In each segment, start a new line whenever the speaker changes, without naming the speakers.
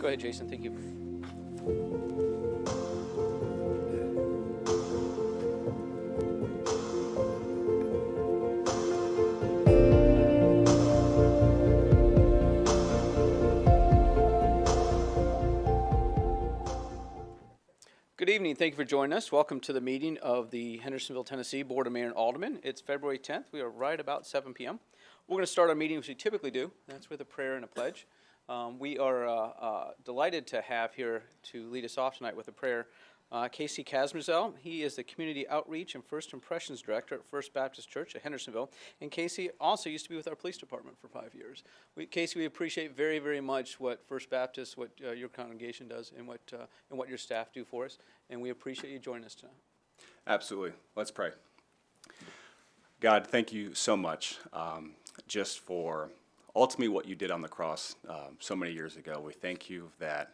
Go ahead, Jason. Thank you. Good evening. Thank you for joining us. Welcome to the meeting of the Hendersonville, Tennessee Board of Mayor and Aldermen. It's February 10th. We are right about 7 p.m. We're going to start our meeting as we typically do. That's with a prayer and a pledge. We are delighted to have here to lead us off tonight with a prayer Casey Casmerzel. He is the Community Outreach and First Impressions Director at First Baptist Church at Hendersonville. And Casey also used to be with our police department for 5 years. Casey, we appreciate very, very much what First Baptist, what your congregation does, and what your staff do for us. And we appreciate you joining us tonight.
Absolutely. Let's pray. God, thank you so much just for ultimately what you did on the cross so many years ago. We thank you that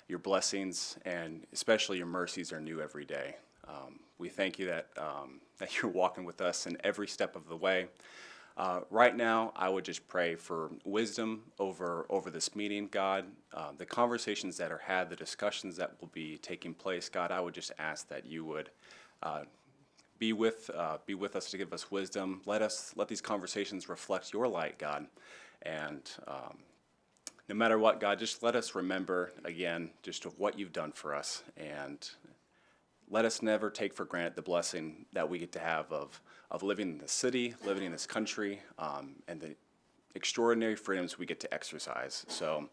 your blessings and especially your mercies are new every day. We thank you that you're walking with us in every step of the way. Right now, I would just pray for wisdom over this meeting, God. The conversations that are had, the discussions that will be taking place, God, I would just ask that you would be with us to give us wisdom. Let these conversations reflect your light, God. And no matter what, God, just let us remember, again, just what you've done for us. And let us never take for granted the blessing that we get to have of living in this city, living in this country, and the extraordinary freedoms we get to exercise. So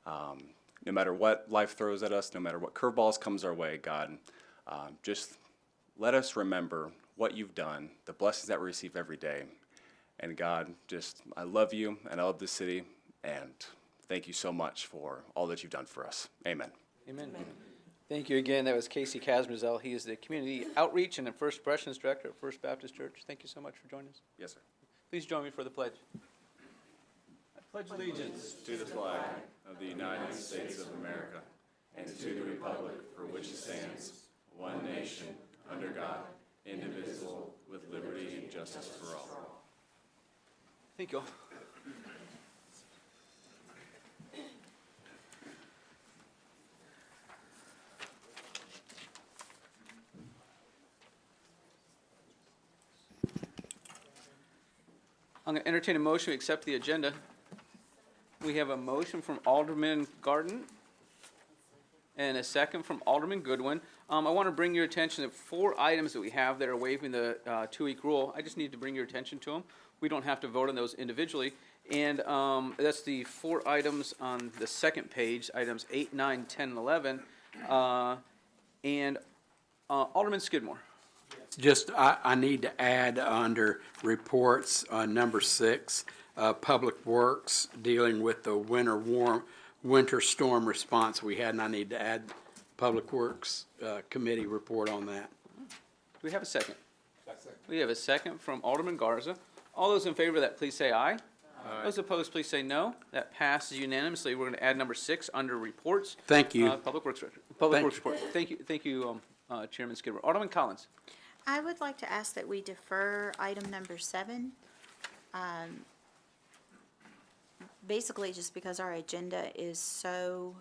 no matter what life throws at us, no matter what curveballs comes our way, God, just let us remember what you've done, the blessings that we receive every day. And God, I love you and I love this city, and thank you so much for all that you've done for us. Amen.
Amen. Thank you again. That was Casey Casmerzel. He is the Community Outreach and First Impressions Director at First Baptist Church. Thank you so much for joining us.
Yes, sir.
Please join me for the pledge. I pledge allegiance
to the flag of the United States of America and to the republic for which it stands, one nation, under God, indivisible, with liberty and justice for all.
Thank you all. I'm going to entertain a motion to accept the agenda. We have a motion from Alderman Garden and a second from Alderman Goodwin. I want to bring your attention to 4 items that we have that are waiving the 2-week rule. I just need to bring your attention to them. We don't have to vote on those individually. And that's the 4 items on the second page, items 8, 9, 10, and 11. Alderman Skidmore.
Just, I need to add under reports, number 6, Public Works, dealing with the winter storm response we had, and I need to add Public Works Committee report on that.
Do we have a second? We have a second from Alderman Garza. All those in favor of that, please say aye. Aye. Those opposed, please say no. That passes unanimously. We're going to add number 6 under reports.
Thank you.
Public Works report. Thank you, Chairman Skidmore. Alderman Collins.
I would like to ask that we defer item number 7. Basically, just because our agenda is so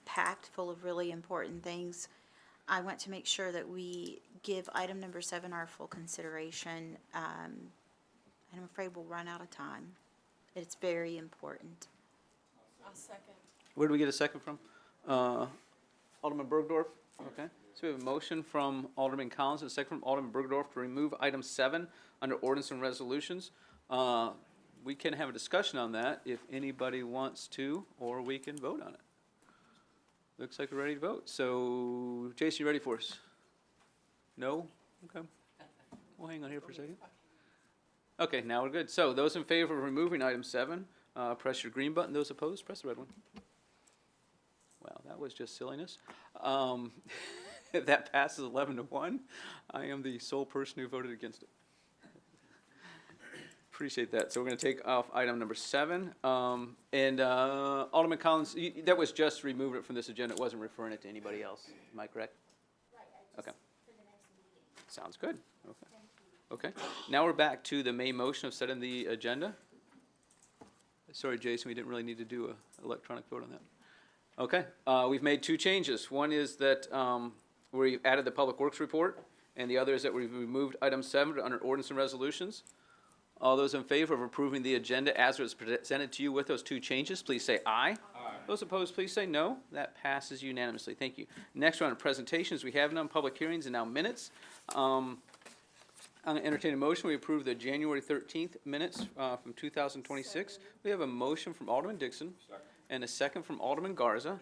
packed full of really important things, I want to make sure that we give item number 7 our full consideration. And I'm afraid we'll run out of time. It's very important.
I'll second.
Where do we get a second from? Alderman Bergdorf? Okay. So we have a motion from Alderman Collins and a second from Alderman Bergdorf to remove item 7 under ordinance and resolutions. We can have a discussion on that if anybody wants to, or we can vote on it. Looks like we're ready to vote. So, Jason, you ready for us? No? Okay. We'll hang on here for a second. Okay, now we're good. So, those in favor of removing item 7, press your green button. Those opposed, press the red one. Well, that was just silliness. That passes 11-1. I am the sole person who voted against it. Appreciate that. So we're going to take off item number 7. Alderman Collins, that was just removing it from this agenda. It wasn't referring it to anybody else. Am I correct? Right. Okay. For the next meeting. Sounds good. Okay. Okay. Now we're back to the main motion of setting the agenda. Sorry, Jason, we didn't really need to do an electronic vote on that. Okay, we've made two changes. One is that we added the Public Works report, and the other is that we've removed item 7 under ordinance and resolutions. All those in favor of approving the agenda as it was presented to you with those two changes, please say aye. Aye. Those opposed, please say no. That passes unanimously. Thank you. Next round of presentations, we have none, public hearings, and now minutes. I'm going to entertain a motion. We approve the January 13th minutes from 2026. We have a motion from Alderman Dixon and a second from Alderman Garza.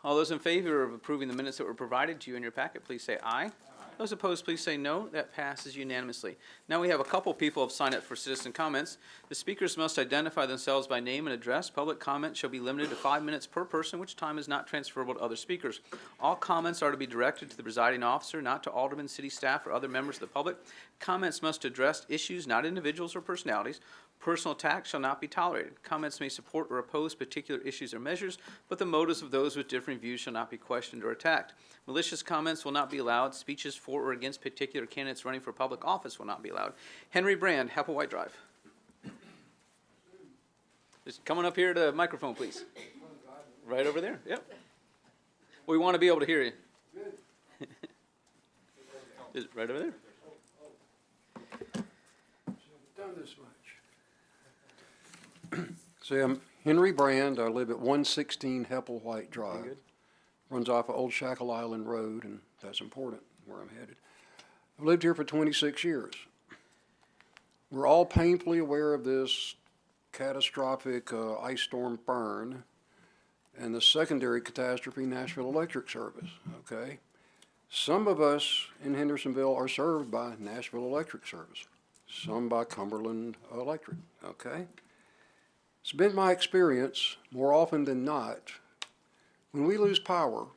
All those in favor of approving the minutes that were provided to you in your packet, please say aye. Those opposed, please say no. That passes unanimously. Now we have a couple people who have signed up for citizen comments. The speakers must identify themselves by name and address. Public comment shall be limited to 5 minutes per person, which time is not transferable to other speakers. All comments are to be directed to the presiding officer, not to aldermen, city staff, or other members of the public. Comments must address issues, not individuals or personalities. Personal attacks shall not be tolerated. Comments may support or oppose particular issues or measures, but the motives of those with differing views shall not be questioned or attacked. Malicious comments will not be allowed. Speeches for or against particular candidates running for public office will not be allowed. Henry Brand, Hepplewhite Drive. Just coming up here to the microphone, please. Right over there, yep. We want to be able to hear you. Is it right over there?
Done this much. See, I'm Henry Brand. I live at 116 Hepplewhite Drive.
Good.
Runs off of Old Shackle Island Road, and that's important where I'm headed. I've lived here for 26 years. We're all painfully aware of this catastrophic ice storm burn and the secondary catastrophe, Nashville Electric Service, okay? Some of us in Hendersonville are served by Nashville Electric Service, some by Cumberland Electric, okay? It's been my experience, more often than not, when we lose power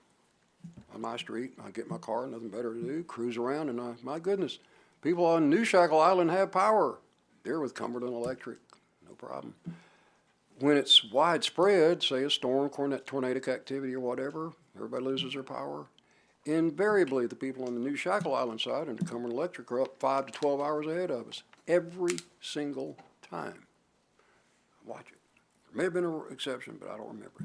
on my street, I get in my car, nothing better to do, cruise around, and my goodness, people on New Shackle Island have power. They're with Cumberland Electric, no problem. When it's widespread, say a storm, tornadic activity or whatever, everybody loses their power. Invariably, the people on the New Shackle Island side and the Cumberland Electric are up 5 to 12 hours ahead of us, every single time. Watch it. There may have been an exception, but I don't remember.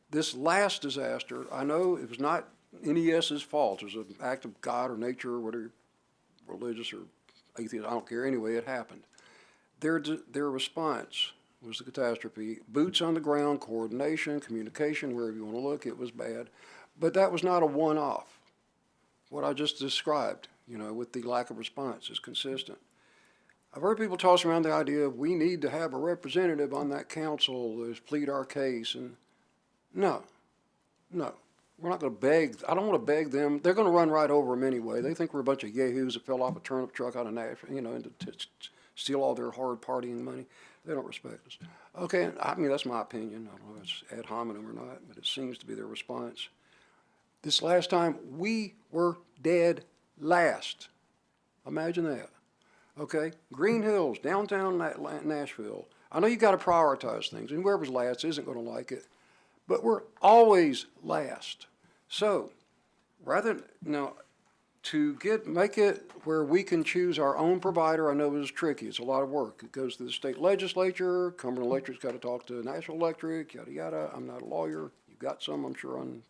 This last disaster, I know it was not NES's fault. It was an act of God or nature or whatever, religious or atheist, I don't care. Anyway, it happened. Their response was the catastrophe. Boots on the ground, coordination, communication, wherever you want to look, it was bad. But that was not a one-off. What I just described, with the lack of response is consistent. I've heard people toss around the idea of we need to have a representative on that council to plead our case, and no, we're not going to beg. I don't want to beg them. They're going to run right over them anyway. They think we're a bunch of yahoos that fell off a turnip truck out of Nashville, and to steal all their hard partying money. They don't respect us. Okay, I mean, that's my opinion. I don't know if it's ad hominem or not, but it seems to be their response. This last time, we were dead last. Imagine that. Okay, Green Hills, downtown Nashville. I know you got to prioritize things, and whoever's last isn't going to like it, but we're always last. So, rather to make it where we can choose our own provider, I know is tricky. It's a lot of work. It goes to the state legislature. Cumberland Electric's got to talk to Nashville Electric, yada yada. I'm not a lawyer. You've got some, I'm sure, on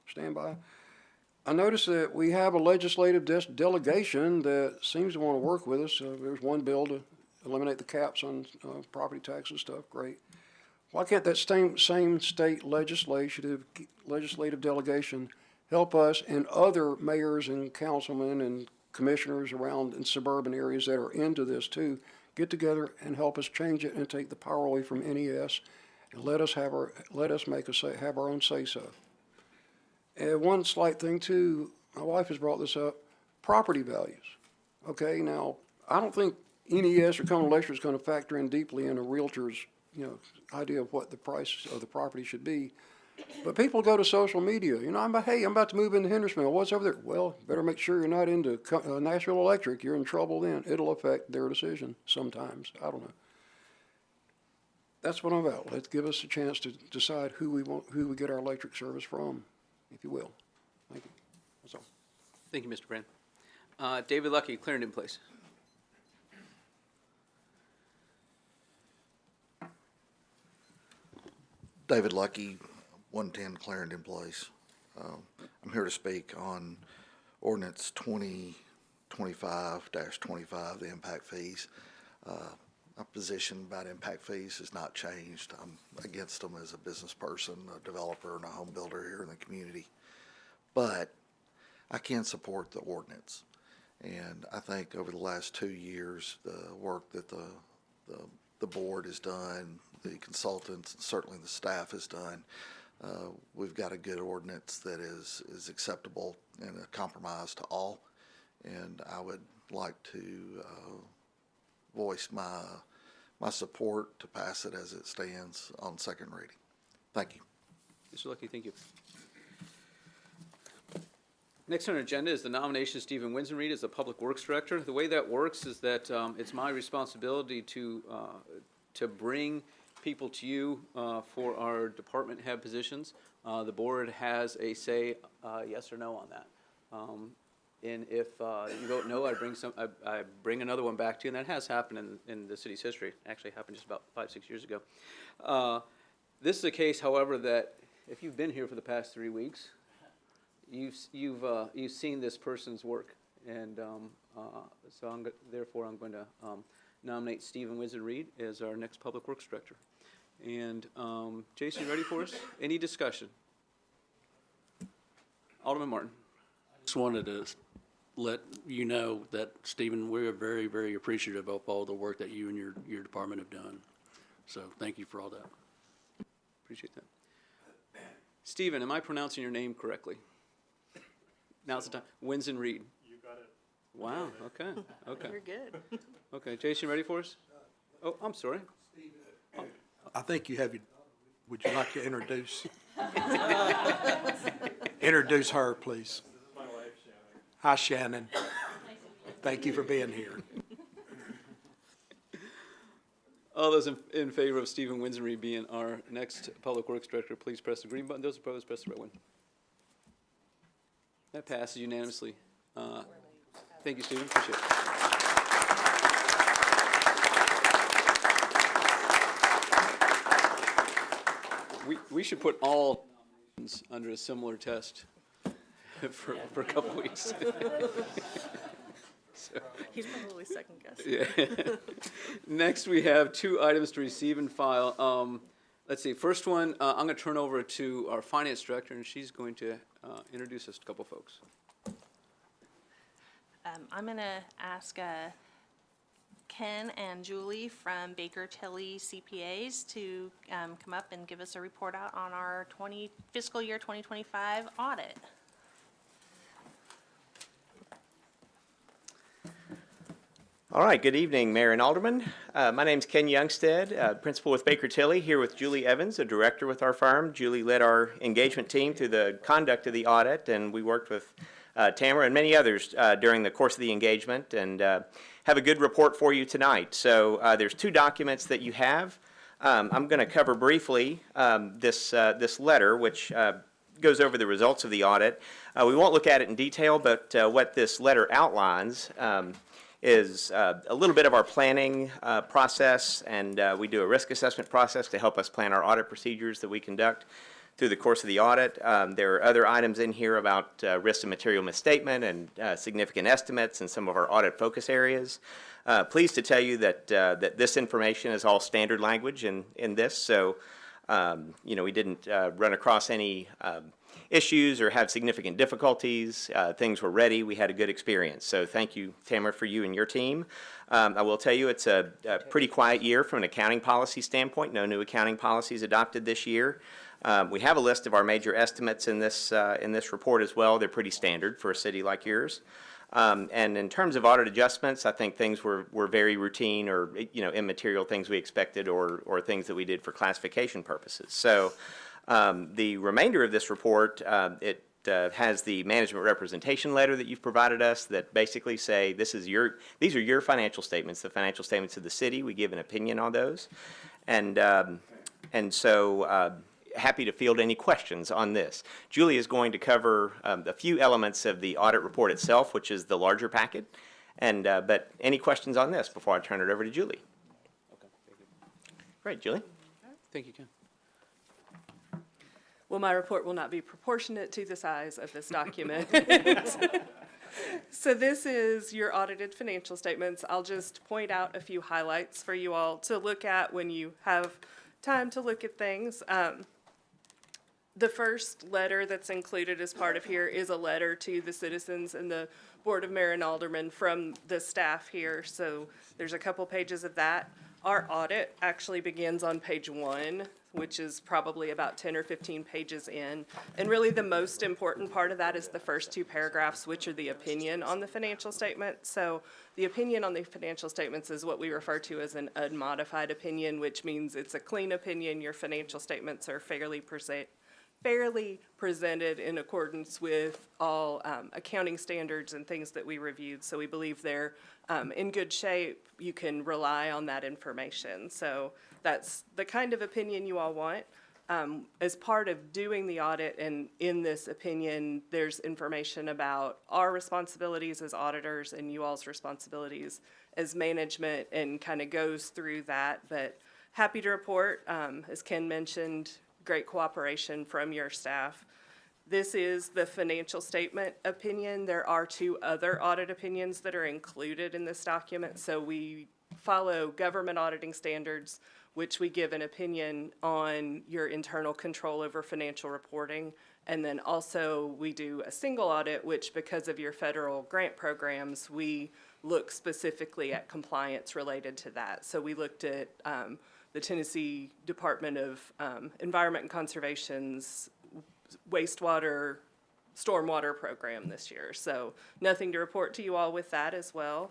standby. I noticed that we have a legislative delegation that seems to want to work with us. There's one bill to eliminate the caps on property tax and stuff. Great. Why can't that same state legislative delegation help us and other mayors and councilmen and commissioners around in suburban areas that are into this too get together and help us change it and take the power away from NES and let us have our own say so. And one slight thing too, my wife has brought this up, property values. Okay, now I don't think NES or Cumberland Electric is going to factor in deeply in a realtor's idea of what the price of the property should be. But people go to social media. I'm about to move into Hendersonville. What's over there? Well, better make sure you're not into Nashville Electric. You're in trouble then. It'll affect their decision sometimes. I don't know. That's what I'm about. Let's give us a chance to decide who we get our electric service from, if you will. Thank you. That's all.
Thank you, Mr. Brand. David Lucky, Clarendon Place.
David Lucky, 110 Clarendon Place. I'm here to speak on ordinance 2025-25, the impact fees. My position about impact fees has not changed. I'm against them as a business person, a developer, and a home builder here in the community. But I can support the ordinance. And I think over the last 2 years, the work that the board has done, the consultants, and certainly the staff has done, we've got a good ordinance that is acceptable and a compromise to all. And I would like to voice my support to pass it as it stands on second reading. Thank you.
Mr. Lucky, thank you. Next on our agenda is the nomination of Stephen Winsenreed as the Public Works Director. The way that works is that it's my responsibility to bring people to you for our department head positions. The board has a say, yes or no on that. And if you vote no, I bring another one back to you, and that has happened in the city's history. It actually happened just about 5-6 years ago. This is a case, however, that if you've been here for the past 3 weeks, you've seen this person's work, and so therefore I'm going to nominate Stephen Winsenreed as our next Public Works Director. And Jason, you ready for us? Any discussion? Alderman Martin.
Just wanted to let you know that, Stephen, we are very, very appreciative of all the work that you and your department have done. So thank you for all that.
Appreciate that. Stephen, am I pronouncing your name correctly? Now's the time. Winsenreed.
You got it.
Wow, okay, okay.
You're good.
Okay, Jason, ready for us? Oh, I'm sorry.
I think you have your, would you like to introduce? Introduce her, please. My wife, Shannon. Hi, Shannon. Thank you for being here.
All those in favor of Stephen Winsenreed being our next Public Works Director, please press the green button. Those opposed, press the red one. That passes unanimously. Thank you, Stephen. Appreciate it. We should put all nominations under a similar test for a couple weeks.
He's probably second guessing.
Yeah. Next, we have 2 items to receive and file. Let's see. First one, I'm going to turn over to our finance director, and she's going to introduce us to a couple folks.
I'm going to ask Ken and Julie from Baker Tilly CPAs to come up and give us a report out on our fiscal year 2025 audit.
All right, good evening, Mayor and Aldermen. My name's Ken Youngstead, principal with Baker Tilly, here with Julie Evans, a director with our firm. Julie led our engagement team through the conduct of the audit, and we worked with Tamara and many others during the course of the engagement, and have a good report for you tonight. So there's 2 documents that you have. I'm going to cover briefly this letter, which goes over the results of the audit. We won't look at it in detail, but what this letter outlines is a little bit of our planning process, and we do a risk assessment process to help us plan our audit procedures that we conduct through the course of the audit. There are other items in here about risk and material misstatement and significant estimates and some of our audit focus areas. Pleased to tell you that this information is all standard language in this, so we didn't run across any issues or have significant difficulties. Things were ready. We had a good experience. So thank you, Tamara, for you and your team. I will tell you it's a pretty quiet year from an accounting policy standpoint. No new accounting policies adopted this year. We have a list of our major estimates in this report as well. They're pretty standard for a city like yours. And in terms of audit adjustments, I think things were very routine or immaterial things we expected or things that we did for classification purposes. So the remainder of this report, it has the management representation letter that you've provided us that basically say these are your financial statements, the financial statements of the city. We give an opinion on those, and so happy to field any questions on this. Julie is going to cover a few elements of the audit report itself, which is the larger packet, and but any questions on this before I turn it over to Julie?
Okay, thank you.
Great, Julie.
Thank you, Ken.
Well, my report will not be proportionate to the size of this document. So this is your audited financial statements. I'll just point out a few highlights for you all to look at when you have time to look at things. The first letter that's included as part of here is a letter to the citizens and the Board of Mayor and Aldermen from the staff here. So there's a couple pages of that. Our audit actually begins on page 1, which is probably about 10 or 15 pages in. And really the most important part of that is the first 2 paragraphs, which are the opinion on the financial statement. So the opinion on the financial statements is what we refer to as an unmodified opinion, which means it's a clean opinion. Your financial statements are fairly presented in accordance with all accounting standards and things that we reviewed. So we believe they're in good shape. You can rely on that information. So that's the kind of opinion you all want. As part of doing the audit and in this opinion, there's information about our responsibilities as auditors and you all's responsibilities as management and kind of goes through that. But happy to report, as Ken mentioned, great cooperation from your staff. This is the financial statement opinion. There are 2 other audit opinions that are included in this document. So we follow government auditing standards, which we give an opinion on your internal control over financial reporting. And then also we do a single audit, which because of your federal grant programs, we look specifically at compliance related to that. So we looked at the Tennessee Department of Environment and Conservation's wastewater, stormwater program this year. So nothing to report to you all with that as well.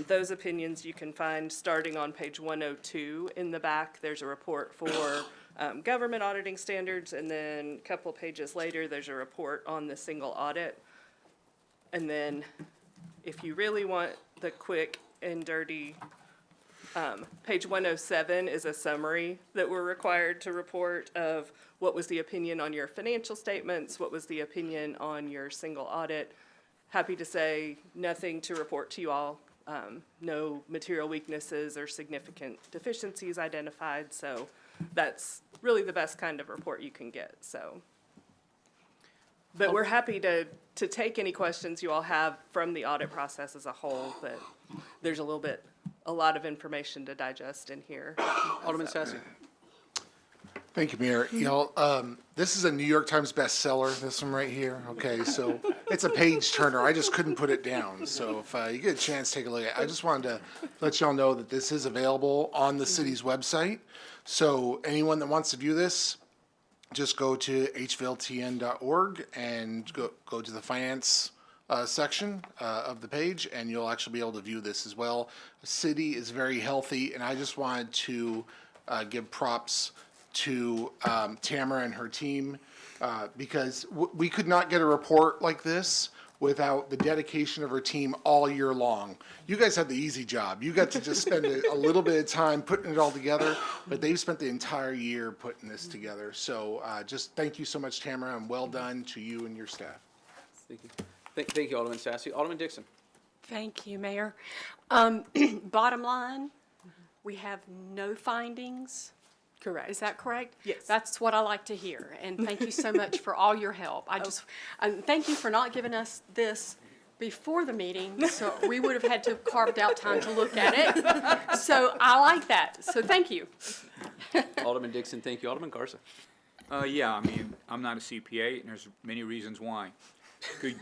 Those opinions you can find starting on page 102 in the back. There's a report for government auditing standards, and then a couple pages later, there's a report on the single audit. And then if you really want the quick and dirty, page 107 is a summary that we're required to report of what was the opinion on your financial statements, what was the opinion on your single audit. Happy to say nothing to report to you all. No material weaknesses or significant deficiencies identified. So that's really the best kind of report you can get. So, but we're happy to take any questions you all have from the audit process as a whole, but there's a lot of information to digest in here.
Alderman Sassy.
Thank you, Mayor. You know, this is a New York Times bestseller, this one right here, okay? So it's a page turner. I just couldn't put it down. So if you get a chance, take a look at it. I just wanted to let y'all know that this is available on the city's website. So anyone that wants to view this, just go to hvltn.org and go to the finance section of the page, and you'll actually be able to view this as well. The city is very healthy, and I just wanted to give props to Tamara and her team because we could not get a report like this without the dedication of her team all year long. You guys had the easy job. You got to just spend a little bit of time putting it all together, but they've spent the entire year putting this together. So just thank you so much, Tamara, and well done to you and your staff.
Thank you. Thank you, Alderman Sassy. Alderman Dixon.
Thank you, Mayor. Bottom line, we have no findings.
Correct.
Is that correct?
Yes.
That's what I like to hear, and thank you so much for all your help. Thank you for not giving us this before the meeting, so we would have had to have carved out time to look at it. So I like that, so thank you.
Alderman Dixon, thank you. Alderman Garza.
Yeah, I mean, I'm not a CPA, and there's many reasons why.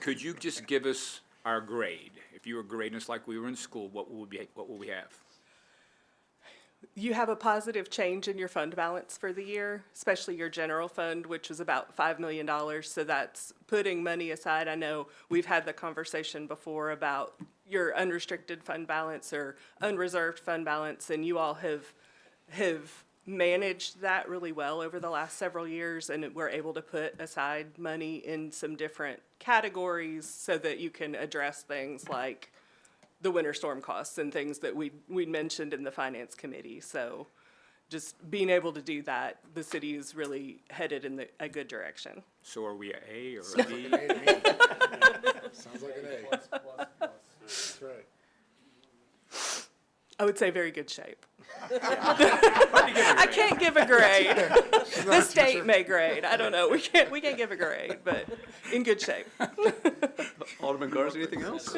Could you just give us our grade? If you were grading us like we were in school, what will we have?
You have a positive change in your fund balance for the year, especially your general fund, which was about $5 million. So that's putting money aside. I know we've had the conversation before about your unrestricted fund balance or unreserved fund balance, and you all have managed that really well over the last several years, and we're able to put aside money in some different categories so that you can address things like the winter storm costs and things that we mentioned in the finance committee. So just being able to do that, the city is really headed in a good direction.
So are we an A or a B?
Sounds like an A. That's right.
I would say very good shape. I can't give a grade. The state may grade. I don't know. We can't give a grade, but in good shape.
Alderman Garza, anything else?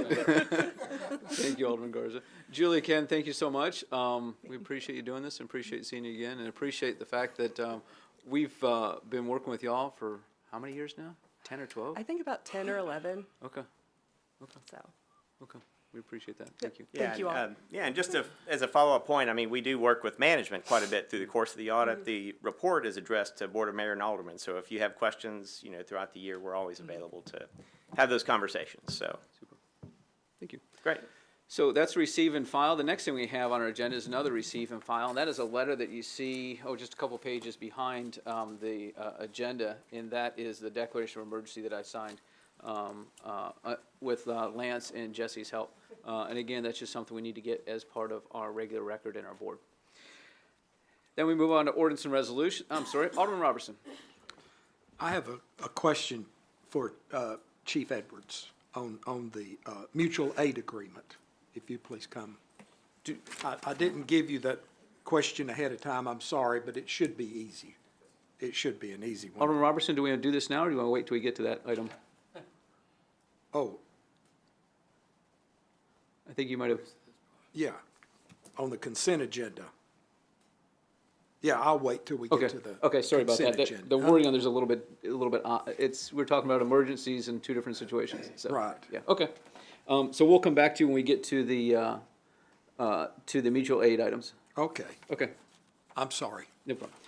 Thank you, Alderman Garza. Julie, Ken, thank you so much. We appreciate you doing this and appreciate seeing you again and appreciate the fact that we've been working with y'all for how many years now? 10 or 12?
I think about 10 or 11.
Okay,
So
okay. We appreciate that. Thank you.
Thank you all.
Yeah, and just as a follow-up point, I mean, we do work with management quite a bit through the course of the audit. The report is addressed to Board of Mayor and Aldermen, so if you have questions, throughout the year, we're always available to have those conversations, so.
Thank you.
Great.
So that's receive and file. The next thing we have on our agenda is another receive and file, and that is a letter that you see, just a couple pages behind the agenda, and that is the declaration of emergency that I signed with Lance and Jesse's help. And again, that's just something we need to get as part of our regular record in our board. Then we move on to ordinance and resolution. I'm sorry, Alderman Robertson.
I have a question for Chief Edwards on the mutual aid agreement, if you please come. I didn't give you that question ahead of time, I'm sorry, but it should be easy. It should be an easy one.
Alderman Robertson, do we want to do this now, or do you want to wait till we get to that item?
Oh,
I think you might have.
yeah, on the consent agenda. Yeah, I'll wait till we
Okay.
get to the
Okay, sorry about
consent
that.
agenda.
The wording on there's a little bit, we're talking about emergencies in two different situations, so.
Right.
Yeah, okay. So we'll come back to you when we get to the mutual aid items.
Okay,
Okay,
I'm sorry.
no problem.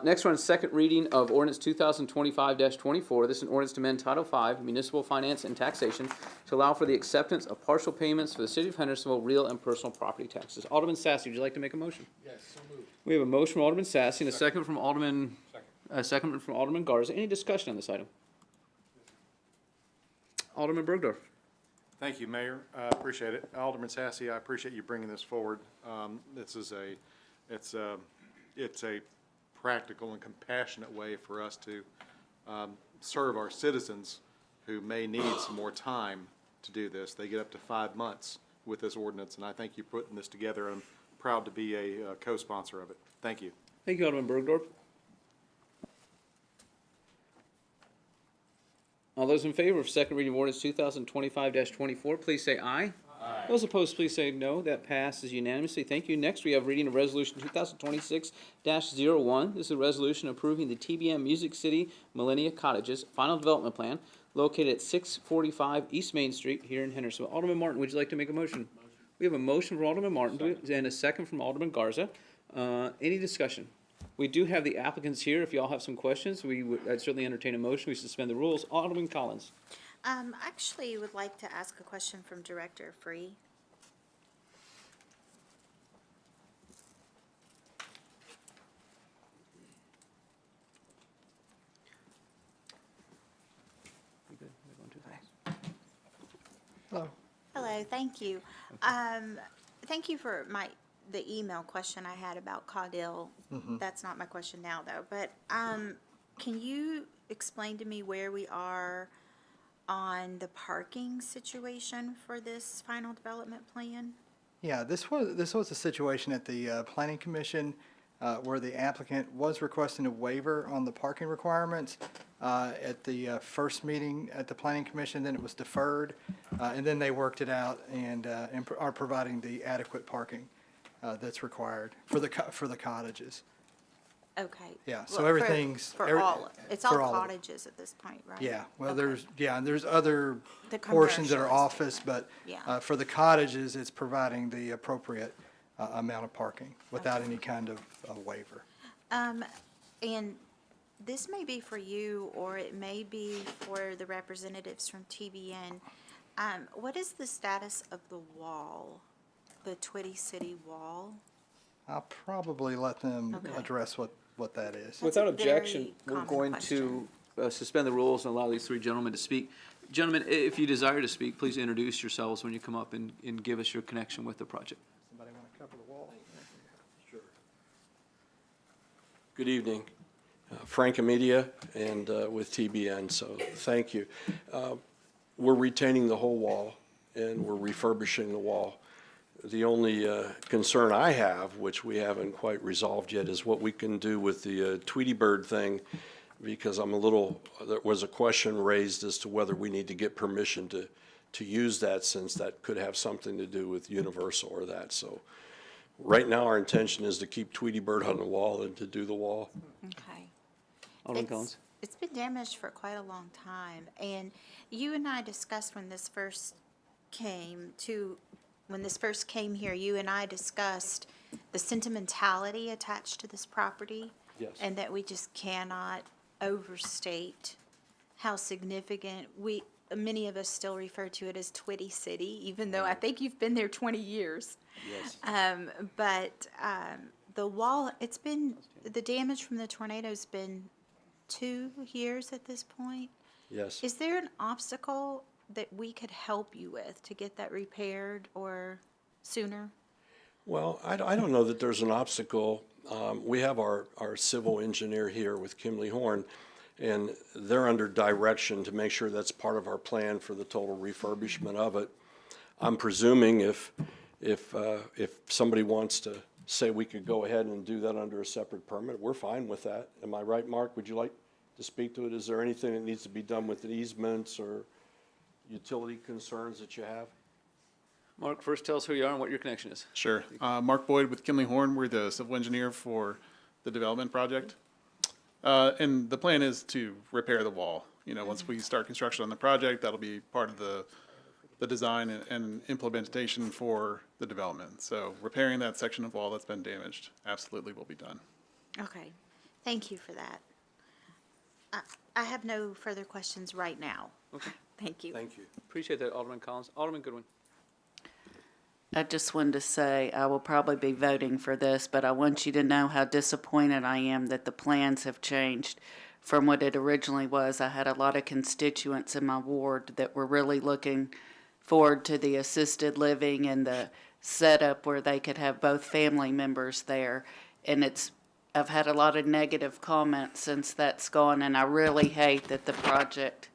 Next one is second reading of ordinance 2025-24. This is an ordinance to amend Title V, Municipal Finance and Taxation, to allow for the acceptance of partial payments for the city of Hendersonville real and personal property taxes. Alderman Sassy, would you like to make a motion?
Yes, so moved.
We have a motion from Alderman Sassy and a second from Alderman, second from Alderman Garza. Any discussion on this item? Alderman Bergdorf.
Thank you, Mayor. I appreciate it. Alderman Sassy, I appreciate you bringing this forward. It's a practical and compassionate way for us to serve our citizens who may need some more time to do this. They get up to 5 months with this ordinance, and I thank you for putting this together. I'm proud to be a co-sponsor of it. Thank you.
Thank you, Alderman Bergdorf. All those in favor of second reading of ordinance 2025-24, please say aye. Aye. Those opposed, please say no. That passes unanimously. Thank you. Next, we have reading of resolution 2026-01. This is a resolution approving the TBM Music City Millennia Cottages Final Development Plan located at 645 East Main Street here in Hendersonville. Alderman Martin, would you like to make a motion? We have a motion from Alderman Martin and a second from Alderman Garza. Any discussion? We do have the applicants here. If y'all have some questions, I'd certainly entertain a motion. We suspend the rules. Alderman Collins.
Actually, would like to ask a question from Director Free.
Hello.
Hello, thank you. Thank you for the email question I had about Caudill. That's not my question now, though, but can you explain to me where we are on the parking situation for this final development plan?
Yeah, this was a situation at the Planning Commission where the applicant was requesting a waiver on the parking requirements at the first meeting at the Planning Commission. Then it was deferred, and then they worked it out and are providing the adequate parking that's required for the cottages.
Okay.
Yeah, so
Well,
everything's
it's
for
all
all of it.
cottages at this point, right?
Yeah, well,
Okay.
there's other
The
portions that are
commercial
office, but
Yeah.
for the cottages, it's providing the appropriate amount of parking without any kind of waiver.
And this may be for you, or it may be for the representatives from TBN. What is the status of the wall, the Twitty City wall?
I'll probably let them
Okay.
address what that is.
That's a
Without objection,
very
we're
common
going to suspend the rules and allow these three gentlemen to speak. Gentlemen, if you desire to speak, please introduce yourselves when you come up and give us your connection with the project.
Somebody want to cover the wall?
Sure. Good evening. Frank Amedia and with TBN, so thank you. We're retaining the whole wall and we're refurbishing the wall. the only concern I have, which we haven't quite resolved yet, is what we can do with the Tweety Bird thing, because there was a question raised as to whether we need to get permission to use that, since that could have something to do with Universal or that. So right now, our intention is to keep Tweety Bird on the wall and to do the wall.
Okay.
Alderman Collins?
It's been damaged for quite a long time, and you and I discussed when this first came here, you and I discussed the sentimentality attached to this property.
Yes.
And that we just cannot overstate how significant many of us still refer to it as Twitty City, even though I think you've been there 20 years.
Yes.
The wall, the damage from the tornado's been 2 years at this point.
Yes.
Is there an obstacle that we could help you with to get that repaired or sooner?
Well, I don't know that there's an obstacle. We have our civil engineer here with Kimley Horn, and they're under direction to make sure that's part of our plan for the total refurbishment of it. I'm presuming if somebody wants to say we could go ahead and do that under a separate permit, we're fine with that. Am I right, Mark? Would you like to speak to it? Is there anything that needs to be done with the easements or utility concerns that you have?
Mark, first tell us who you are and what your connection is.
Sure. Mark Boyd with Kimley Horn. We're the civil engineer for the development project. And the plan is to repair the wall. Once we start construction on the project, that'll be part of the design and implementation for the development. So repairing that section of wall that's been damaged absolutely will be done.
Okay, thank you for that. I have no further questions right now.
Okay.
Thank you.
Thank you.
Appreciate that, Alderman Collins. Alderman Goodwin?
I just wanted to say I will probably be voting for this, but I want you to know how disappointed I am that the plans have changed from what it originally was. I had a lot of constituents in my ward that were really looking forward to the assisted living and the setup where they could have both family members there. And I've had a lot of negative comments since that's gone, and I really hate that the project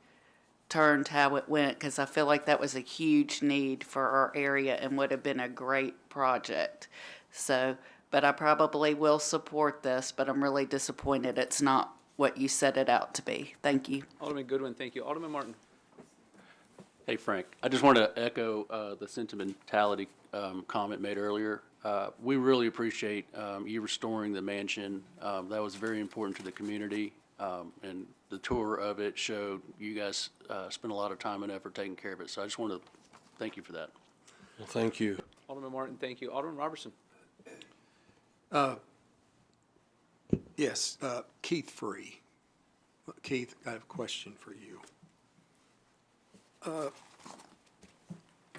turned how it went, because I feel like that was a huge need for our area and would have been a great project. So, but I probably will support this, but I'm really disappointed it's not what you set it out to be. Thank you.
Alderman Goodwin, thank you. Alderman Martin?
Hey, Frank, I just want to echo the sentimentality comment made earlier. We really appreciate you restoring the mansion. That was very important to the community, and the tour of it showed you guys spent a lot of time and effort taking care of it. So I just want to thank you for that.
Well, thank you.
Alderman Martin, thank you. Alderman Robertson?
Yes, Keith Free. Keith, I have a question for you.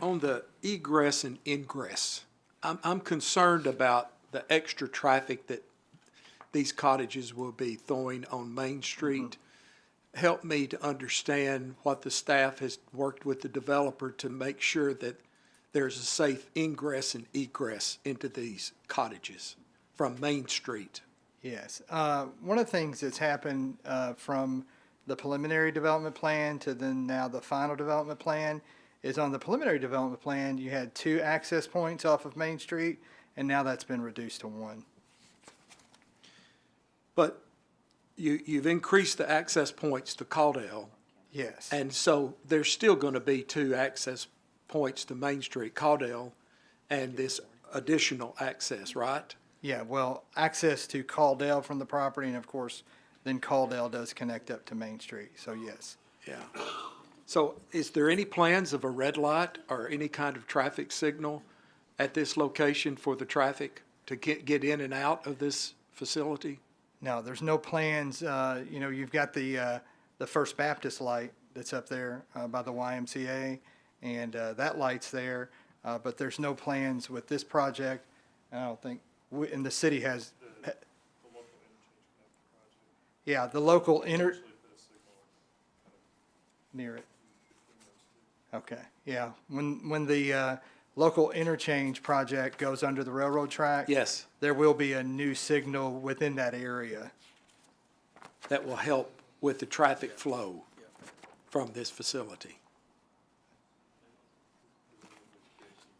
On the egress and ingress, I'm concerned about the extra traffic that these cottages will be throwing on Main Street. Help me to understand what the staff has worked with the developer to make sure that there's a safe ingress and egress into these cottages from Main Street.
Yes. One of the things that's happened from the preliminary development plan to then now the final development plan is on the preliminary development plan, you had 2 access points off of Main Street, and now that's been reduced to 1.
But you've increased the access points to Caldwell.
Yes.
And so there's still going to be 2 access points to Main Street, Caldwell, and this additional access, right?
Yeah, well, access to Caldwell from the property, and of course, then Caldwell does connect up to Main Street, so yes.
Yeah. So is there any plans of a red light or any kind of traffic signal at this location for the traffic to get in and out of this facility?
No, there's no plans. You've got the First Baptist light that's up there by the YMCA, and that light's there. But there's no plans with this project. I don't think, and the city has. Yeah, the local near it. Okay, yeah. When the local interchange project goes under the railroad track.
Yes.
There will be a new signal within that area.
That will help with the traffic flow from this facility.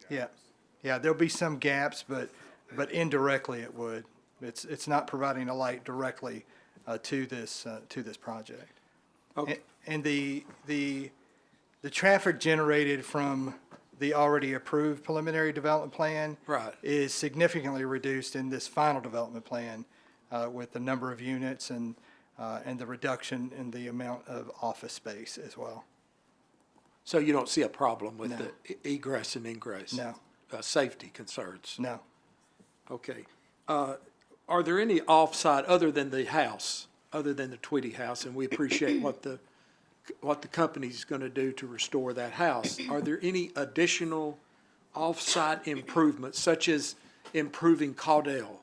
Yeah. Yeah, there'll be some gaps, but indirectly it would. It's not providing a light directly to this project.
Okay.
And the traffic generated from the already approved preliminary development plan
Right.
is significantly reduced in this final development plan with the number of units and the reduction in the amount of office space as well.
So you don't see a problem with
No.
the egress and ingress?
No.
Safety concerns?
No.
Okay. Are there any offsite, other than the house, other than the Tweedy house, and we appreciate what the company's going to do to restore that house, are there any additional offsite improvements, such as improving Caudell,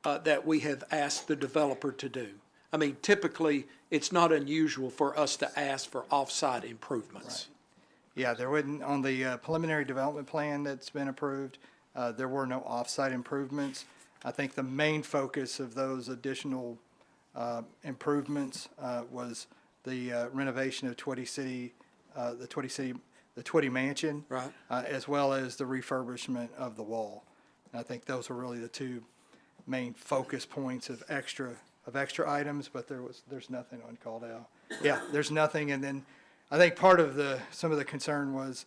that we have asked the developer to do? I mean, typically, it's not unusual for us to ask for offsite improvements.
Yeah, there wouldn't, on the preliminary development plan that's been approved, there were no off-site improvements. I think the main focus of those additional improvements was the renovation of the Twitty Mansion.
Right.
As well as the refurbishment of the wall. And I think those were really the two main focus points of extra items, but there's nothing on Caudell. Yeah, there's nothing, and then I think part of some of the concern was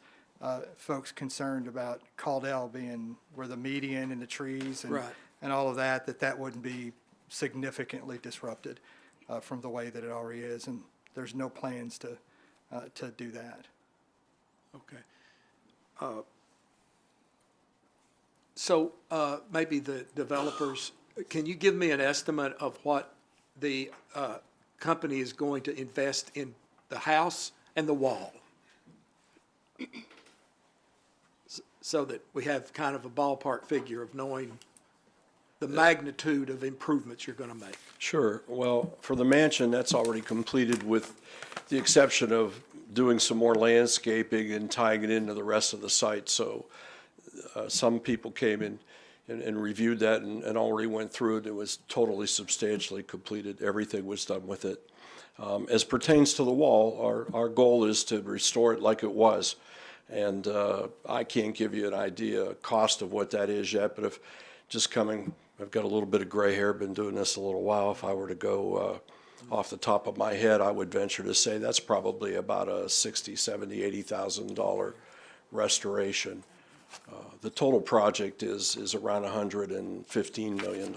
folks concerned about Caudell being where the median and the trees and,
Right.
and all of that wouldn't be significantly disrupted from the way that it already is, and there's no plans to do that.
Okay. So maybe the developers, can you give me an estimate of what the company is going to invest in the house and the wall? So that we have kind of a ballpark figure of knowing the magnitude of improvements you're going to make.
Sure. Well, for the mansion, that's already completed with the exception of doing some more landscaping and tying it into the rest of the site. So some people came in and reviewed that and already went through it. It was totally substantially completed. Everything was done with it. As pertains to the wall, our goal is to restore it like it was. And I can't give you an idea, cost of what that is yet, but if just coming, I've got a little bit of gray hair, been doing this a little while. If I were to go off the top of my head, I would venture to say that's probably about a $60,000, $70,000, $80,000 restoration. The total project is around $115 million.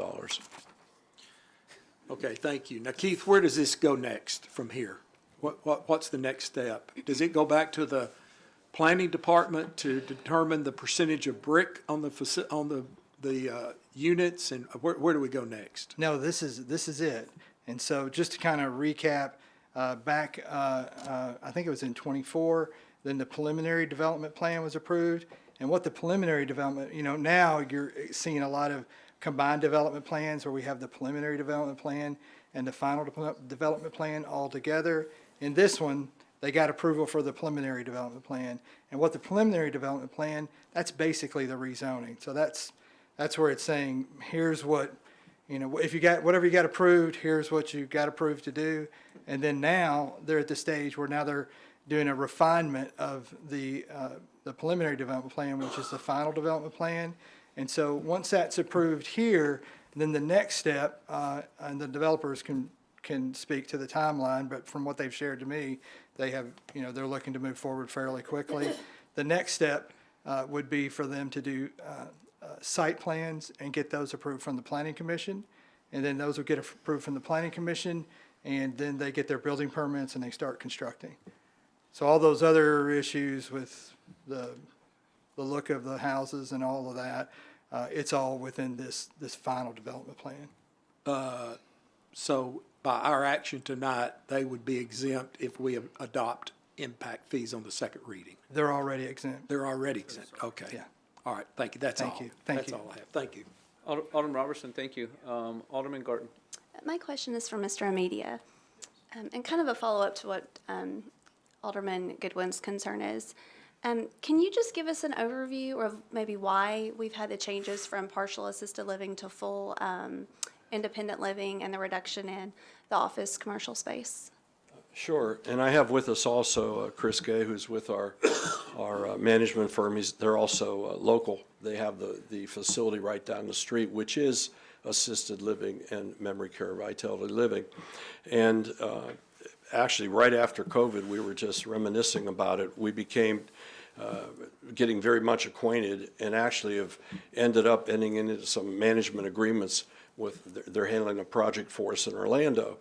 Okay, thank you. Now, Keith, where does this go next from here? What's the next step? Does it go back to the planning department to determine the percentage of brick on the units, and where do we go next?
No, this is it. And so just to kind of recap, back, I think it was in '24, then the preliminary development plan was approved. And what the preliminary development, now you're seeing a lot of combined development plans where we have the preliminary development plan and the final development plan all together. In this one, they got approval for the preliminary development plan. And what the preliminary development plan, that's basically the rezoning. So that's where it's saying, here's what, if you got, whatever you got approved, here's what you got approved to do. And then now they're at the stage where now they're doing a refinement of the preliminary development plan, which is the final development plan. And so once that's approved here, then the next step, and the developers can speak to the timeline, but from what they've shared to me, they have, they're looking to move forward fairly quickly. The next step would be for them to do site plans and get those approved from the Planning Commission. And then those will get approved from the Planning Commission, and then they get their building permits and they start constructing. So all those other issues with the look of the houses and all of that, it's all within this final development plan.
So by our action tonight, they would be exempt if we adopt impact fees on the second reading.
They're already exempt.
They're already exempt, okay.
Yeah.
All right, thank you, that's all.
Thank you. Thank
That's
you.
all I have, thank you.
Alderman Robertson, thank you. Alderman Garten.
My question is for Mr. Amedia, and kind of a follow-up to what Alderman Goodwin's concern is. Can you just give us an overview of maybe why we've had the changes from partial assisted living to full independent living and the reduction in the office commercial space?
Sure, and I have with us also Chris Gay, who's with our management firm. They're also local. They have the facility right down the street, which is assisted living and memory care, vitality living. And actually, right after COVID, we were just reminiscing about it. We became getting very much acquainted and actually have ended up ending into some management agreements with, they're handling a project for us in Orlando.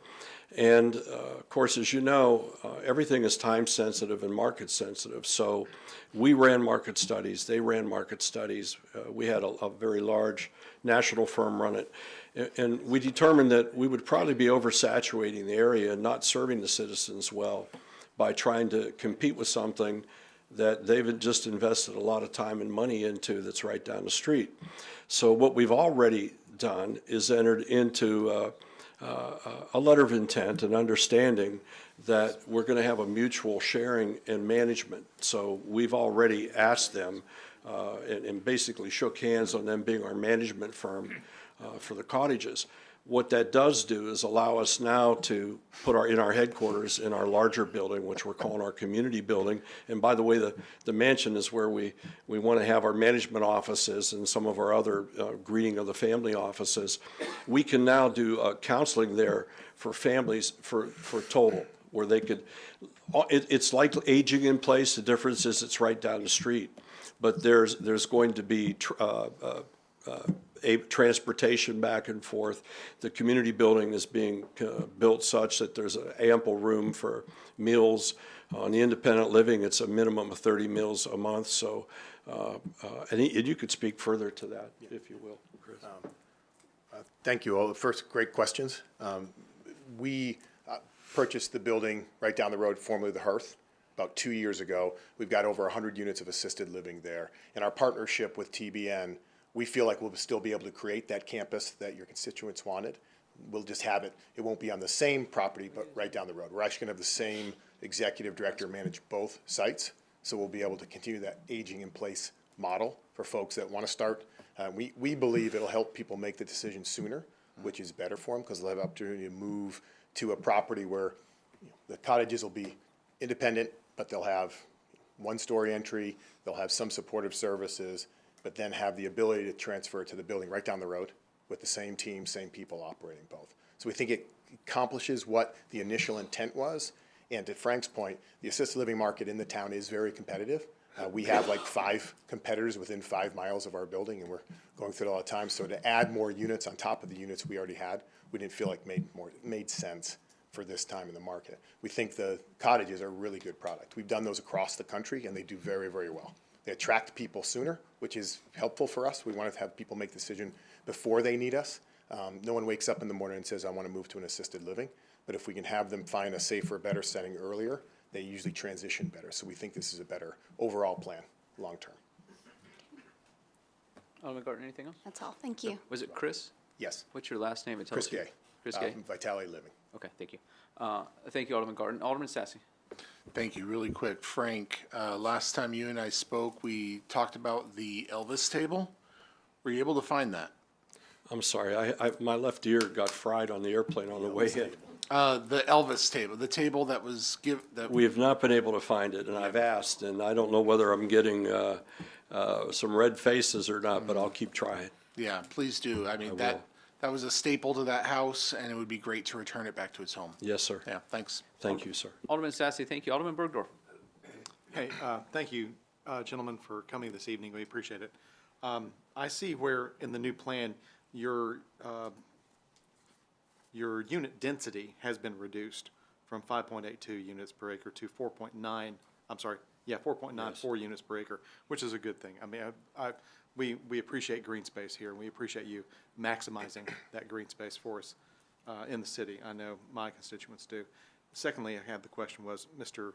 And of course, as you know, everything is time sensitive and market sensitive. So we ran market studies, they ran market studies. We had a very large national firm run it. And we determined that we would probably be oversaturating the area and not serving the citizens well by trying to compete with something that they've just invested a lot of time and money into that's right down the street. So what we've already done is entered into a letter of intent and understanding that we're going to have a mutual sharing and management. So we've already asked them and basically shook hands on them being our management firm for the cottages. What that does do is allow us now to put in our headquarters in our larger building, which we're calling our community building. And by the way, the mansion is where we want to have our management offices and some of our other greeting of the family offices. We can now do counseling there for families for total, where they could, it's like aging in place. The difference is it's right down the street. But there's going to be transportation back and forth. The community building is being built such that there's ample room for meals. On the independent living, it's a minimum of 30 meals a month. So, and you could speak further to that, if you will, Chris.
Thank you all. First, great questions. We purchased the building right down the road, formerly the Hearth, about 2 years ago. We've got over 100 units of assisted living there. In our partnership with TBN, we feel like we'll still be able to create that campus that your constituents wanted. We'll just have it. It won't be on the same property, but right down the road. We're actually going to have the same executive director manage both sites. So we'll be able to continue that aging in place model for folks that want to start. We believe it'll help people make the decision sooner, which is better for them because they'll have opportunity to move to a property where the cottages will be independent, but they'll have one-story entry. They'll have some supportive services, but then have the ability to transfer to the building right down the road with the same team, same people operating both. So we think it accomplishes what the initial intent was. And to Frank's point, the assisted living market in the town is very competitive. We have like 5 competitors within 5 miles of our building, and we're going through it all the time. So to add more units on top of the units we already had, we didn't feel like made sense for this time in the market. We think the cottages are a really good product. We've done those across the country, and they do very, very well. They attract people sooner, which is helpful for us. We want to have people make the decision before they need us. No one wakes up in the morning and says, I want to move to an assisted living. But if we can have them find a safer, better setting earlier, they usually transition better. So we think this is a better overall plan, long term.
Alderman Gardner, anything else?
That's all. Thank you.
Was it Chris?
Yes.
What's your last name?
Chris Gay.
Chris Gay?
Vitality Living.
Okay, thank you. Thank you, Alderman Gardner. Alderman Sassy.
Thank you. Really quick, Frank, last time you and I spoke, we talked about the Elvis table. Were you able to find that?
I'm sorry, my left ear got fried on the airplane on the way in.
The Elvis table, the table that was
We have not been able to find it, and I've asked, and I don't know whether I'm getting some red faces or not, but I'll keep trying.
Yeah, please do. I mean, that was a staple to that house, and it would be great to return it back to its home.
Yes, sir.
Yeah, thanks.
Thank you, sir.
Alderman Sassy, thank you. Alderman Bergdorf.
Hey, thank you, gentlemen, for coming this evening. We appreciate it. I see where in the new plan your unit density has been reduced from 5.82 units per acre to 4.9. I'm sorry, yeah, 4.94 units per acre, which is a good thing. I mean, we appreciate green space here, and we appreciate you maximizing that green space for us in the city. I know my constituents do. Secondly, I had the question was, Mr.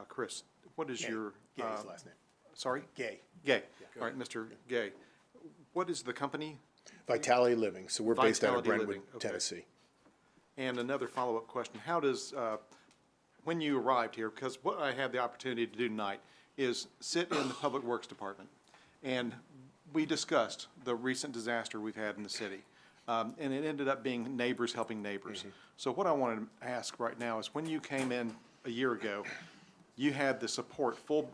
Chris, what is your
Gay's last name.
Sorry?
Gay.
Gay. All right, Mr. Gay. What is the company?
Vitality Living. So we're based out of
Vitality
Brentwood,
Living, okay.
Tennessee.
And another follow-up question, how does, when you arrived here, because what I had the opportunity to do tonight is sit in the Public Works Department, and we discussed the recent disaster we've had in the city, and it ended up being neighbors helping neighbors. So what I wanted to ask right now is when you came in a year ago, you had the support, full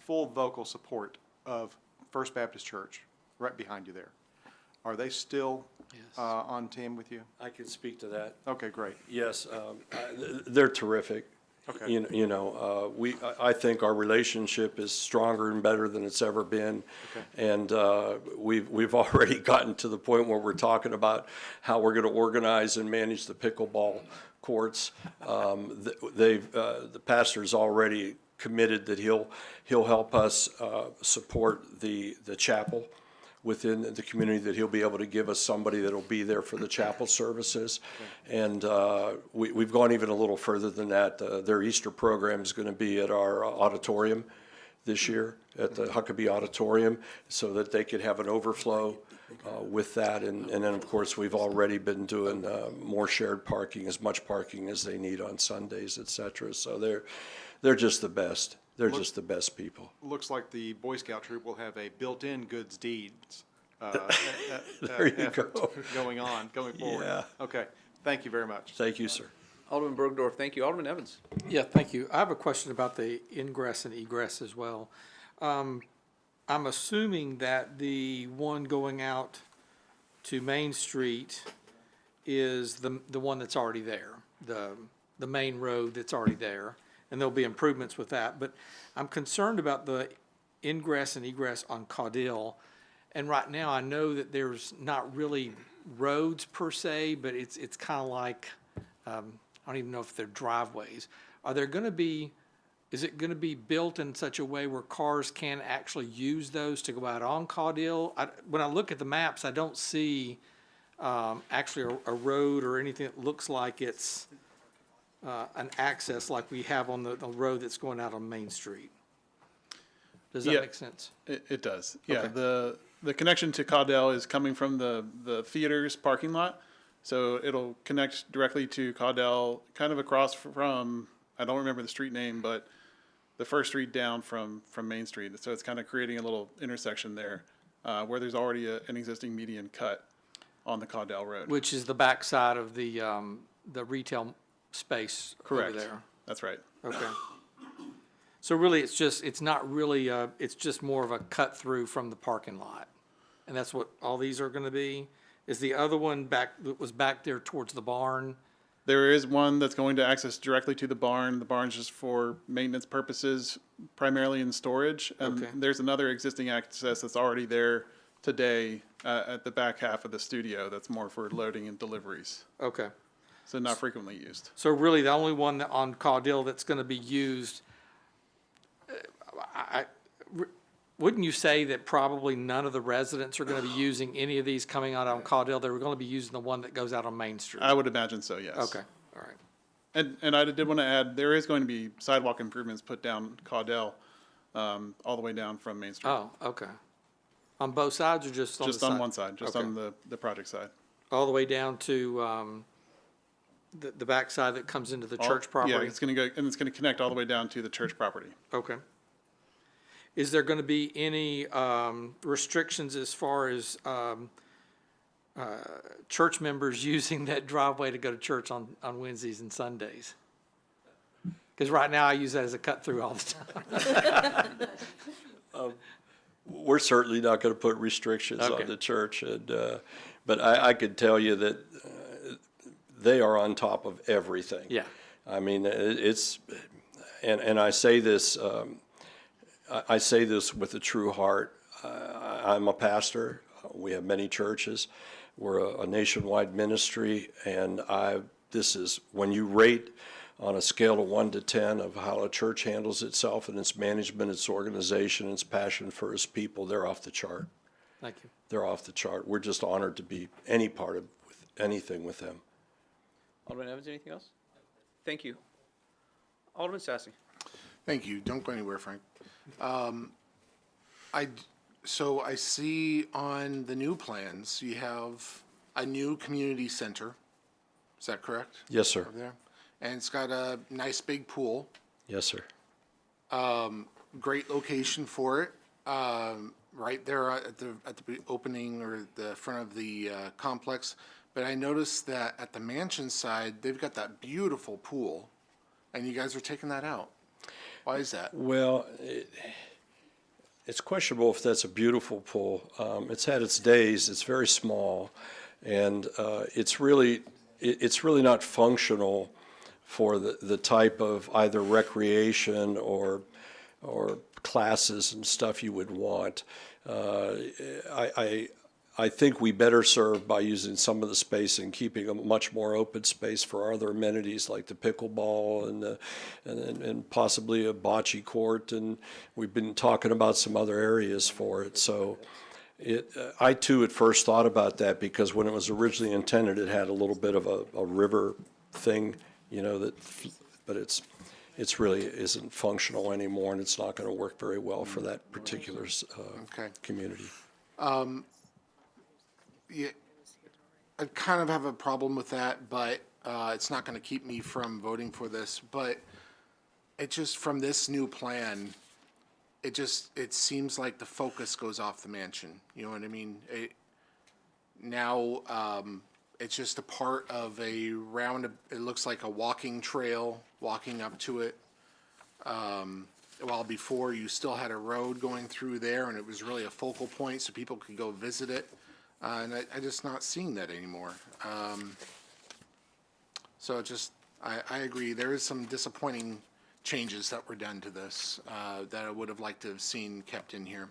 vocal support of First Baptist Church right behind you there. Are they still on team with you?
I can speak to that.
Okay, great.
Yes, they're terrific.
Okay.
I think our relationship is stronger and better than it's ever been.
Okay.
And we've already gotten to the point where we're talking about how we're going to organize and manage the pickleball courts. The pastor's already committed that he'll help us support the chapel within the community, that he'll be able to give us somebody that'll be there for the chapel services. And we've gone even a little further than that. Their Easter program is going to be at our auditorium this year, at the Huckabee Auditorium, so that they could have an overflow with that. And then, of course, we've already been doing more shared parking, as much parking as they need on Sundays, et cetera. So they're just the best. They're just the best people.
Looks like the Boy Scout troop will have a built-in goods deeds
There you
effort
go.
going forward.
Yeah.
Okay, thank you very much.
Thank you, sir.
Alderman Bergdorf, thank you. Alderman Evans.
Yeah, thank you. I have a question about the ingress and egress as well. I'm assuming that the one going out to Main Street is the one that's already there, the main road that's already there, and there'll be improvements with that. But I'm concerned about the ingress and egress on Caudill. And right now, I know that there's not really roads per se, but it's kind of like, I don't even know if they're driveways. Are there going to be, is it going to be built in such a way where cars can actually use those to go out on Caudill? When I look at the maps, I don't see actually a road or anything that looks like it's an access like we have on the road that's going out on Main Street. Does that make sense?
It does. Yeah,
Okay.
the connection to Caudill is coming from the theater's parking lot. So it'll connect directly to Caudill, kind of across from, I don't remember the street name, but the first street down from Main Street. So it's kind of creating a little intersection there where there's already an existing median cut on the Caudill Road.
Which is the backside of the retail space
Correct.
over there.
That's right.
Okay. So really, it's just more of a cut through from the parking lot. And that's what all these are gonna be? Is the other one that was back there towards the barn?
There is one that's going to access directly to the barn. The barn's just for maintenance purposes, primarily in storage. And
Okay.
there's another existing access that's already there today at the back half of the studio that's more for loading and deliveries.
Okay.
So not frequently used.
So really, the only one on Caudill that's gonna be used, wouldn't you say that probably none of the residents are gonna be using any of these coming out on Caudill? They were gonna be using the one that goes out on Main Street?
I would imagine so, yes.
Okay, all right.
And I did want to add, there is going to be sidewalk improvements put down Caudill, all the way down from Main Street.
Oh, okay. On both sides or just on the side?
Just on one side, just
Okay.
on the project side.
All the way down to, the backside that comes into the church property?
Yeah, it's going to go, and it's going to connect all the way down to the church property.
Okay. Is there gonna be any, restrictions as far as, church members using that driveway to go to church on Wednesdays and Sundays? Because right now I use that as a cut-through all the time.
We're certainly not going to put restrictions
Okay.
on the church, but I could tell you that they are on top of everything.
Yeah.
I mean, and I say this, I say this with a true heart. I'm a pastor. We have many churches. We're a nationwide ministry, and this is, when you rate on a scale of 1 to 10 of how a church handles itself and its management, its organization, its passion for its people, they're off the chart.
Thank you.
They're off the chart. We're just honored to be any part of anything with them.
Alderman Evans, anything else? Thank you. Alderman Sassy.
Thank you. Don't go anywhere, Frank. So I see on the new plans, you have a new community center. Is that correct?
Yes, sir.
Over there? And it's got a nice big pool.
Yes, sir.
Great location for it. Right there at the opening or the front of the complex. But I noticed that at the mansion side, they've got that beautiful pool and you guys are taking that out. Why is that?
Well, it's questionable if that's a beautiful pool. It's had its days. It's very small, and it's really not functional for the type of either recreation or classes and stuff you would want. I think we better serve by using some of the space and keeping a much more open space for our other amenities like the pickleball and possibly a bocce court, and we've been talking about some other areas for it. So I too at first thought about that because when it was originally intended, it had a little bit of a river thing, but it's really isn't functional anymore, and it's not going to work very well for that particular community.
Yeah, I kind of have a problem with that, but it's not going to keep me from voting for this. But it just, from this new plan, it seems like the focus goes off the mansion. You know what I mean? Now it's just a part of a round. It looks like a walking trail, walking up to it. While before you still had a road going through there, and it was really a focal point so people could go visit it. And I just not seeing that anymore. So I agree. There is some disappointing changes that were done to this that I would have liked to have seen kept in here.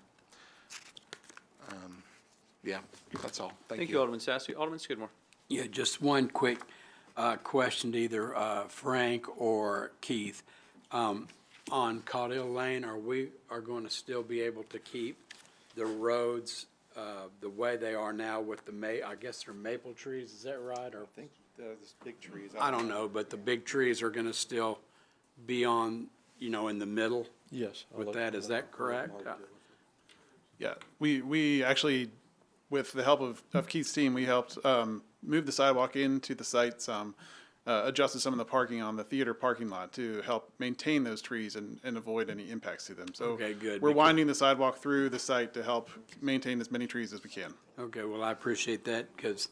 Yeah, that's all. Thank you.
Alderman Sassy. Alderman Skidmore.
Yeah, just one quick question to either Frank or Keith. On Caudill Lane, are going to still be able to keep the roads the way they are now with I guess they're maple trees, is that right? Or
I think there's big trees.
I don't know, but the big trees are gonna still be on, in the middle?
Yes.
With that, is that correct?
Yeah, we actually, with the help of Keith's team, we helped move the sidewalk into the site some, adjusted some of the parking on the theater parking lot to help maintain those trees and avoid any impacts to them. So
Okay, good.
we're winding the sidewalk through the site to help maintain as many trees as we can.
Okay, well, I appreciate that, because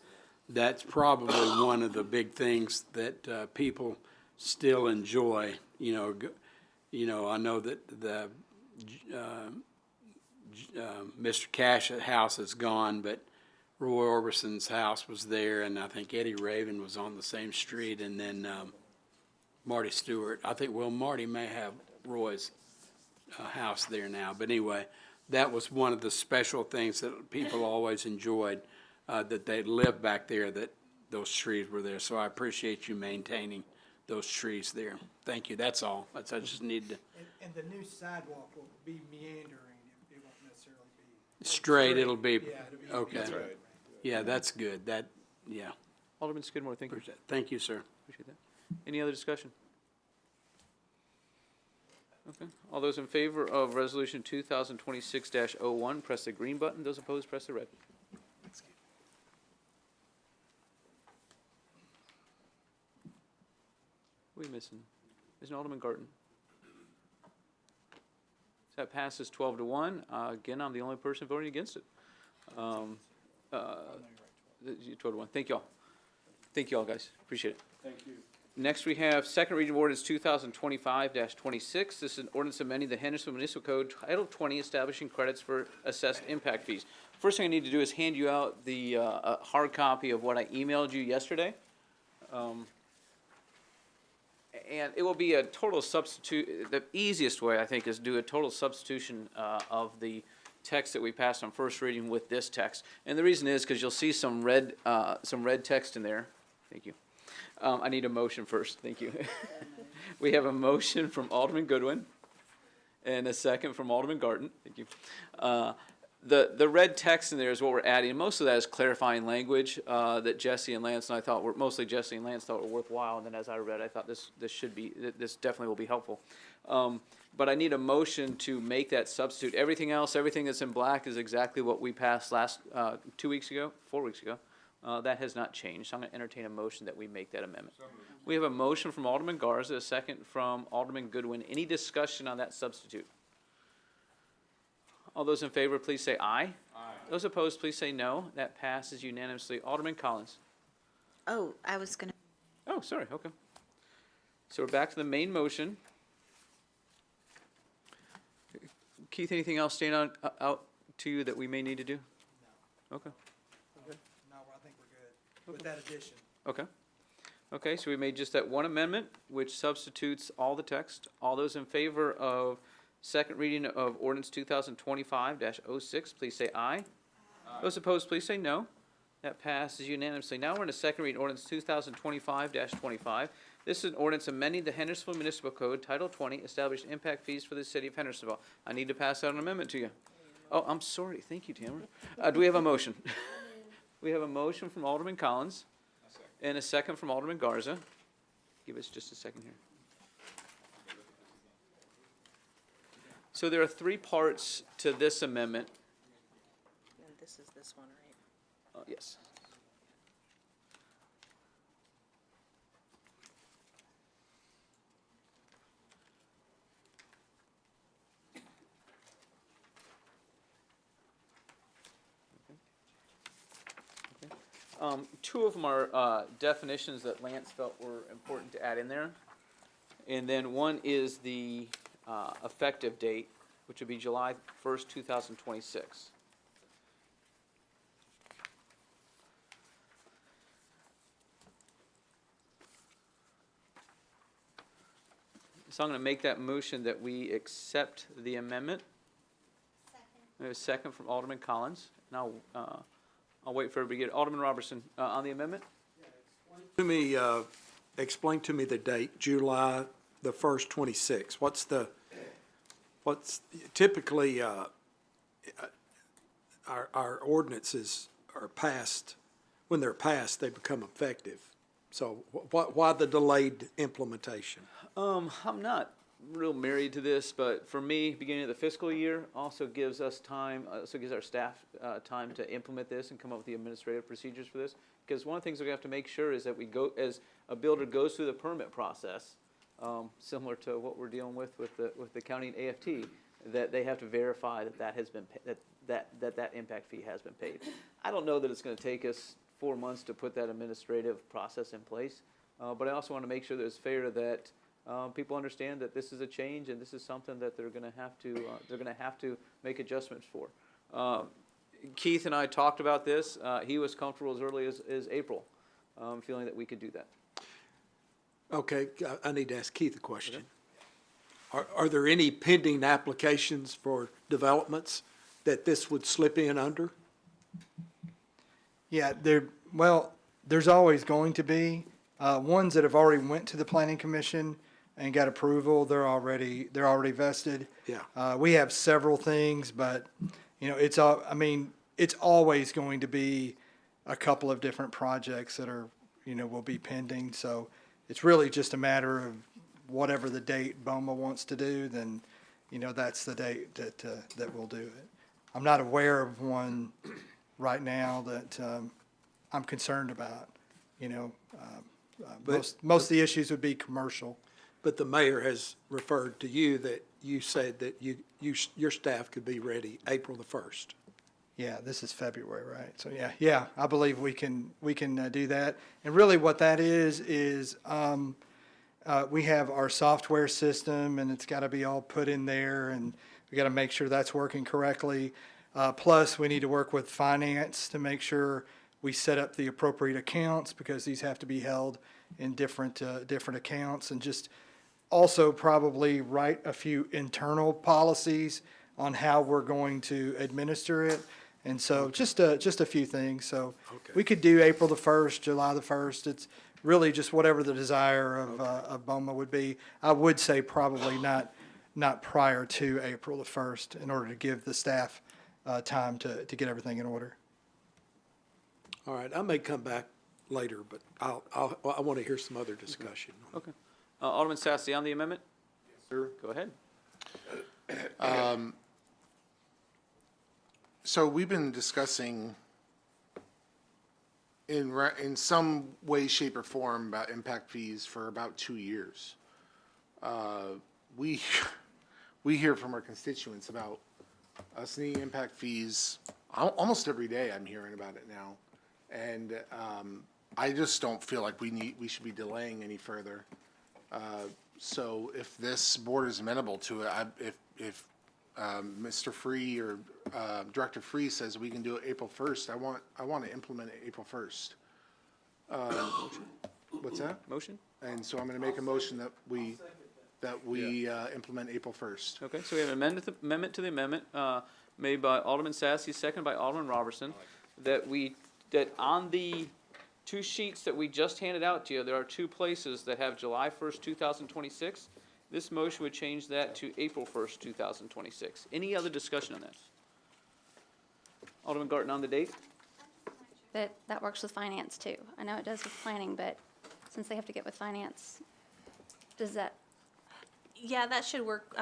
that's probably one of the big things that people still enjoy, I know that the Mr. Cash's house is gone, but Roy Orbison's house was there, and I think Eddie Raven was on the same street, and then Marty Stewart. I think, Marty may have Roy's house there now, but anyway, that was one of the special things that people always enjoyed, that they lived back there, that those trees were there. So I appreciate you maintaining those trees there. Thank you, that's all. I just needed to.
And the new sidewalk will be meandering, it won't necessarily be.
Straight, it'll be,
Yeah, it'll be.
okay.
That's right.
Yeah, that's good, yeah.
Alderman Skidmore, thank you.
Thank you, sir.
Appreciate that. Any other discussion? Okay. All those in favor of Resolution 2026-01, press the green button. Those opposed, press the red. Who are we missing? Isn't Alderman Garten? So that passes 12-1. Again, I'm the only person voting against it. 12-1. Thank you all. Thank you all, guys. Appreciate it.
Thank you.
Next, we have second reading of ordinance 2025-26. This is an ordinance amending the Hendersonville Municipal Code Title 20, establishing credits for assessed impact fees. First thing I need to do is hand you out the hard copy of what I emailed you yesterday. And it will be a total substitute. The easiest way, I think, is do a total substitution of the text that we passed on first reading with this text. And the reason is because you'll see some red text in there. Thank you. I need a motion first. Thank you. We have a motion from Alderman Goodwin and a second from Alderman Garten. Thank you. The red text in there is what we're adding. Most of that is clarifying language that Jesse and Lance and I thought were, mostly Jesse and Lance thought were worthwhile. And then as I read, I thought this definitely will be helpful. But I need a motion to make that substitute. Everything else, everything that's in black is exactly what we passed 4 weeks ago. That has not changed. So I'm going to entertain a motion that we make that amendment. We have a motion from Alderman Garza, a second from Alderman Goodwin. Any discussion on that substitute? All those in favor, please say aye. Aye. Those opposed, please say no. That passes unanimously. Alderman Collins.
Oh, I was gonna.
Oh, sorry. Okay. So we're back to the main motion. Keith, anything else stand out to you that we may need to do? No. Okay.
No, I think we're good with that addition.
Okay. Okay, so we made just that one amendment, which substitutes all the text. All those in favor of second reading of ordinance 2025-06, please say aye. Those opposed, please say no. That passes unanimously. Now we're in a second reading ordinance 2025-25. This is an ordinance amending the Hendersonville Municipal Code, Title 20, establishing impact fees for the city of Hendersonville. I need to pass out an amendment to you. Oh, I'm sorry. Thank you, Tamara. Do we have a motion? We have a motion from Alderman Collins and a second from Alderman Garza. Give us just a second here. So there are three parts to this amendment.
And this is this one, right?
Yes. Two of them are definitions that Lance felt were important to add in there. And then one is the effective date, which would be July 1st, 2026. So I'm going to make that motion that we accept the amendment. We have a second from Alderman Collins. Now, I'll wait for everybody to get it. Alderman Robertson, on the amendment?
Explain to me the date, July the 1st, 26. What's typically, our ordinances are passed, when they're passed, they become effective. So why the delayed implementation?
I'm not real married to this, but for me, beginning of the fiscal year also gives us time, also gives our staff time to implement this and come up with the administrative procedures for this. Because one of the things we have to make sure is that we go, as a builder goes through the permit process, similar to what we're dealing with the county and AFT, that they have to verify that has been that impact fee has been paid. I don't know that it's going to take us 4 months to put that administrative process in place, but I also want to make sure that it's fair that people understand that this is a change and this is something that they're going to have to make adjustments for. Keith and I talked about this. He was comfortable as early as April, feeling that we could do that.
Okay, I need to ask Keith a question. Okay. Are there any pending applications for developments that this would slip in under?
Yeah, there's always going to be ones that have already went to the planning commission and got approval. They're already vested.
Yeah.
We have several things, but it's always going to be a couple of different projects that are will be pending. So it's really just a matter of whatever the date BOMA wants to do. Then that's the date that we'll do it. I'm not aware of one right now that I'm concerned about. Most of the issues would be commercial.
But the mayor has referred to you that you said that your staff could be ready April the 1st.
Yeah, this is February, right? So yeah, I believe we can do that. And really, what that is we have our software system, and it's got to be all put in there, and we got to make sure that's working correctly. Plus, we need to work with finance to make sure we set up the appropriate accounts, because these have to be held in different accounts, and just also probably write a few internal policies on how we're going to administer it. And so just a few things. So we could do April the 1st, July the 1st. It's really just whatever the desire of BOMA would be. I would say probably not prior to April the 1st, in order to give the staff time to get everything in order.
All right, I may come back later, but I want to hear some other discussion.
Okay. Alderman Sassy, on the amendment? Yes, sir. Go ahead.
So we've been discussing in some way, shape, or form about impact fees for about 2 years. We hear from our constituents about us needing impact fees almost every day. I'm hearing about it now, and I just don't feel like we should be delaying any further. So if this board is amenable to it, if Mr. Free or Director Free says we can do it April 1st, I want to implement it April 1st. What's that?
Motion?
And so I'm going to make a motion that we implement April 1st.
Okay, so we have an amendment to the amendment, made by Alderman Sassy, seconded by Alderman Robertson, that on the two sheets that we just handed out to you, there are two places that have July 1st, 2026. This motion would change that to April 1st, 2026. Any other discussion on that? Alderman Garton on the date?
That works with finance too. I know it does with planning, but since they have to get with finance, does that?
Yeah, that should work.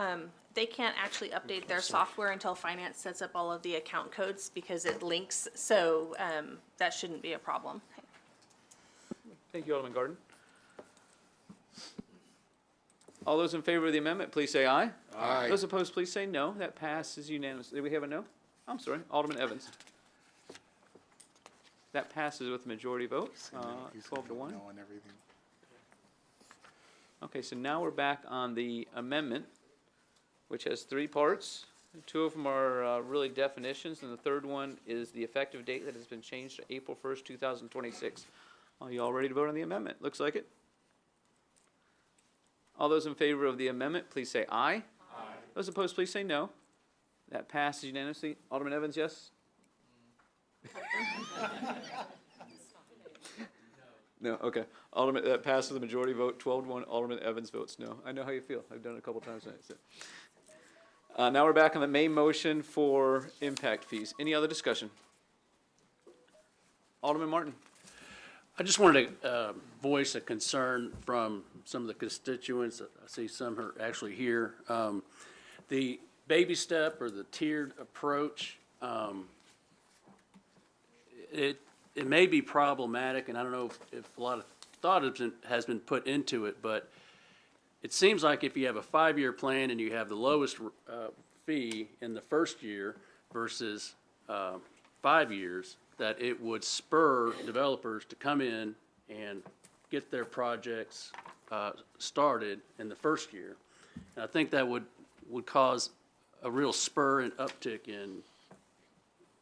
They can't actually update their software until finance sets up all of the account codes because it links, so that shouldn't be a problem.
Thank you, Alderman Garden. All those in favor of the amendment, please say aye.
Aye.
Those opposed, please say no. That passes unanimously. Did we have a no? I'm sorry, Alderman Evans. That passes with a majority vote, 12 to 1.
No and everything.
Okay, so now we're back on the amendment, which has three parts. Two of them are really definitions, and the third one is the effective date that has been changed to April 1st, 2026. Are you all ready to vote on the amendment? Looks like it. All those in favor of the amendment, please say aye. Aye. Those opposed, please say no. That passes unanimously. Alderman Evans, yes? No, okay. Alderman, that passes the majority vote, 12 to 1. Alderman Evans votes no. I know how you feel. I've done it a couple times tonight. So. Now we're back on the main motion for impact fees. Any other discussion? Alderman Martin.
I just wanted to voice a concern from some of the constituents. I see some are actually here. The baby step or the tiered approach, it may be problematic, and I don't know if a lot of thought has been put into it, but it seems like if you have a 5-year plan and you have the lowest fee in the first year versus 5 years, that it would spur developers to come in and get their projects started in the first year. And I think that would cause a real spur and uptick in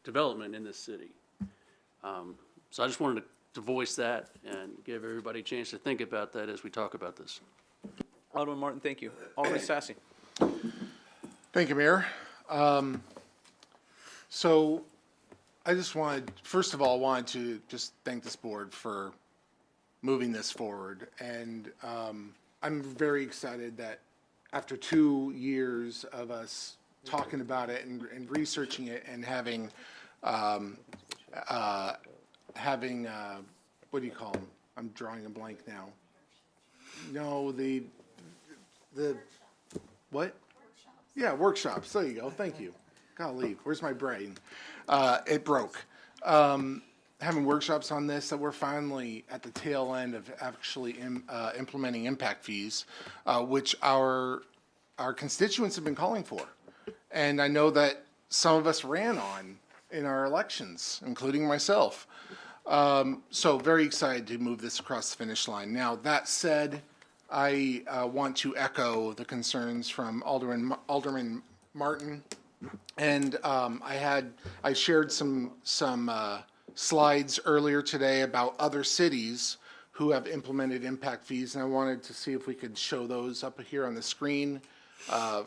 development in this city. So I just wanted to voice that and give everybody a chance to think about that as we talk about this.
Alderman Martin, thank you. Alderman Sassy.
Thank you, Mayor. So I just wanted, first of all, wanted to just thank this board for moving this forward. And I'm very excited that after 2 years of us talking about it and researching it and having what do you call them? I'm drawing a blank now. No, the what? Yeah, workshops. There you go. Thank you. Golly, where's my brain? It broke. Having workshops on this, that we're finally at the tail end of actually implementing impact fees, which our constituents have been calling for. And I know that some of us ran on in our elections, including myself. So very excited to move this across the finish line. Now, that said, I want to echo the concerns from Alderman Martin. And I shared some slides earlier today about other cities who have implemented impact fees, and I wanted to see if we could show those up here on the screen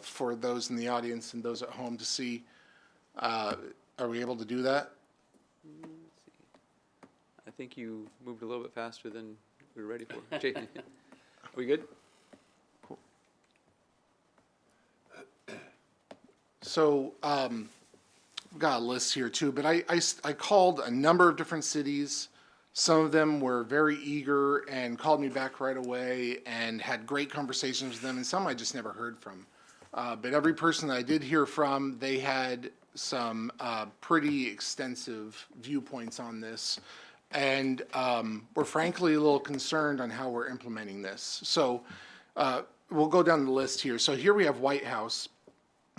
for those in the audience and those at home to see. Are we able to do that?
Let's see. I think you moved a little bit faster than we were ready for. Jay, are we good?
Cool. So, got a list here too, but I called a number of different cities. Some of them were very eager and called me back right away and had great conversations with them, and some I just never heard from. But every person that I did hear from, they had some pretty extensive viewpoints on this, and we're frankly a little concerned on how we're implementing this. So we'll go down the list here. So here we have White House.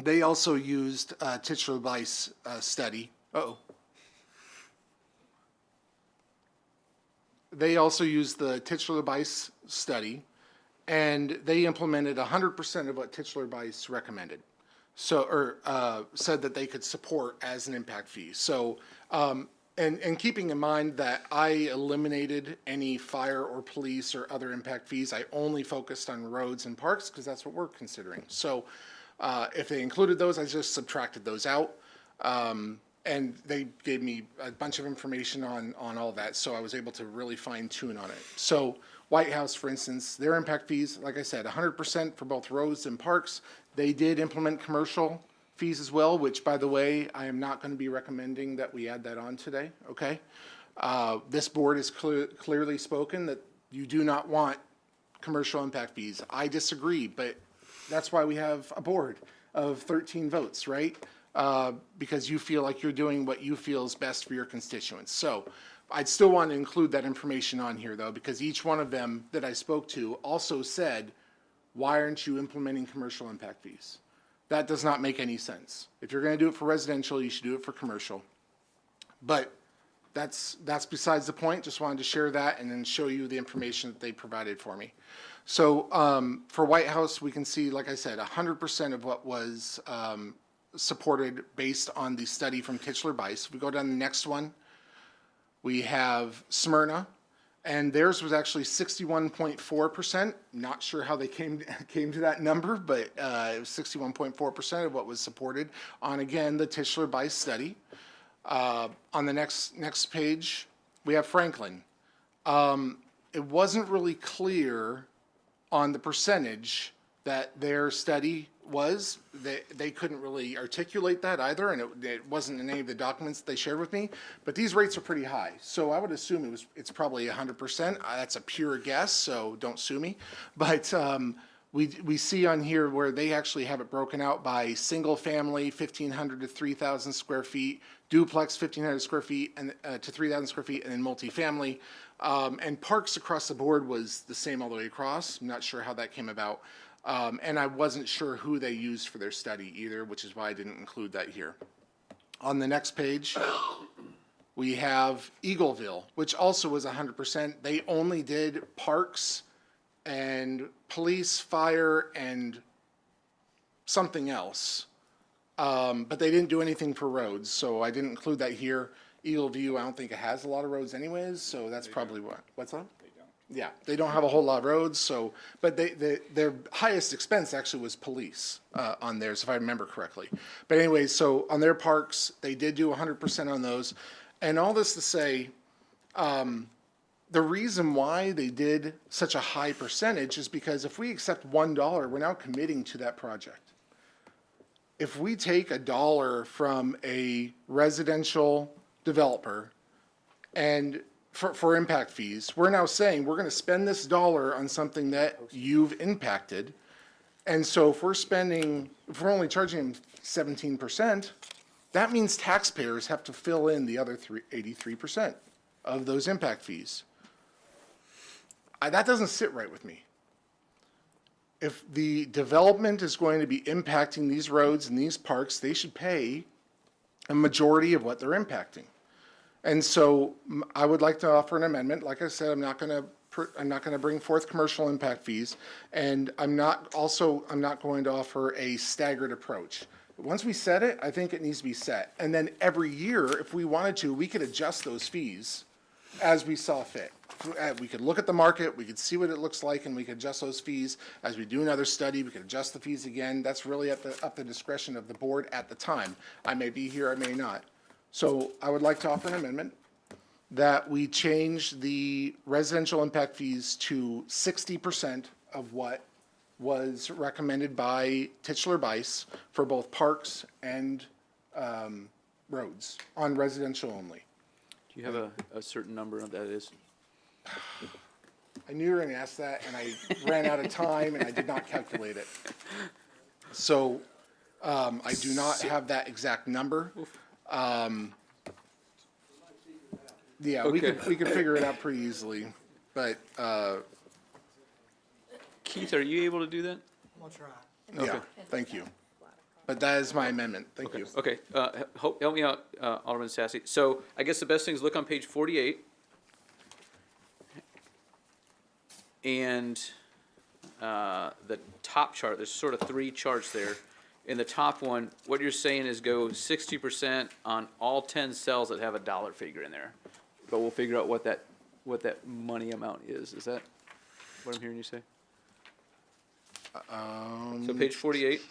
They also used titular device study. They also used the titular device study, and they implemented 100% of what Titchler Bice recommended. So, or said that they could support as an impact fee. So, and keeping in mind that I eliminated any fire or police or other impact fees, I only focused on roads and parks because that's what we're considering. So, if they included those, I just subtracted those out. And they gave me a bunch of information on all that, so I was able to really fine tune on it. So White House, for instance, their impact fees, like I said, 100% for both roads and parks. They did implement commercial fees as well, which, by the way, I am not going to be recommending that we add that on today, okay? This board has clearly spoken that you do not want commercial impact fees. I disagree, but that's why we have a board of 13 votes, right? Because you feel like you're doing what you feel is best for your constituents. So I'd still want to include that information on here, though, because each one of them that I spoke to also said, why aren't you implementing commercial impact fees? That does not make any sense. If you're going to do it for residential, you should do it for commercial. But that's besides the point. Just wanted to share that and then show you the information that they provided for me. So for White House, we can see, like I said, 100% of what was supported based on the study from Titchler Bice. If we go down to the next one, we have Smyrna, and theirs was actually 61.4%. Not sure how they came to that number, but it was 61.4% of what was supported on, again, the Titchler Bice study. On the next page, we have Franklin. It wasn't really clear on the percentage that their study was. They couldn't really articulate that either, and it wasn't in any of the documents that they shared with me. But these rates are pretty high, so I would assume it's probably 100%. That's a pure guess, so don't sue me. But we see on here where they actually have it broken out by single family, 1,500 to 3,000 square feet, duplex, 1,500 square feet and to 3,000 square feet, and then multifamily. And parks across the board was the same all the way across. I'm not sure how that came about. And I wasn't sure who they used for their study either, which is why I didn't include that here. On the next page, we have Eagleville, which also was 100%. They only did parks and police, fire, and something else. But they didn't do anything for roads, so I didn't include that here. Eagleview, I don't think it has a lot of roads anyways, so that's probably what. What's that? Yeah, they don't have a whole lot of roads, so, but their highest expense actually was police on theirs, if I remember correctly. But anyway, so on their parks, they did do 100% on those. And all this to say, the reason why they did such a high percentage is because if we accept $1, we're now committing to that project. If we take $1 from a residential developer and for impact fees, we're now saying we're going to spend this dollar on something that you've impacted. And so if we're only charging them 17%, that means taxpayers have to fill in the other 83% of those impact fees. That doesn't sit right with me. If the development is going to be impacting these roads and these parks, they should pay a majority of what they're impacting. And so I would like to offer an amendment. Like I said, I'm not going to bring forth commercial impact fees, and I'm not going to offer a staggered approach. Once we set it, I think it needs to be set. And then every year, if we wanted to, we could adjust those fees as we saw fit. We could look at the market, we could see what it looks like, and we could adjust those fees. As we do another study, we could adjust the fees again. That's really up the discretion of the board at the time. I may be here, I may not. So I would like to offer an amendment that we change the residential impact fees to 60% of what was recommended by Titchler Bice for both parks and roads on residential only.
Do you have a certain number that is?
I knew you were going to ask that, and I ran out of time, and I did not calculate it. So I do not have that exact number. Yeah,
Okay.
we could figure it out pretty easily, but
Keith, are you able to do that?
I'm gonna try.
yeah,
Okay.
thank you. But that is my amendment. Thank you.
Okay, help me out, Alderman Sassy. So I guess the best thing is look on page 48. And the top chart, there's sort of three charts there. In the top one, what you're saying is go 60% on all 10 cells that have a dollar figure in there. But we'll figure out what that money amount is. Is that what I'm hearing you say? So page 48?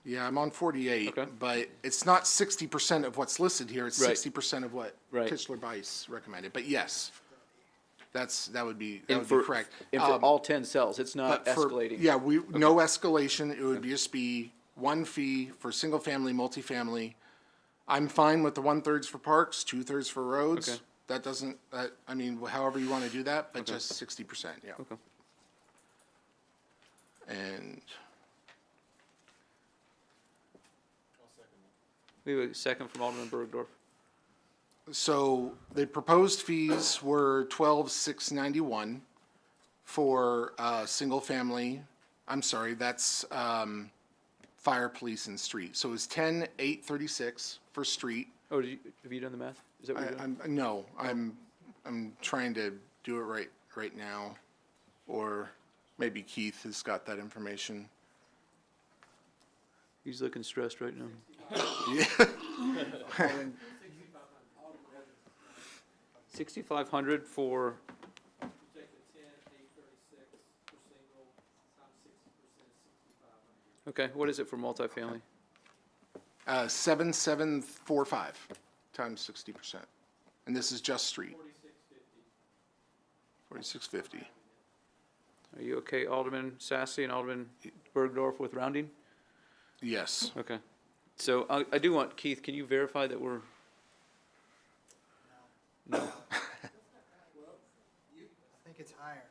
Yeah, I'm on 48,
Okay.
but it's not 60% of what's listed here. It's
Right.
60% of what
Right.
Kichler-Bice recommended. But yes, that would be
And for,
correct.
and for all 10 cells, it's not
But for-
escalating?
Yeah, no escalation. It would just be one fee for single-family, multifamily. I'm fine with the 1/3 for parks, 2/3 for roads.
Okay.
That doesn't, I mean, however you want to do that, but just 60%, yeah.
Okay.
And
We have a second from Alderman Bergdorf.
so the proposed fees were 12,691 for single-family, I'm sorry, that's fire, police, and street. So it was 10,836 for street.
Oh, have you done the math? Is that what you're doing?
No, I'm trying to do it right now, or maybe Keith has got that information.
He's looking stressed right now.
Yeah.
6,500 for, okay, what is it for multifamily?
7,745 times 60%, and this is just street. 4650.
Are you okay, Alderman Sassy and Alderman Bergdorf with rounding?
Yes.
Okay. So I do want, Keith, can you verify that we're? No.
I think it's higher.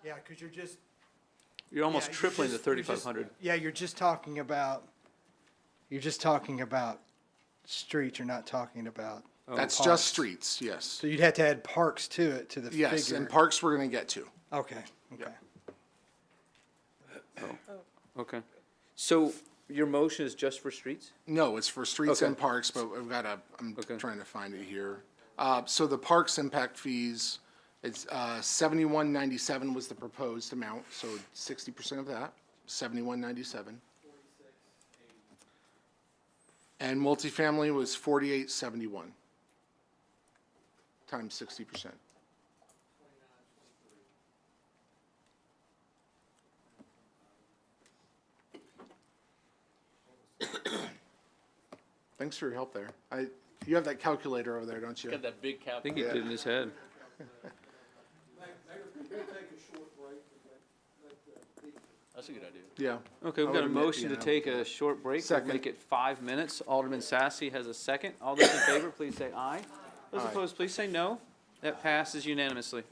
Yeah, because you're just.
You're almost
yeah,
tripling the
just- you're just-
3,500.
Yeah, you're just talking about streets, you're not talking about.
That's
parks.
just streets, yes.
So you'd have to add parks to it, to the figure.
Yes, and parks we're gonna get to.
Okay, okay.
Okay. So your motion is just for streets?
No, it's for streets
Okay.
and parks, but I'm
Okay.
trying to find it here. So the parks impact fees, it's, 7197 was the proposed amount, so 60% of that, 7197. And multifamily was 4871 times 60%. Thanks for your help there. You have that calculator over there, don't you?
Got that big
I think he
calculator.
did it in his head.
That's a good idea.
Yeah.
Okay, we've
I
got a
would admit,
motion to
yeah.
take a short break. We'll
Second.
make it 5 minutes. Alderman Sassy has a second. All those in favor, please say aye. Those
Aye.
opposed, please say no. That passes unanimously.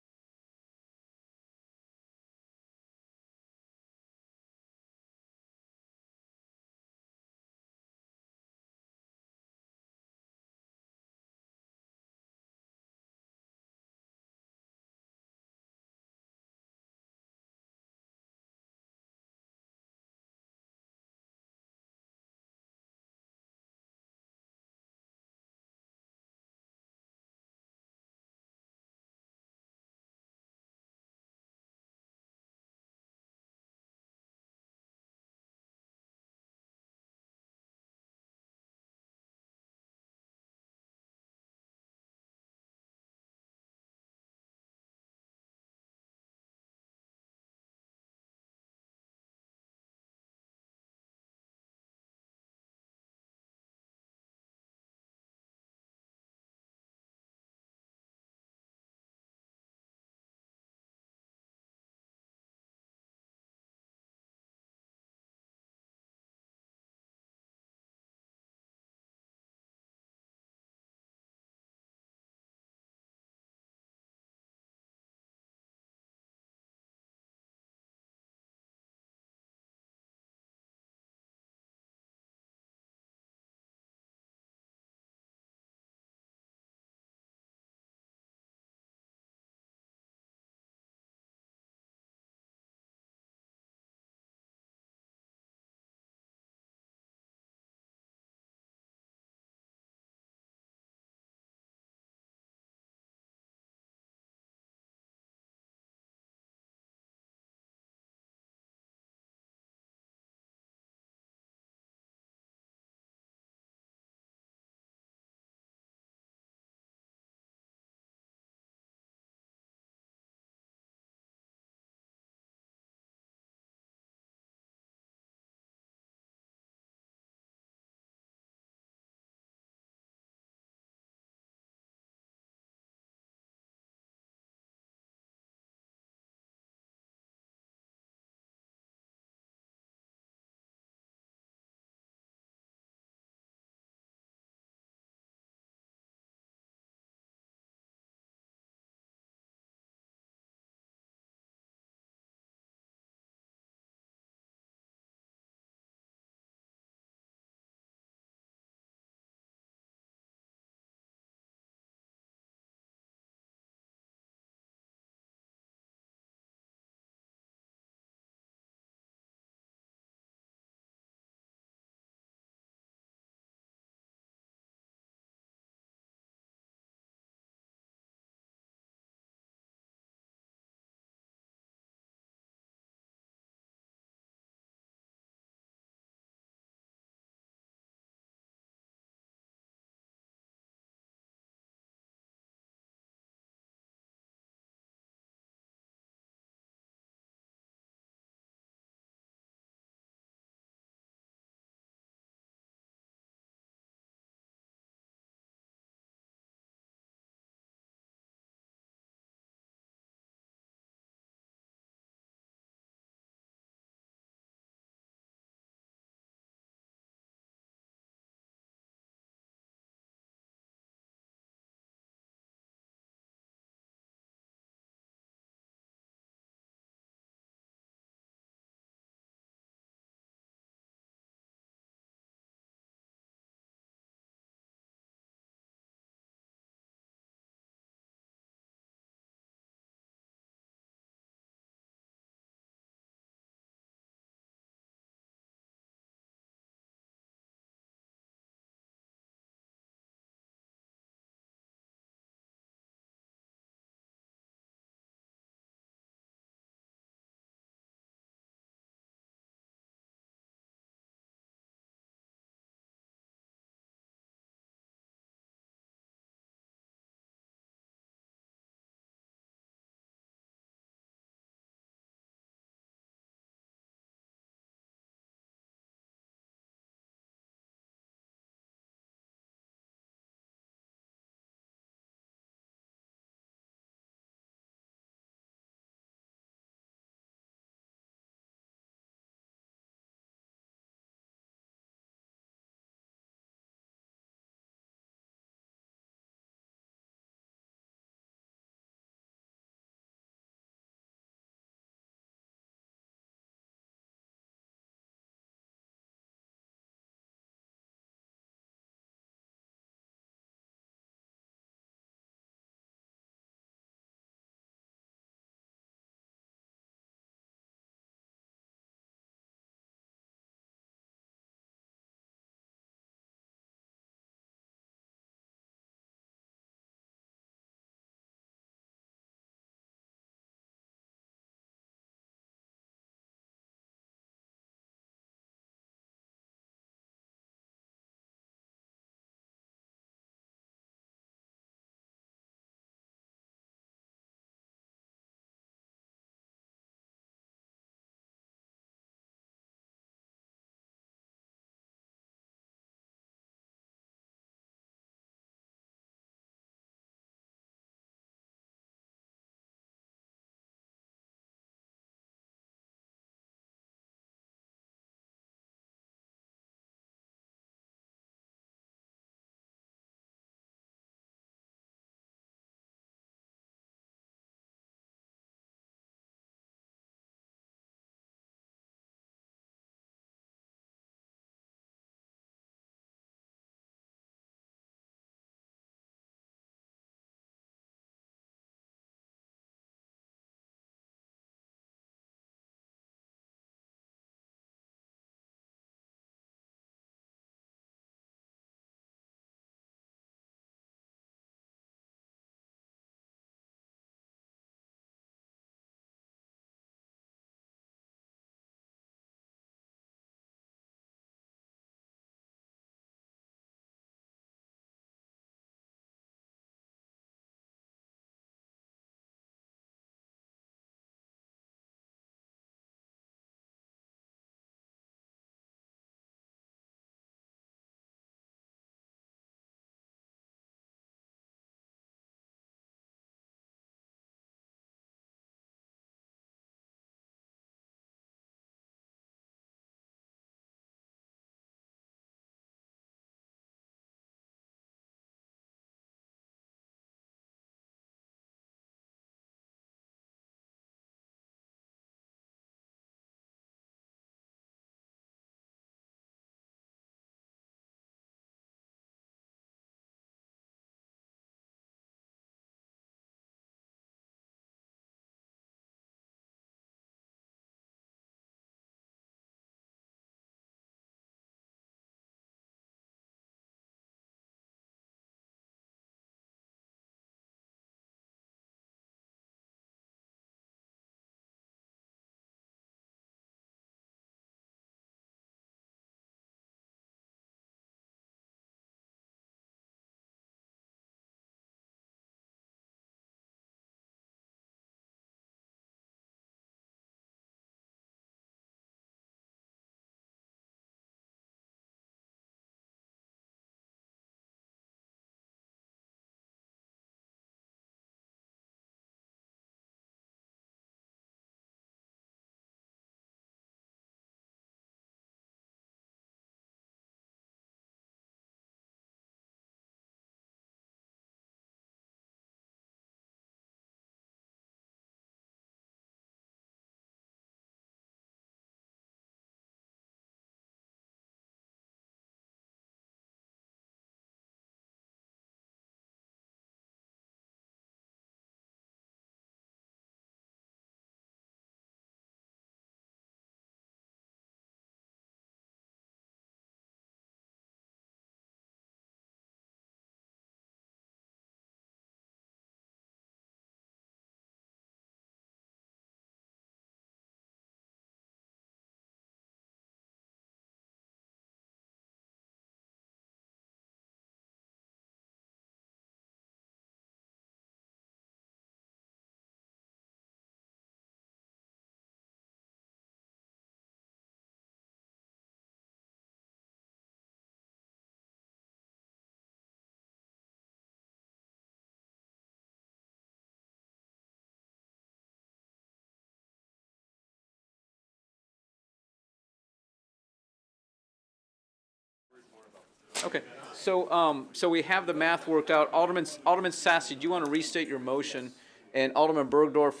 Okay, so we have the math worked out. Alderman Sassy, do you want to restate your motion? And Alderman Bergdorf,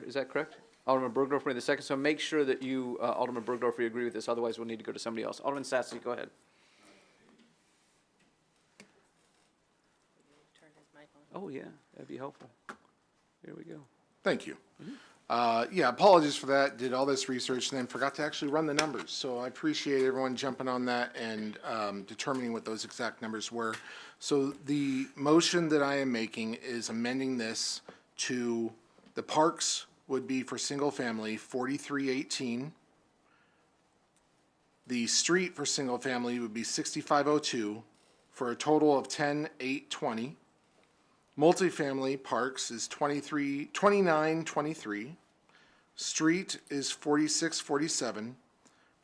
is that correct? Alderman Bergdorf made the second, so make sure that you, Alderman Bergdorf, you agree with this, otherwise we'll need to go to somebody else. Alderman Sassy, go ahead. Oh, yeah, that'd be helpful. Here we go.
Thank you. Yeah, apologies for that. Did all this research and then forgot to actually run the numbers. So I appreciate everyone jumping on that and determining what those exact numbers were. So the motion that I am making is amending this to the parks would be for single family 4318. The street for single family would be 6502 for a total of 10820. Multifamily parks is 2923. Street is 4647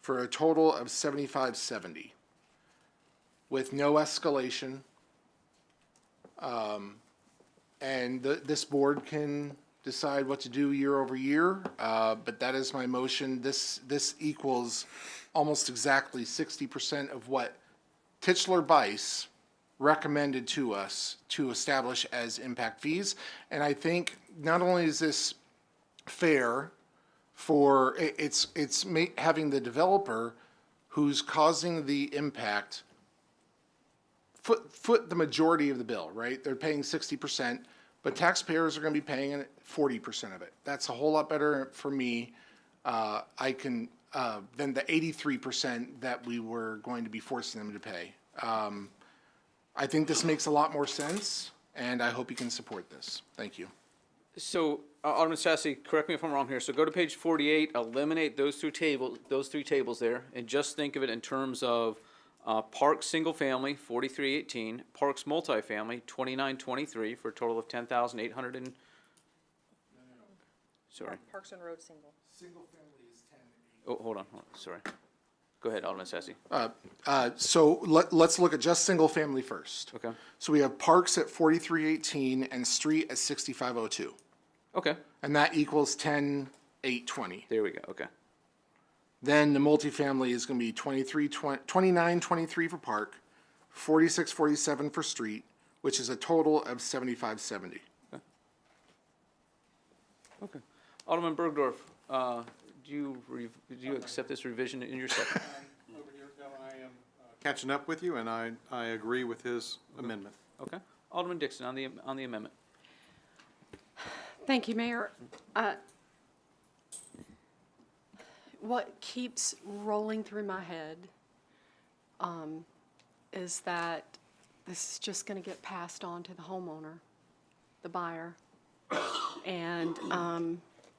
for a total of 7570 with no escalation. And this board can decide what to do year over year, but that is my motion. This equals almost exactly 60% of what Titchler Bice recommended to us to establish as impact fees. And I think not only is this fair for, having the developer who's causing the impact foot the majority of the bill, right? They're paying 60%, but taxpayers are going to be paying 40% of it. That's a whole lot better for me. Than the 83% that we were going to be forcing them to pay. I think this makes a lot more sense, and I hope you can support this. Thank you.
So, Alderman Sassy, correct me if I'm wrong here. So go to page 48, eliminate those three tables there, and just think of it in terms of Parks single family, 4318, Parks multifamily, 2923, for a total of 10,800 and. Sorry.
Parks and Road single.
Single family is 10.
Oh, hold on, sorry. Go ahead, Alderman Sassy.
So let's look at just single family first.
Okay.
So we have parks at 4318 and street at 6502.
Okay.
And that equals 10,820.
There we go. Okay.
Then the multifamily is going to be 2923 for park, 4647 for street, which is a total of 7570.
Okay. Alderman Bergdorf, do you accept this revision in your second?
Over here, I am catching up with you, and I agree with his amendment.
Okay. Alderman Dixon on the amendment.
Thank you, Mayor. What keeps rolling through my head is that this is just going to get passed on to the homeowner, the buyer. And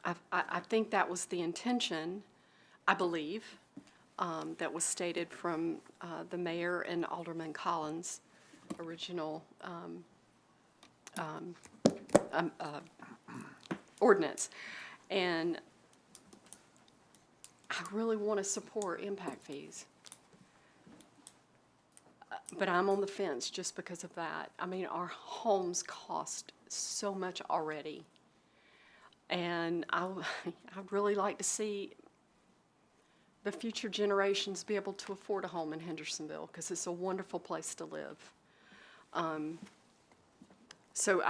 I think that was the intention, I believe, that was stated from the mayor and Alderman Collins' original ordinance. And I really want to support impact fees. But I'm on the fence just because of that. I mean, our homes cost so much already. And I'd really like to see the future generations be able to afford a home in Hendersonville, because it's a wonderful place to live. So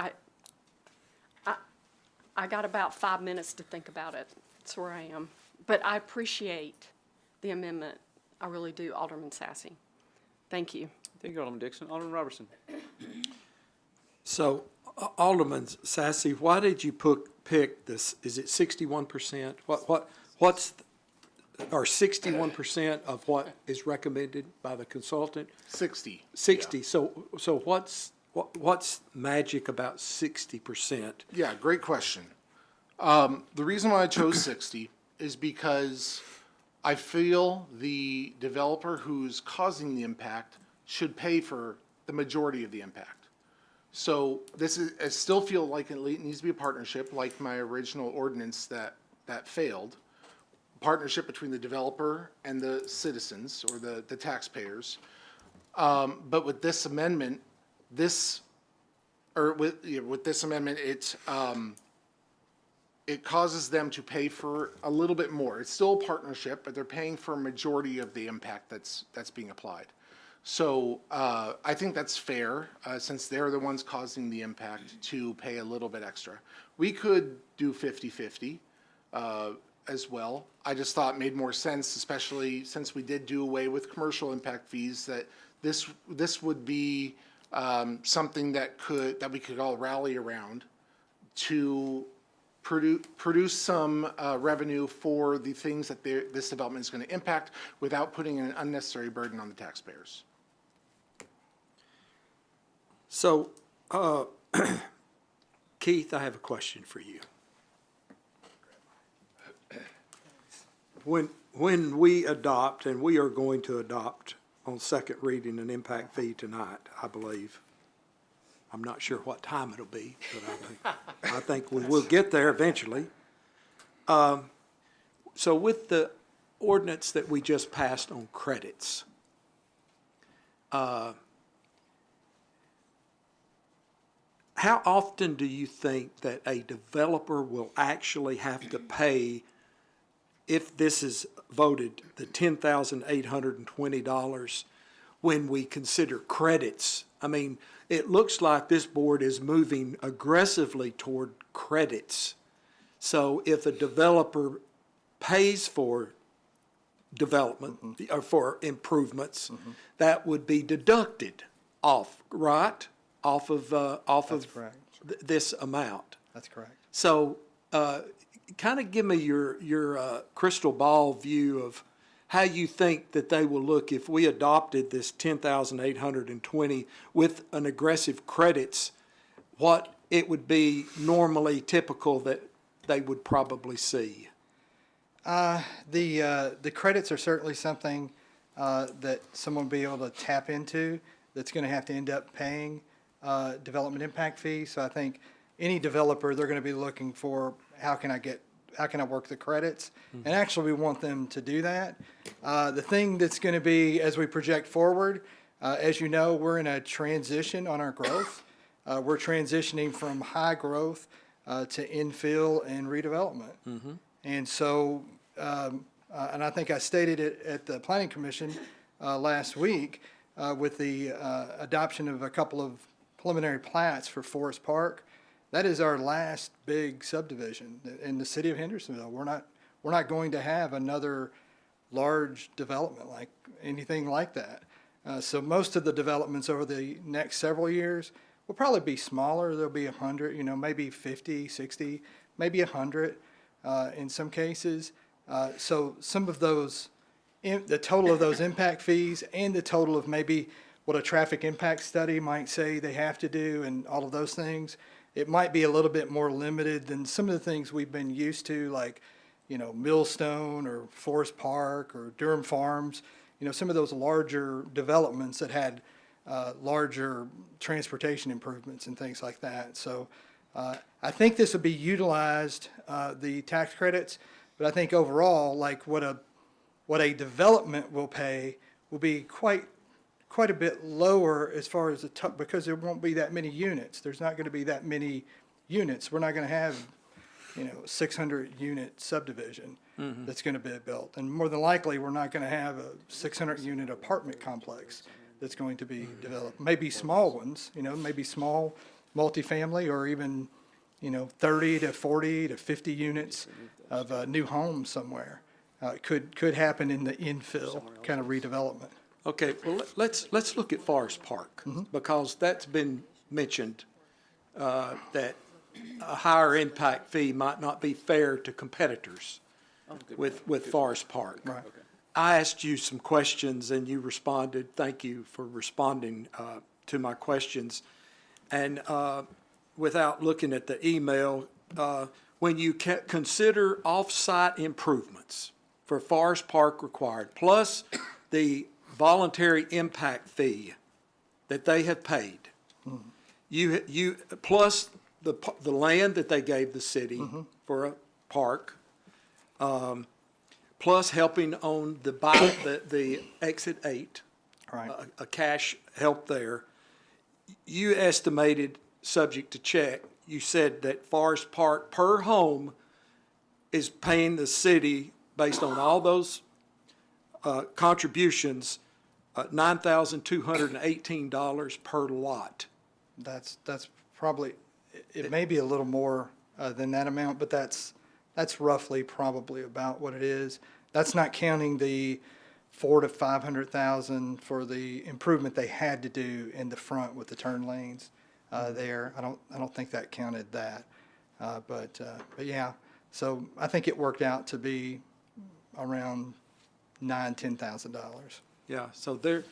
I got about 5 minutes to think about it. That's where I am. But I appreciate the amendment. I really do, Alderman Sassy. Thank you.
Thank you, Alderman Dixon. Alderman Robertson.
So, Alderman Sassy, why did you pick this? Is it 61%? What's or 61% of what is recommended by the consultant?
60.
60. Yeah. So what's magic about 60%?
Yeah, great question. The reason why I chose 60 is because I feel the developer who's causing the impact should pay for the majority of the impact. So I still feel like it needs to be a partnership, like my original ordinance that failed. Partnership between the developer and the citizens or the taxpayers. But with this amendment, it causes them to pay for a little bit more. It's still a partnership, but they're paying for a majority of the impact that's being applied. So I think that's fair, since they're the ones causing the impact, to pay a little bit extra. We could do 50/50 as well. I just thought it made more sense, especially since we did do away with commercial impact fees, that this would be something that we could all rally around to produce some revenue for the things that this development is going to impact without putting an unnecessary burden on the taxpayers.
So, Keith, I have a question for you. When we adopt, and we are going to adopt on second reading an impact fee tonight, I believe. I'm not sure what time it'll be, but I think we will get there eventually. So with the ordinance that we just passed on credits, how often do you think that a developer will actually have to pay, if this is voted, the $10,820 when we consider credits? I mean, it looks like this board is moving aggressively toward credits. So if a developer pays for development or for improvements, that would be deducted off, right? Off of this amount.
That's correct.
So, kind of give me your crystal ball view of how you think that they will look if we adopted this 10,820 with an aggressive credits, what it would be normally typical that they would probably see.
The credits are certainly something that someone will be able to tap into that's going to have to end up paying development impact fees. So I think any developer, they're going to be looking for how can I work the credits? And actually, we want them to do that. The thing that's going to be, as we project forward, as you know, we're in a transition on our growth. We're transitioning from high growth to infill and redevelopment. And so, and I think I stated it at the Planning Commission last week with the adoption of a couple of preliminary plats for Forest Park. That is our last big subdivision in the city of Hendersonville. We're not going to have another large development like anything like that. So most of the developments over the next several years will probably be smaller. There'll be 100, maybe 50, 60, maybe 100 in some cases. So some of those, the total of those impact fees and the total of maybe what a traffic impact study might say they have to do and all of those things, it might be a little bit more limited than some of the things we've been used to, like, Millstone or Forest Park or Durham Farms, some of those larger developments that had larger transportation improvements and things like that. So I think this will be utilized, the tax credits, but I think overall, like what a development will pay will be quite a bit lower as far as because there won't be that many units. There's not going to be that many units. We're not going to have, 600 unit subdivision that's going to be built. And more than likely, we're not going to have a 600 unit apartment complex that's going to be developed. Maybe small ones, maybe small multifamily or even, 30 to 40 to 50 units of a new home somewhere. Could happen in the infill kind of redevelopment.
Okay, well, let's look at Forest Park, because that's been mentioned, that a higher impact fee might not be fair to competitors with Forest Park.
Right.
I asked you some questions and you responded. Thank you for responding to my questions. And without looking at the email, when you consider off-site improvements for Forest Park required, plus the voluntary impact fee that they have paid, you plus the land that they gave the city for a park, plus helping on the exit 8,
right.
a cash help there. You estimated, subject to check, you said that Forest Park per home is paying the city, based on all those contributions, $9,218 per lot.
That's probably, it may be a little more than that amount, but that's roughly probably about what it is. That's not counting the 400,000 to 500,000 for the improvement they had to do in the front with the turn lanes there. I don't think that counted that, but yeah. So I think it worked out to be around $9,000-$10,000.
Yeah, so there,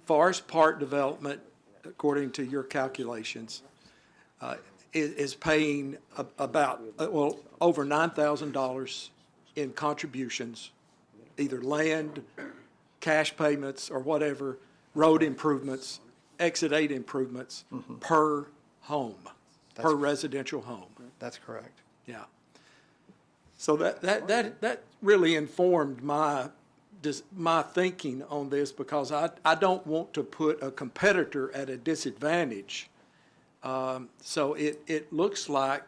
Forest Park Development, according to your calculations, is paying about, over $9,000 in contributions, either land, cash payments, or whatever, road improvements, Exit 8 improvements per home, per residential home.
That's correct.
Yeah. So that really informed my thinking on this, because I don't want to put a competitor at a disadvantage. So it looks like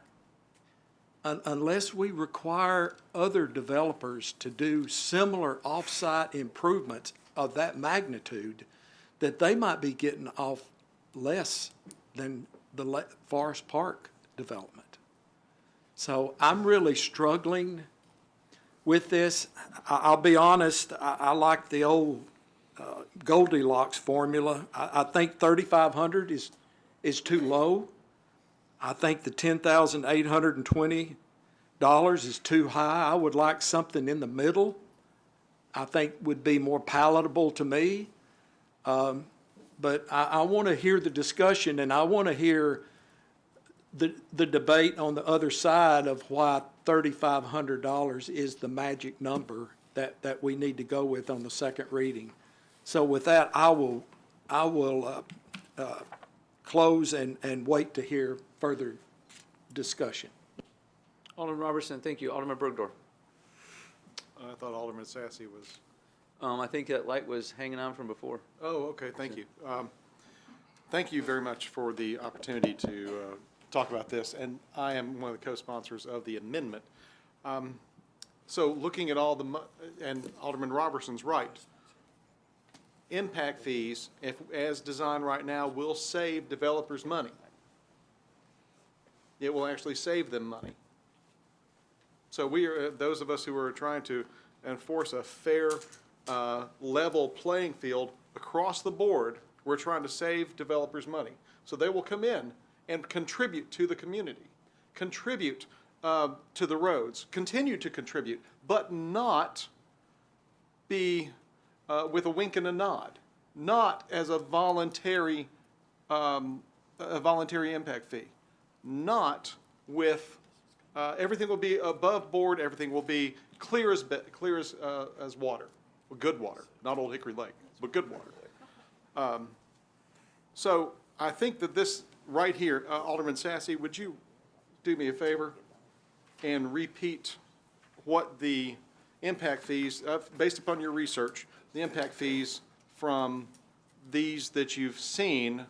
unless we require other developers to do similar off-site improvements of that magnitude, that they might be getting off less than the Forest Park development. So I'm really struggling with this. I'll be honest, I like the old Goldilocks formula. I think $3,500 is too low. I think the $10,820 is too high. I would like something in the middle. I think would be more palatable to me. But I want to hear the discussion, and I want to hear the debate on the other side of why $3,500 is the magic number that we need to go with on the second reading. So with that, I will close and wait to hear further discussion.
Alderman Robertson, thank you. Alderman Bergdorf.
I thought Alderman Sassy was.
I think that light was hanging on from before.
Oh, okay, thank you. Thank you very much for the opportunity to talk about this, and I am one of the co-sponsors of the amendment. So looking at all and Alderman Robertson's right, impact fees, as designed right now, will save developers money. It will actually save them money. So we are, those of us who are trying to enforce a fair, level playing field across the board, we're trying to save developers money. So they will come in and contribute to the community, contribute to the roads, continue to contribute, but not be with a wink and a nod, not as a voluntary impact fee, not with everything will be above board, everything will be clear as water, good water, not Old Hickory Lake, but good water. So I think that this right here, Alderman Sassy, would you do me a favor and repeat what the impact fees, based upon your research, the impact fees from these that you've seen,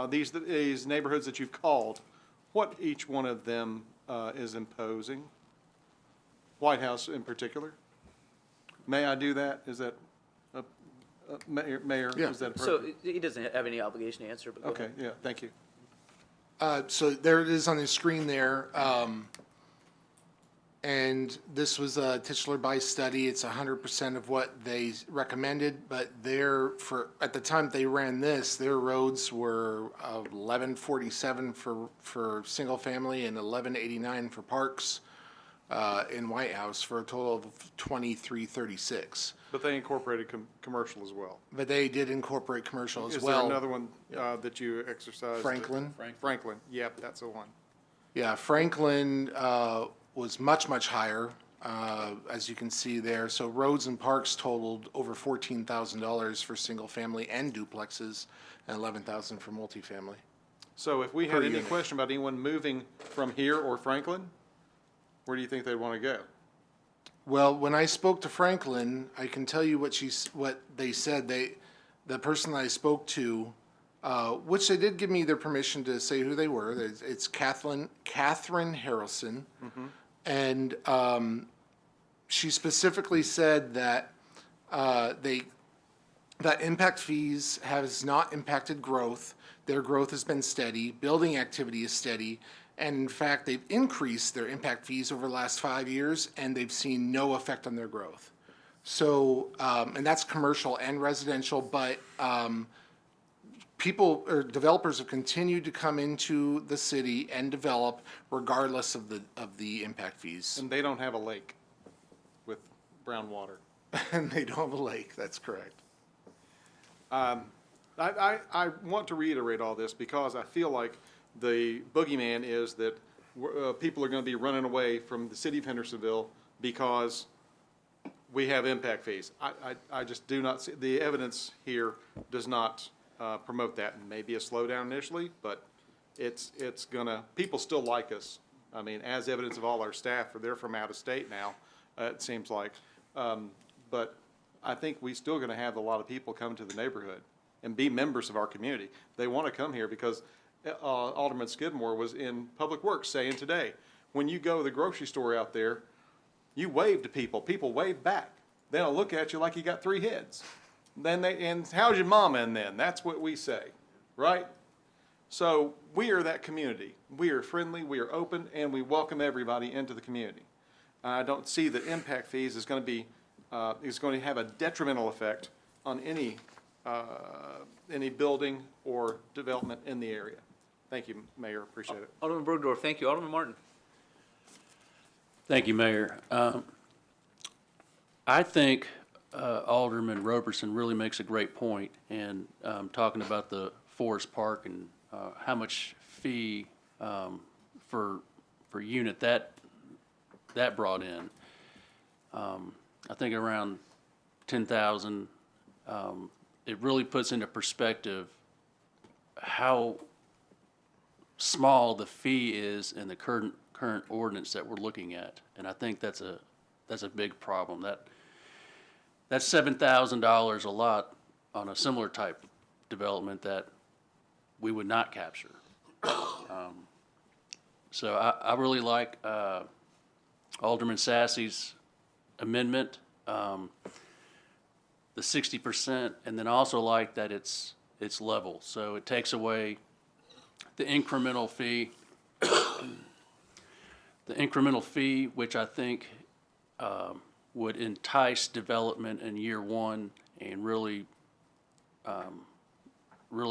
these neighborhoods that you've called, what each one of them is imposing? White House in particular. May I do that? Is that, Mayor,
Yeah.
is that
So
appropriate?
he doesn't have any obligation to answer, but go
Okay,
ahead.
yeah, thank you.
So there it is on the screen there. And this was a Titchler by study. It's 100% of what they recommended, but at the time they ran this, their roads were $11.47 for single family and $11.89 for parks in White House, for a total of $23.36.
But they incorporated commercial as well.
But they did incorporate commercial as
Is
well.
there another one that you exercised?
Franklin.
Franklin, yep, that's the one.
Yeah, Franklin was much higher, as you can see there. So roads and parks totaled over $14,000 for single family and duplexes, and $11,000 for multifamily.
So if we
Per
had any
unit.
question about anyone moving from here or Franklin, where do you think they'd want to go?
Well, when I spoke to Franklin, I can tell you what they said. The person I spoke to, which they did give me their permission to say who they were. It's Catherine Harrelson, and she specifically said that that impact fees has not impacted growth. Their growth has been steady, building activity is steady, and in fact, they've increased their impact fees over the last 5 years, and they've seen no effect on their growth. So, and that's commercial and residential, but people or developers have continued to come into the city and develop regardless of the impact fees.
And they don't have a lake with brown water.
And they don't have a lake, that's correct.
I want to reiterate all this because I feel like the boogeyman is that people are going to be running away from the city of Hendersonville because we have impact fees. I just do not see, the evidence here does not promote that. And maybe a slowdown initially, but it's gonna, people still like us. I mean, as evidence of all our staff, they're from out of state now, it seems like. But I think we still gonna have a lot of people come to the neighborhood and be members of our community. They want to come here because Alderman Skidmore was in Public Works saying today, when you go to the grocery store out there, you wave to people, people wave back. They don't look at you like you got 3 heads. Then and how's your mama? And then that's what we say, right? So we are that community. We are friendly, we are open, and we welcome everybody into the community. I don't see that impact fees is going to be is going to have a detrimental effect on any building or development in the area. Thank you, Mayor. Appreciate it.
Alderman Bergdorf, thank you. Alderman Martin.
Thank you, Mayor. I think Alderman Roberson really makes a great point in talking about the Forest Park and how much fee for unit that brought in. I think around 10,000. It really puts into perspective how small the fee is in the current ordinance that we're looking at, and I think that's a big problem. That's $7,000 a lot on a similar type development that we would not capture. So I really like Alderman Sassy's amendment, the 60%, and then also like that it's level. So it takes away the incremental fee, which I think would entice development in year one and really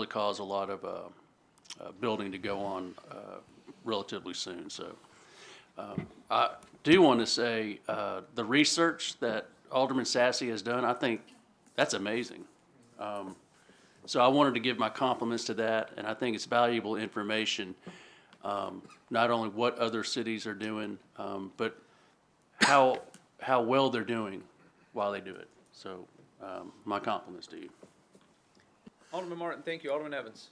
cause a lot of building to go on relatively soon. So I do want to say the research that Alderman Sassy has done, I think that's amazing. So I wanted to give my compliments to that, and I think it's valuable information, not only what other cities are doing, but how well they're doing while they do it. So my compliments to you.
Alderman Martin, thank you. Alderman Evans.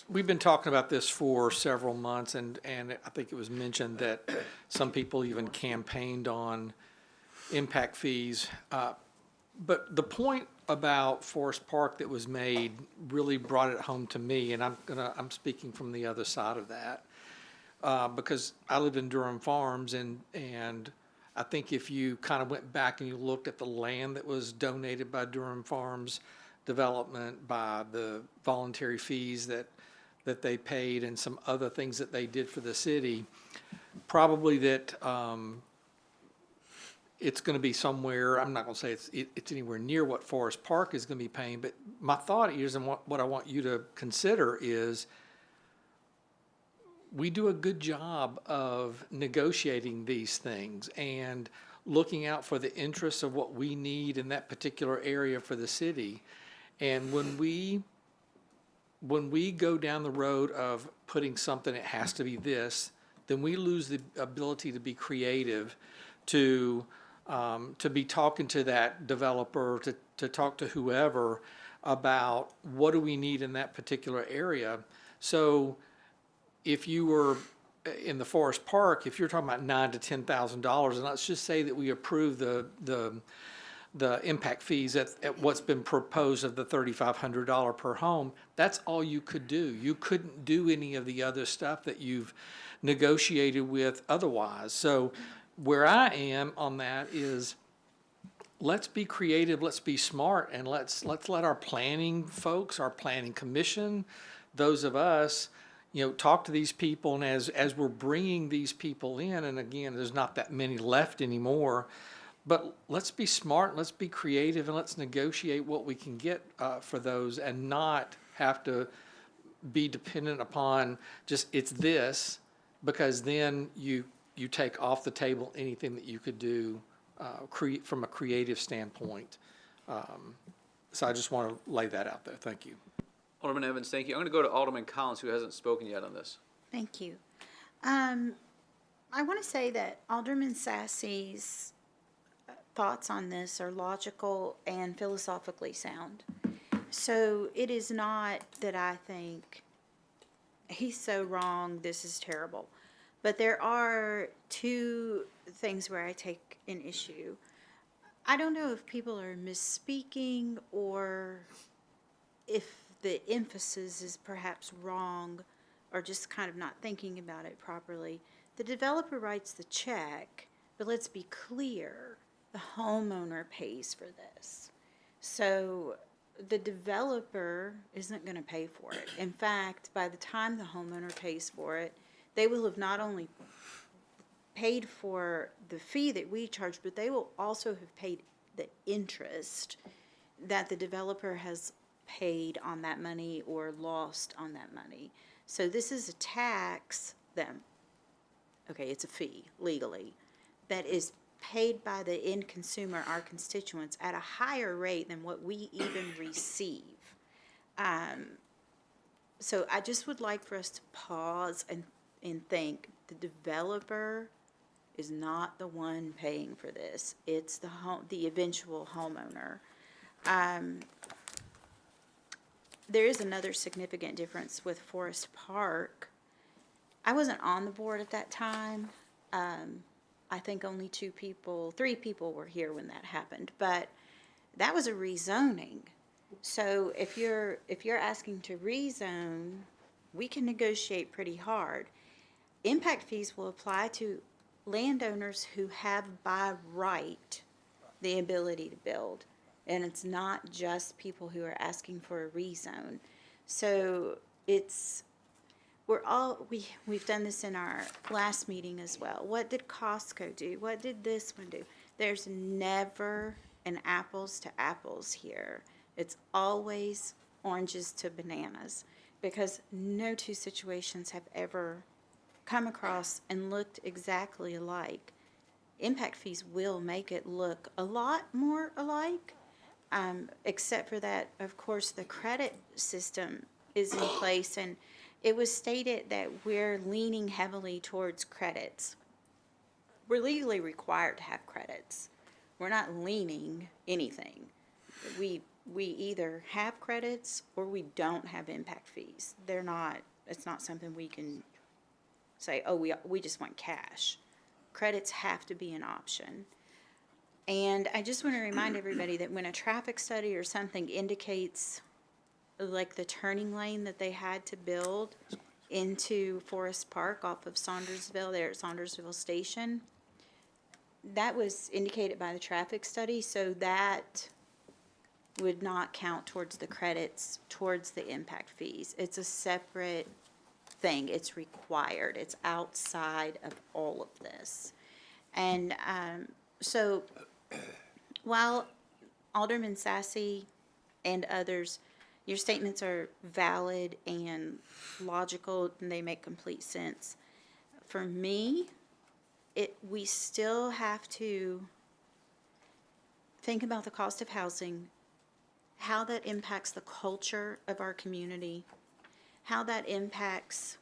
We've been talking about this for several months, and I think it was mentioned that some people even campaigned on impact fees. But the point about Forest Park that was made really brought it home to me, and I'm speaking from the other side of that, because I lived in Durham Farms, and I think if you kind of went back and you looked at the land that was donated by Durham Farms Development, by the voluntary fees that they paid and some other things that they did for the city, probably that it's going to be somewhere, I'm not going to say it's anywhere near what Forest Park is going to be paying, but my thought is, and what I want you to consider is, we do a good job of negotiating these things and looking out for the interests of what we need in that particular area for the city. And when we go down the road of putting something, it has to be this, then we lose the ability to be creative, to be talking to that developer, to talk to whoever about what do we need in that particular area. So if you were in the Forest Park, if you're talking about $9,000 to $10,000, and let's just say that we approve the impact fees at what's been proposed of the $3,500 per home, that's all you could do. You couldn't do any of the other stuff that you've negotiated with otherwise. So where I am on that is, let's be creative, let's be smart, and let's let our planning folks, our planning commission, those of us, talk to these people, and as we're bringing these people in, and again, there's not that many left anymore, but let's be smart, let's be creative, and let's negotiate what we can get for those, and not have to be dependent upon just it's this, because then you take off the table anything that you could do from a creative standpoint. So I just want to lay that out there. Thank you.
Alderman Evans, thank you. I'm going to go to Alderman Collins, who hasn't spoken yet on this.
Thank you. I want to say that Alderman Sassy's thoughts on this are logical and philosophically sound. So it is not that I think he's so wrong, this is terrible. But there are two things where I take an issue. I don't know if people are misspeaking or if the emphasis is perhaps wrong or just kind of not thinking about it properly. The developer writes the check, but let's be clear, the homeowner pays for this. So the developer isn't going to pay for it. In fact, by the time the homeowner pays for it, they will have not only paid for the fee that we charge, but they will also have paid the interest that the developer has paid on that money or lost on that money. So this is a tax that, okay, it's a fee legally, that is paid by the end consumer, our constituents, at a higher rate than what we even receive. So I just would like for us to pause and think the developer is not the one paying for this. It's the eventual homeowner. There is another significant difference with Forest Park. I wasn't on the board at that time. I think only 3 people were here when that happened, but that was a rezoning. So if you're asking to rezone, we can negotiate pretty hard. Impact fees will apply to landowners who have by right the ability to build. And it's not just people who are asking for a rezone. So we've done this in our last meeting as well. What did Costco do? What did this one do? There's never an apples to apples here. It's always oranges to bananas, because no two situations have ever come across and looked exactly alike. Impact fees will make it look a lot more alike, except for that, of course, the credit system is in place, and it was stated that we're leaning heavily towards credits. We're legally required to have credits. We're not leaning anything. We either have credits or we don't have impact fees. It's not something we can say, oh, we just want cash. Credits have to be an option. And I just want to remind everybody that when a traffic study or something indicates like the turning lane that they had to build into Forest Park off of Saundersville, there at Saundersville Station, that was indicated by the traffic study, so that would not count towards the credits, towards the impact fees. It's a separate thing. It's required. It's outside of all of this. And so while Alderman Sassy and others, your statements are valid and logical, and they make complete sense. For me, we still have to think about the cost of housing, how that impacts the culture of our community, how that impacts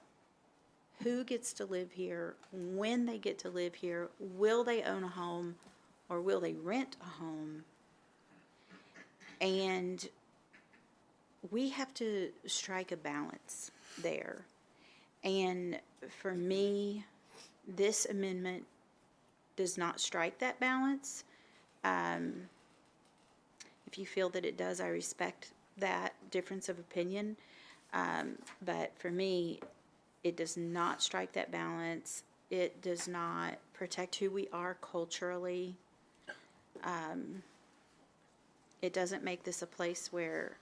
who gets to live here, when they get to live here, will they own a home or will they rent a home? And we have to strike a balance there. And for me, this amendment does not strike that balance. If you feel that it does, I respect that difference of opinion. But for me, it does not strike that balance. It does not protect who we are culturally. It doesn't make this a place where,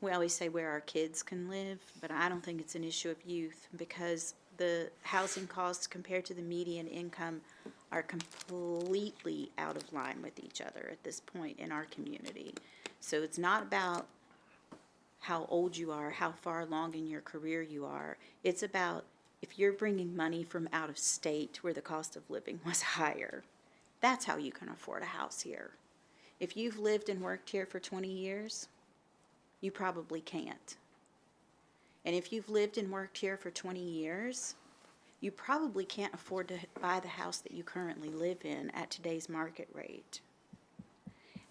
we always say where our kids can live, but I don't think it's an issue of youth because the housing costs compared to the median income are completely out of line with each other at this point in our community. So it's not about how old you are, how far along in your career you are. It's about if you're bringing money from out of state where the cost of living was higher, that's how you can afford a house here. If you've lived and worked here for 20 years, you probably can't. And if you've lived and worked here for 20 years, you probably can't afford to buy the house that you currently live in at today's market rate.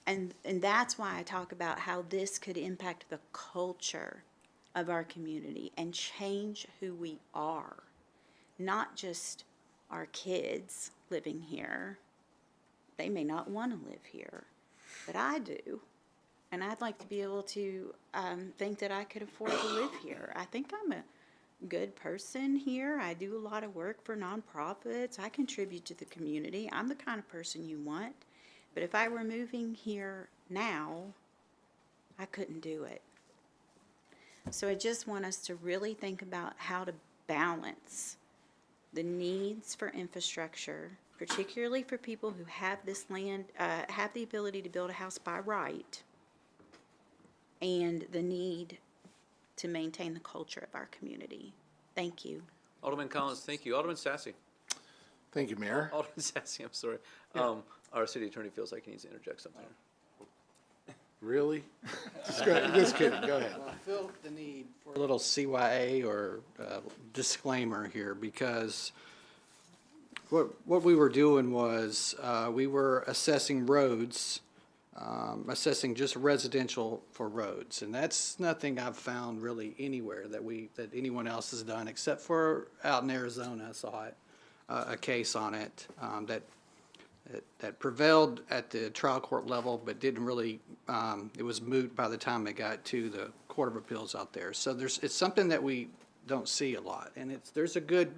And that's why I talk about how this could impact the culture of our community and change who we are, not just our kids living here. They may not want to live here, but I do. And I'd like to be able to think that I could afford to live here. I think I'm a good person here. I do a lot of work for nonprofits. I contribute to the community. I'm the kind of person you want. But if I were moving here now, I couldn't do it. So I just want us to really think about how to balance the needs for infrastructure, particularly for people who have this land, have the ability to build a house by right, and the need to maintain the culture of our community. Thank you.
Alderman Collins, thank you. Alderman Sassy.
Thank you, Mayor.
Alderman Sassy, I'm sorry. Our city attorney feels like he needs to interject something.
Really? Just kidding, go ahead.
Well, I feel the need for a little CYA or disclaimer here because what we were doing was we were assessing roads, assessing just residential for roads, and that's nothing I've found really anywhere that anyone else has done except for out in Arizona. I saw it, a case on it that prevailed at the trial court level, but didn't really, it was moot by the time it got to the Court of Appeals out there. So it's something that we don't see a lot. And there's a good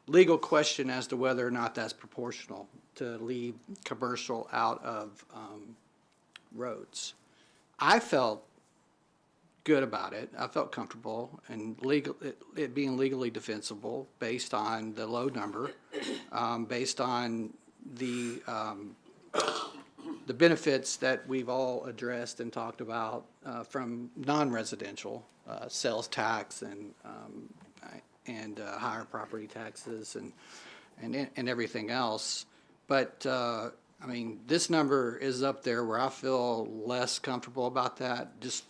legal question as to whether or not that's proportional to leave commercial out of roads. I felt good about it. I felt comfortable and it being legally defensible based on the low number, based on the benefits that we've all addressed and talked about from non-residential sales tax and higher property taxes and everything else. But I mean, this number is up there where I feel less comfortable about that. Just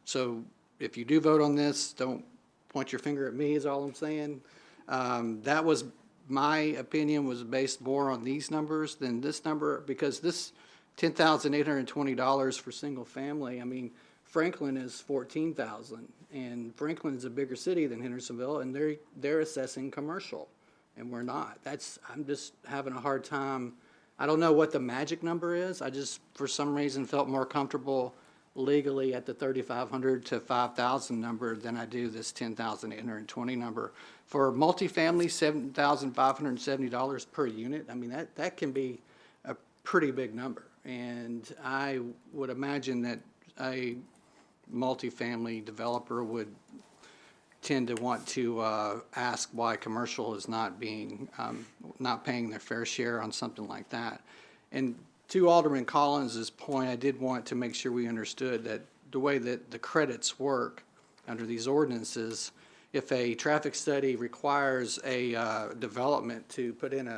so if you do vote on this, don't point your finger at me is all I'm saying. That was my opinion was based more on these numbers than this number, because this $10,820 for single family, I mean, Franklin is $14,000, and Franklin is a bigger city than Hendersonville, and they're assessing commercial, and we're not. I'm just having a hard time. I don't know what the magic number is. I just, for some reason, felt more comfortable legally at the 3,500 to 5,000 number than I do this 10,820 number. For multifamily, $7,570 per unit. I mean, that can be a pretty big number. And I would imagine that a multifamily developer would tend to want to ask why commercial is not paying their fair share on something like that. And to Alderman Collins's point, I did want to make sure we understood that the way that the credits work under these ordinances, if a traffic study requires a development to put in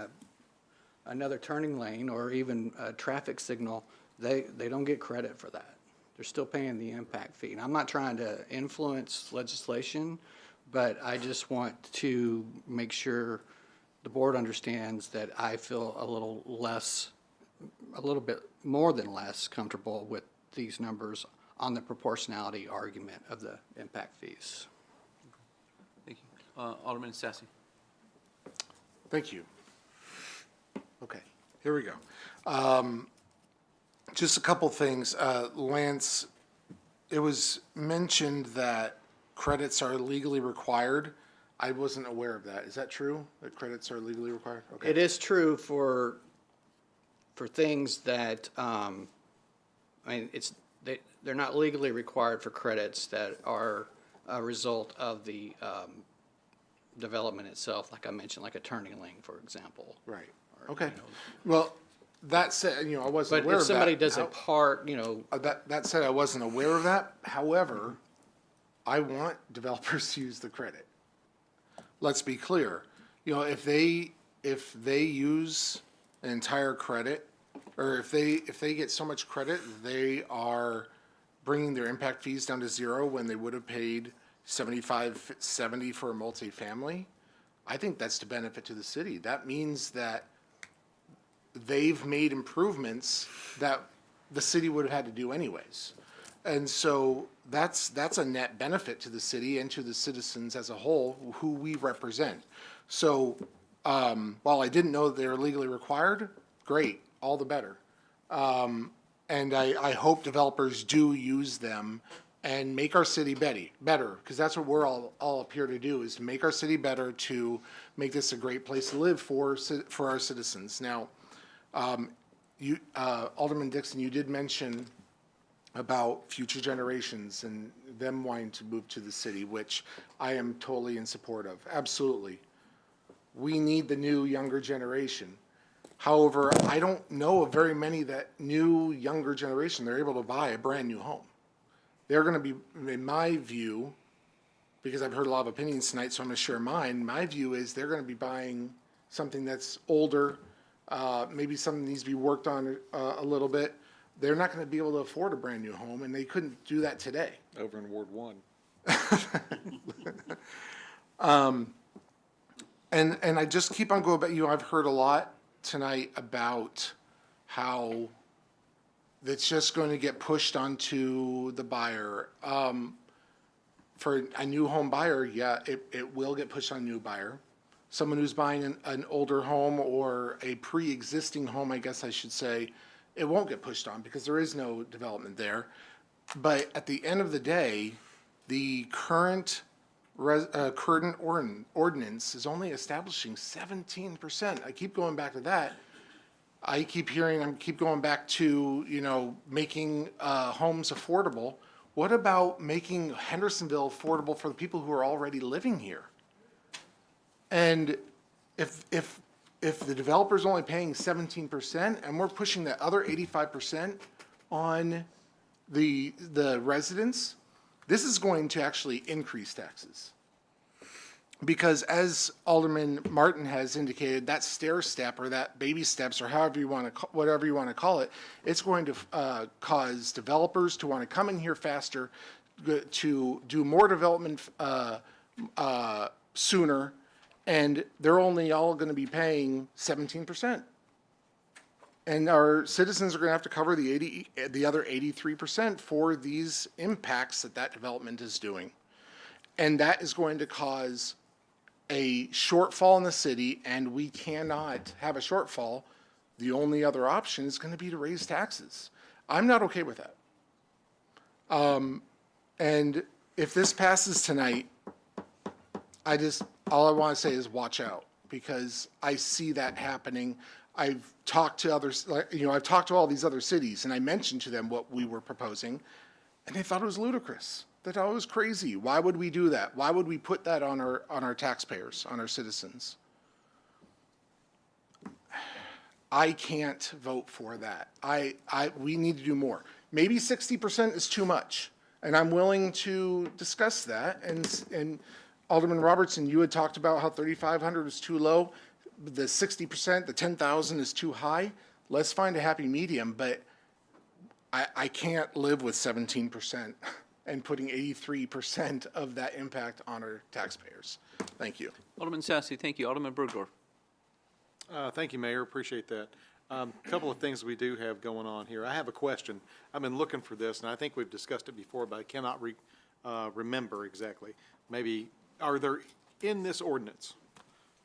another turning lane or even a traffic signal, they don't get credit for that. They're still paying the impact fee. And I'm not trying to influence legislation, but I just want to make sure the board understands that I feel a little bit more than less comfortable with these numbers on the proportionality argument of the impact fees.
Thank you. Alderman Sassy.
Thank you. Okay, here we go. Just a couple things. Lance, it was mentioned that credits are legally required. I wasn't aware of that. Is that true, that credits are legally required? Okay.
It is true for things that
I mean, they're not legally required for credits that are a result of the development itself, like I mentioned, like a turning lane, for example.
Right. Okay. Well, that said, I wasn't aware
But
of
if somebody
that.
does a part,
That said, I wasn't aware of that. However, I want developers to use the credit. Let's be clear. If they use an entire credit, or if they get so much credit, they are bringing their impact fees down to zero when they would have paid $75.70 for a multifamily. I think that's to benefit to the city. That means that they've made improvements that the city would have had to do anyways. And so that's a net benefit to the city and to the citizens as a whole who we represent. So while I didn't know they're legally required, great, all the better. And I hope developers do use them and make our city better, because that's what we're all up here to do, is to make our city better, to make this a great place to live for our citizens. Now, Alderman Dixon, you did mention about future generations and them wanting to move to the city, which I am totally in support of. Absolutely. We need the new, younger generation. However, I don't know of very many that new, younger generation, they're able to buy a brand new home. They're going to be, in my view, because I've heard a lot of opinions tonight, so I'm going to share mine. My view is they're going to be buying something that's older, maybe something needs to be worked on a little bit. They're not going to be able to afford a brand new home, and they couldn't do that today.
Over in Ward 1.
And I just keep on going back. I've heard a lot tonight about how it's just going to get pushed onto the buyer. For a new home buyer, yeah, it will get pushed on a new buyer. Someone who's buying an older home or a pre-existing home, I guess I should say, it won't get pushed on because there is no development there. But at the end of the day, the current ordinance is only establishing 17%. I keep going back to that. I keep going back to, making homes affordable. What about making Hendersonville affordable for the people who are already living here? And if the developer's only paying 17% and we're pushing that other 85% on the residents, this is going to actually increase taxes. Because as Alderman Martin has indicated, that stair step or that baby steps or whatever you want to call it, it's going to cause developers to want to come in here faster, to do more development sooner, and they're only all going to be paying 17%. And our citizens are going to have to cover the other 83% for these impacts that development is doing. And that is going to cause a shortfall in the city, and we cannot have a shortfall. The only other option is going to be to raise taxes. I'm not okay with that. And if this passes tonight, all I want to say is watch out, because I see that happening. I've talked to others, I've talked to all these other cities, and I mentioned to them what we were proposing, and they thought it was ludicrous. They thought it was crazy. Why would we do that? Why would we put that on our taxpayers, on our citizens? I can't vote for that. We need to do more. Maybe 60% is too much, and I'm willing to discuss that. And Alderman Robertson, you had talked about how 3,500 is too low. The 60%, the 10,000 is too high. Let's find a happy medium, but I can't live with 17% and putting 83% of that impact on our taxpayers. Thank you.
Alderman Sassy, thank you. Alderman Bergdorf.
Thank you, Mayor. Appreciate that. A couple of things we do have going on here. I have a question. I've been looking for this, and I think we've discussed it before, but I cannot remember exactly. Maybe, in this ordinance,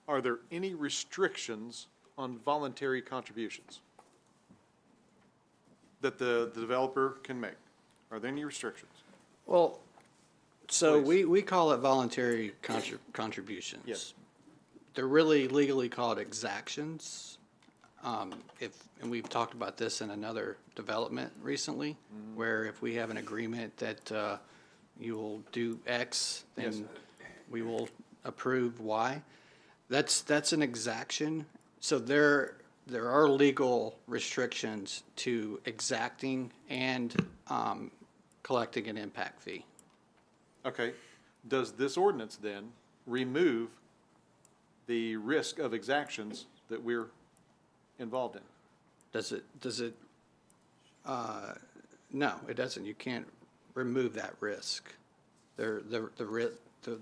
are there any restrictions on voluntary contributions that the developer can make? Are there any restrictions?
Well, so
Please.
we call it voluntary contributions.
Yes.
They're really legally called exactions. and we've talked about this in another development recently, where if we have an agreement that you will do X, then we will approve Y. That's an exaction. So there are legal restrictions to exacting and collecting an impact fee.
Okay, does this ordinance then remove the risk of exactions that we're involved in?
Does it, no, it doesn't. You can't remove that risk. The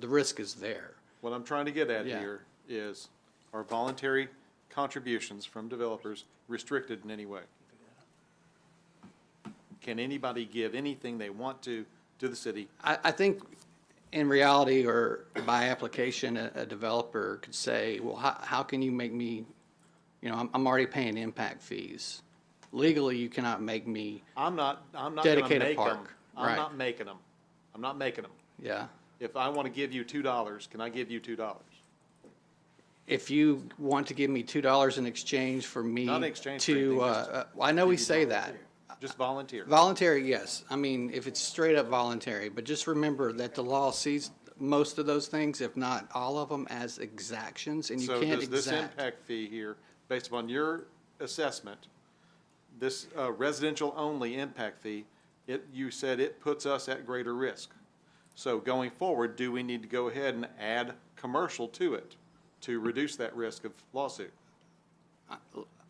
risk is there.
What I'm trying to get at
Yeah.
here is, are voluntary contributions from developers restricted in any way? Can anybody give anything they want to the city?
I think in reality or by application, a developer could say, well, how can you make me, I'm already paying impact fees. Legally, you cannot make me
I'm not gonna
dedicate a
make them.
park.
I'm
Right.
not making them. I'm not making them.
Yeah.
If I want to give you $2, can I give you $2?
If you want to give me $2 in exchange for me
Not in exchange for
to,
anything, just
I know we say that.
Just volunteer.
Voluntary, yes. I mean, if it's straight up voluntary, but just remember that the law sees most of those things, if not all of them, as exactions, and you
So
can't
does this
exact.
impact fee here, based upon your assessment, this residential-only impact fee, you said it puts us at greater risk. So going forward, do we need to go ahead and add commercial to it to reduce that risk of lawsuit?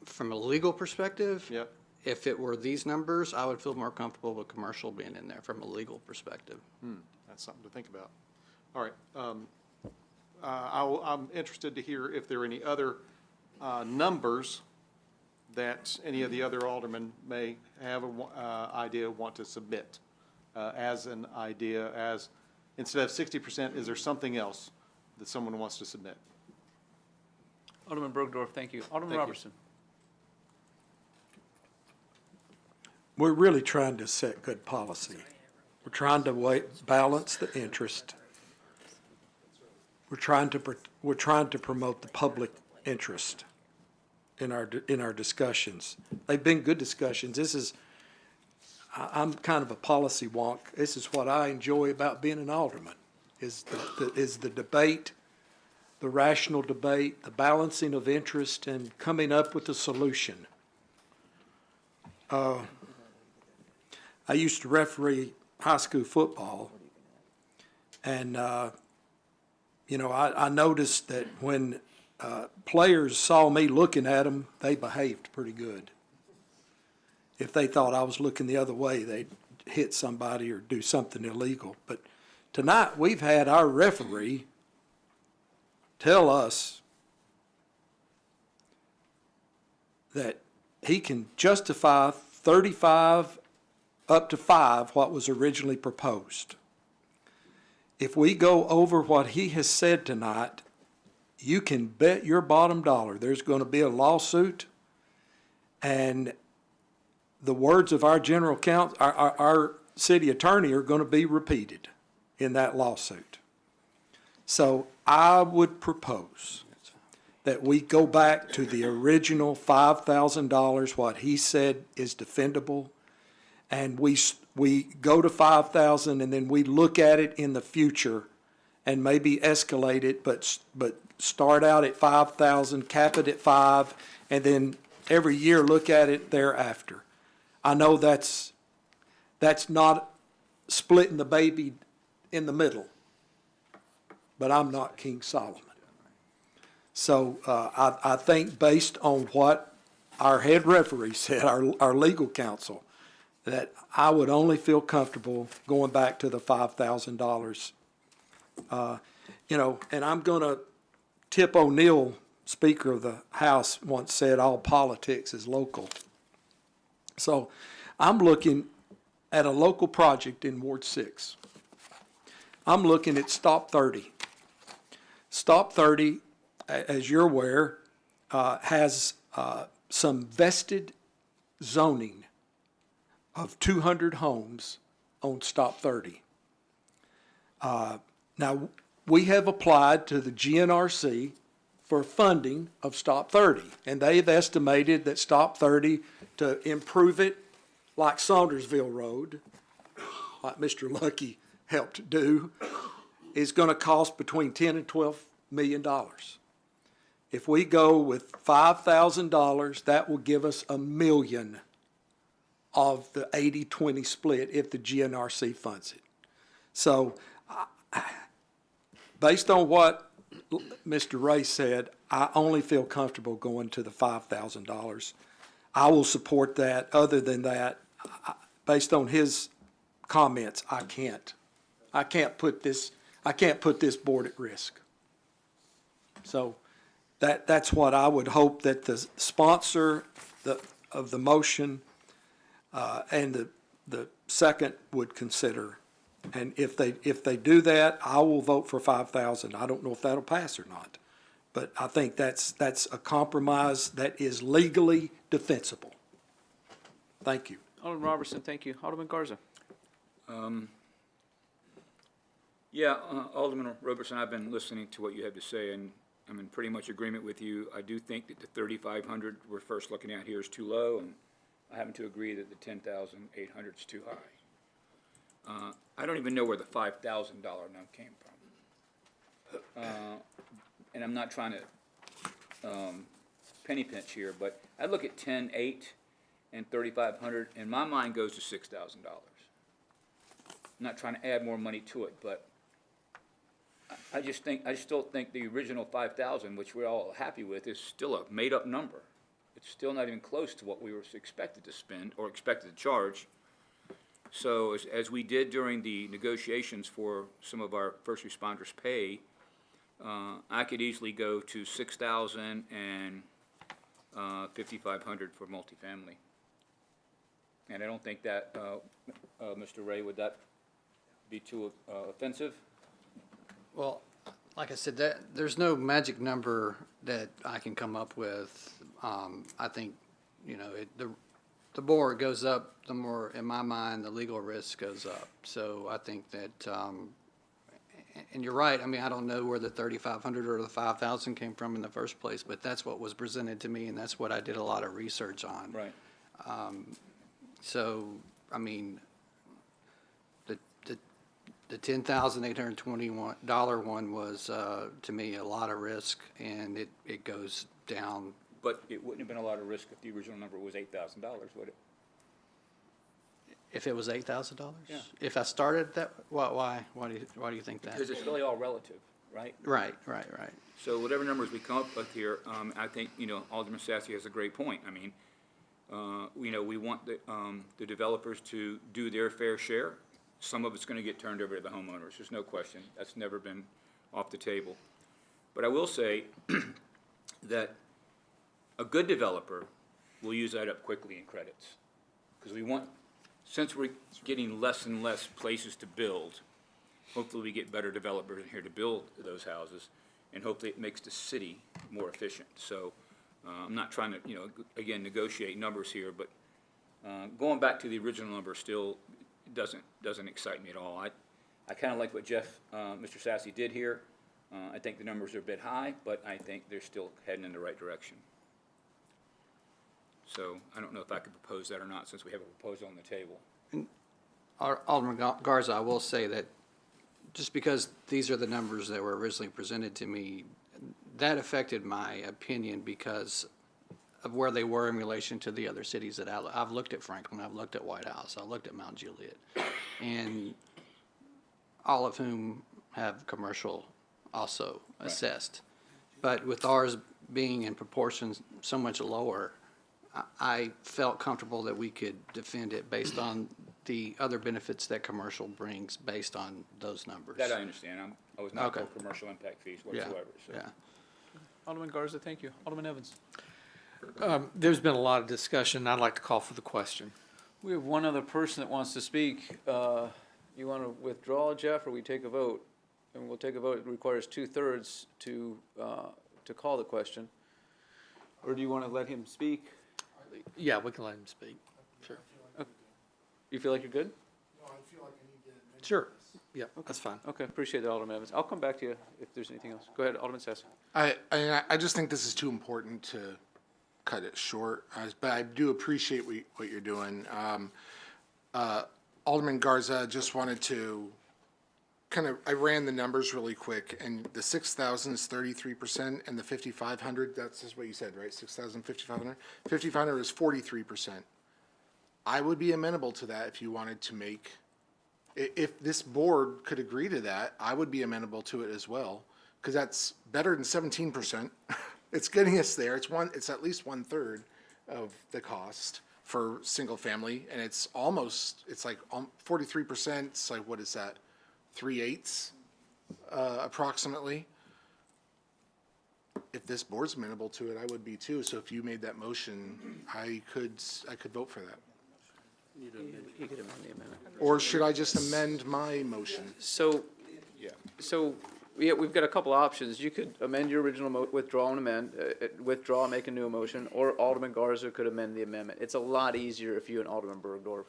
From a legal perspective,
Yep.
if it were these numbers, I would feel more comfortable with commercial being in there from a legal perspective.
That's something to think about. All right. I'm interested to hear if there are any other numbers that any of the other aldermen may have an idea, want to submit as an idea, as, instead of 60%, is there something else that someone wants to submit?
Alderman Bergdorf, thank you. Alderman
Thank you.
Robertson.
We're really trying to set good policy. We're trying to balance the interest. We're trying to promote the public interest in our discussions. They've been good discussions. I'm kind of a policy wonk. This is what I enjoy about being an alderman, is the debate, the rational debate, the balancing of interest, and coming up with a solution. I used to referee high school football, and, I noticed that when players saw me looking at them, they behaved pretty good. If they thought I was looking the other way, they'd hit somebody or do something illegal. But tonight, we've had our referee tell us that he can justify 35 up to 5 what was originally proposed. If we go over what he has said tonight, you can bet your bottom dollar there's going to be a lawsuit, and the words of our general counsel, our city attorney, are going to be repeated in that lawsuit. So I would propose that we go back to the original $5,000, what he said is defendable, and we go to 5,000, and then we look at it in the future and maybe escalate it, but start out at 5,000, cap it at 5, and then every year look at it thereafter. I know that's not splitting the baby in the middle, but I'm not King Solomon. So I think based on what our head referee said, our legal counsel, that I would only feel comfortable going back to the $5,000. And I'm going to, Tip O'Neill, Speaker of the House, once said all politics is local. So I'm looking at a local project in Ward 6. I'm looking at Stop 30. Stop 30, as you're aware, has some vested zoning of 200 homes on Stop 30. Now, we have applied to the GNRC for funding of Stop 30. And they've estimated that Stop 30, to improve it, like Saundersville Road, like Mr. Lucky helped do, is going to cost between $10 and $12 million. If we go with $5,000, that will give us $1 million of the 80-20 split if the GNRC funds it. So, based on what Mr. Ray said, I only feel comfortable going to the $5,000. I will support that. Other than that, based on his comments, I can't put this board at risk. So that's what I would hope that the sponsor of the motion and the second would consider. And if they do that, I will vote for 5,000. I don't know if that'll pass or not, but I think that's a compromise that is legally defensible. Thank you.
Alderman Robertson, thank you. Alderman Garza.
Yeah, Alderman Robertson, I've been listening to what you have to say, and I'm in pretty much agreement with you. I do think that the 3,500 we're first looking at here is too low, and I happen to agree that the 10,800 is too high. I don't even know where the $5,000 number came from. And I'm not trying to penny pinch here, but I look at 10,800 and 3,500, and my mind goes to $6,000. I'm not trying to add more money to it, but I still think the original 5,000, which we're all happy with, is still a made-up number. It's still not even close to what we were expected to spend or expected to charge. So as we did during the negotiations for some of our first responders' pay, I could easily go to 6,000 and 5,500 for multifamily. And I don't think that, Mr. Ray, would that be too offensive?
Well, like I said, there's no magic number that I can come up with. I think, the more it goes up, the more, in my mind, the legal risk goes up. So I think that, and you're right, I mean, I don't know where the 3,500 or the 5,000 came from in the first place, but that's what was presented to me, and that's what I did a lot of research on.
Right.
So, I mean, the $10,821 one was, to me, a lot of risk, and it goes down.
But it wouldn't have been a lot of risk if the original number was $8,000, would it?
If it was $8,000?
Yeah.
If I started that, why do you think that?
Because it's really all relative, right?
Right.
So whatever numbers we come up with here, I think, Alderman Sassy has a great point. I mean, we want the developers to do their fair share. Some of it's going to get turned over to the homeowners. There's no question. That's never been off the table. But I will say that a good developer will use that up quickly in credits. Because since we're getting less and less places to build, hopefully we get better developers in here to build those houses, and hopefully it makes the city more efficient. So I'm not trying to, again, negotiate numbers here, but going back to the original number still doesn't excite me at all. I kind of like what Mr. Sassy did here. I think the numbers are a bit high, but I think they're still heading in the right direction. So I don't know if I could propose that or not, since we have a proposal on the table.
Alderman Garza, I will say that just because these are the numbers that were originally presented to me, that affected my opinion because of where they were in relation to the other cities that I've looked at Franklin, I've looked at White House, I looked at Mount Juliet, and all of whom have commercial also assessed. But with ours being in proportions so much lower, I felt comfortable that we could defend it based on the other benefits that commercial brings based on those numbers.
That I understand. I was not
Okay.
for commercial impact fees whatsoever. So.
Yeah.
Alderman Garza, thank you. Alderman Evans.
There's been a lot of discussion. I'd like to call for the question.
We have one other person that wants to speak. You want to withdraw, Jeff, or we take a vote? And we'll take a vote. It requires 2/3 to call the question. Or do you want to let him speak?
Yeah, we can let him speak. Sure.
You feel like you're good?
No, I feel like I need to
Sure. Yeah, that's fine.
Okay, appreciate that, Alderman Evans. I'll come back to you if there's anything else. Go ahead, Alderman Sass.
I just think this is too important to cut it short, but I do appreciate what you're doing. Alderman Garza, just wanted to I ran the numbers really quick, and the 6,000 is 33%, and the 5,500, that's just what you said, right? 6,000, 5,500? 5,500 is 43%. I would be amenable to that if you wanted to make, if this board could agree to that, I would be amenable to it as well, because that's better than 17%. It's getting us there. It's at least 1/3 of the cost for single family, and it's like 43%. It's like, what is that? 3/8 approximately. If this board's amenable to it, I would be too. So if you made that motion, I could vote for that.
You could amend the amendment.
Or should I just amend my motion?
So, we've got a couple options. You could amend your original withdraw and withdraw and make a new motion, or Alderman Garza could amend the amendment. It's a lot easier if you and Alderman Bergdorf.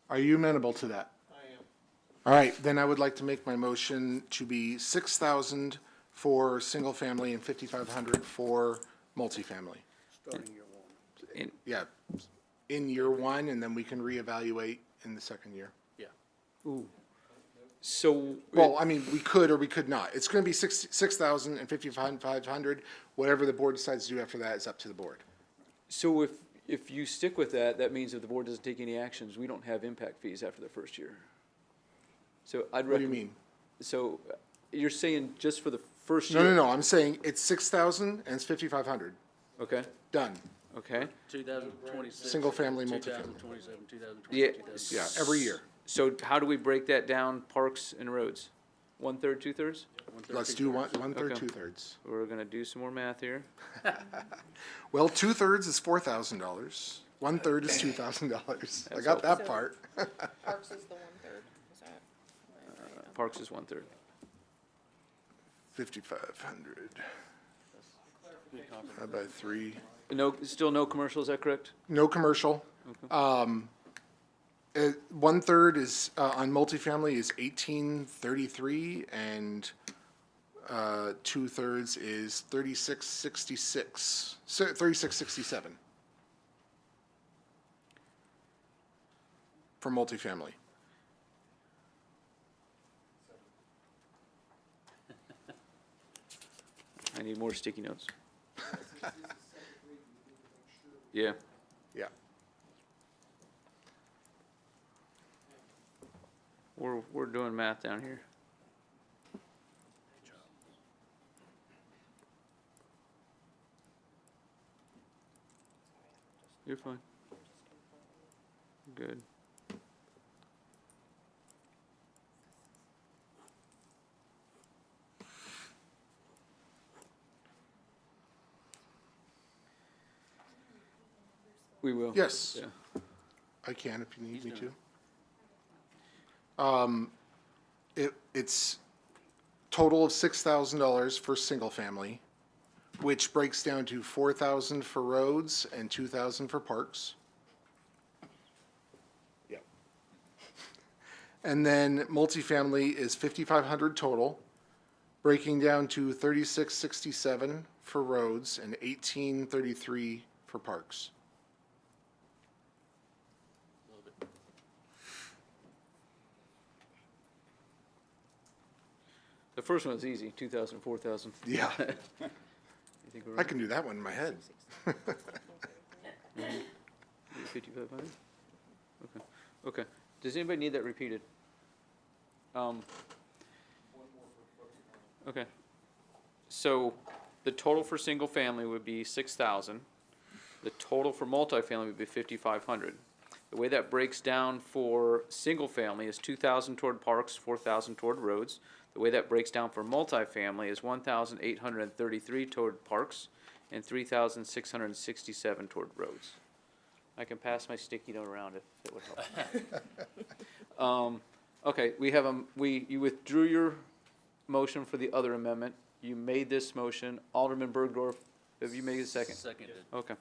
Are you amenable to that? I am. All right, then I would like to make my motion to be 6,000 for single family and 5,500 for multifamily.
Starting year one.
Yeah, in year one, and then we can reevaluate in the second year.
Yeah. Ooh. So.
Well, I mean, we could or we could not. It's going to be 6,000 and 5,500. Whatever the board decides to do after that is up to the board.
So if you stick with that, that means if the board doesn't take any actions, we don't have impact fees after the first year. So I'd recommend.
What do you mean?
So you're saying just for the first
No,
year?
no, no. I'm saying it's 6,000 and it's 5,500.
Okay.
Done.
Okay.
2026.
Single family, multifamily.
2027, 2028.
Yeah.
Yeah, every year.
So how do we break that down, parks and roads? 1/3, 2/3?
Let's do one third,
Okay.
2/3.
We're gonna do some more math here.
Well, 2/3 is $4,000. 1/3 is $2,000. I got that part.
Parks is the 1/3, is that?
Parks is 1/3.
5,500. Divided by 3.
Still no commercial, is that correct?
No commercial. 1/3 is, on multifamily is 1833, and 2/3 is 3667 for multifamily.
I need more sticky notes. Yeah.
Yeah.
We're doing math down here. You're fine. Good. We will.
Yes.
Yeah.
I can if you need me to. It's total of $6,000 for single family, which breaks down to 4,000 for roads and 2,000 for parks. Yeah. And then multifamily is 5,500 total, breaking down to 3,667 for roads and 1,833 for parks.
The first one's easy, 2,000, 4,000.
Yeah.
You think we're
I can do that one in my head.
5,500? Okay. Okay. Does anybody need that repeated? Okay. So the total for single family would be 6,000. The total for multifamily would be 5,500. The way that breaks down for single family is 2,000 toward parks, 4,000 toward roads. The way that breaks down for multifamily is 1,833 toward parks and 3,667 toward roads. I can pass my sticky note around if it would help. Okay, you withdrew your motion for the other amendment. You made this motion. Alderman Bergdorf, have you made a second?
Seconded.
Okay.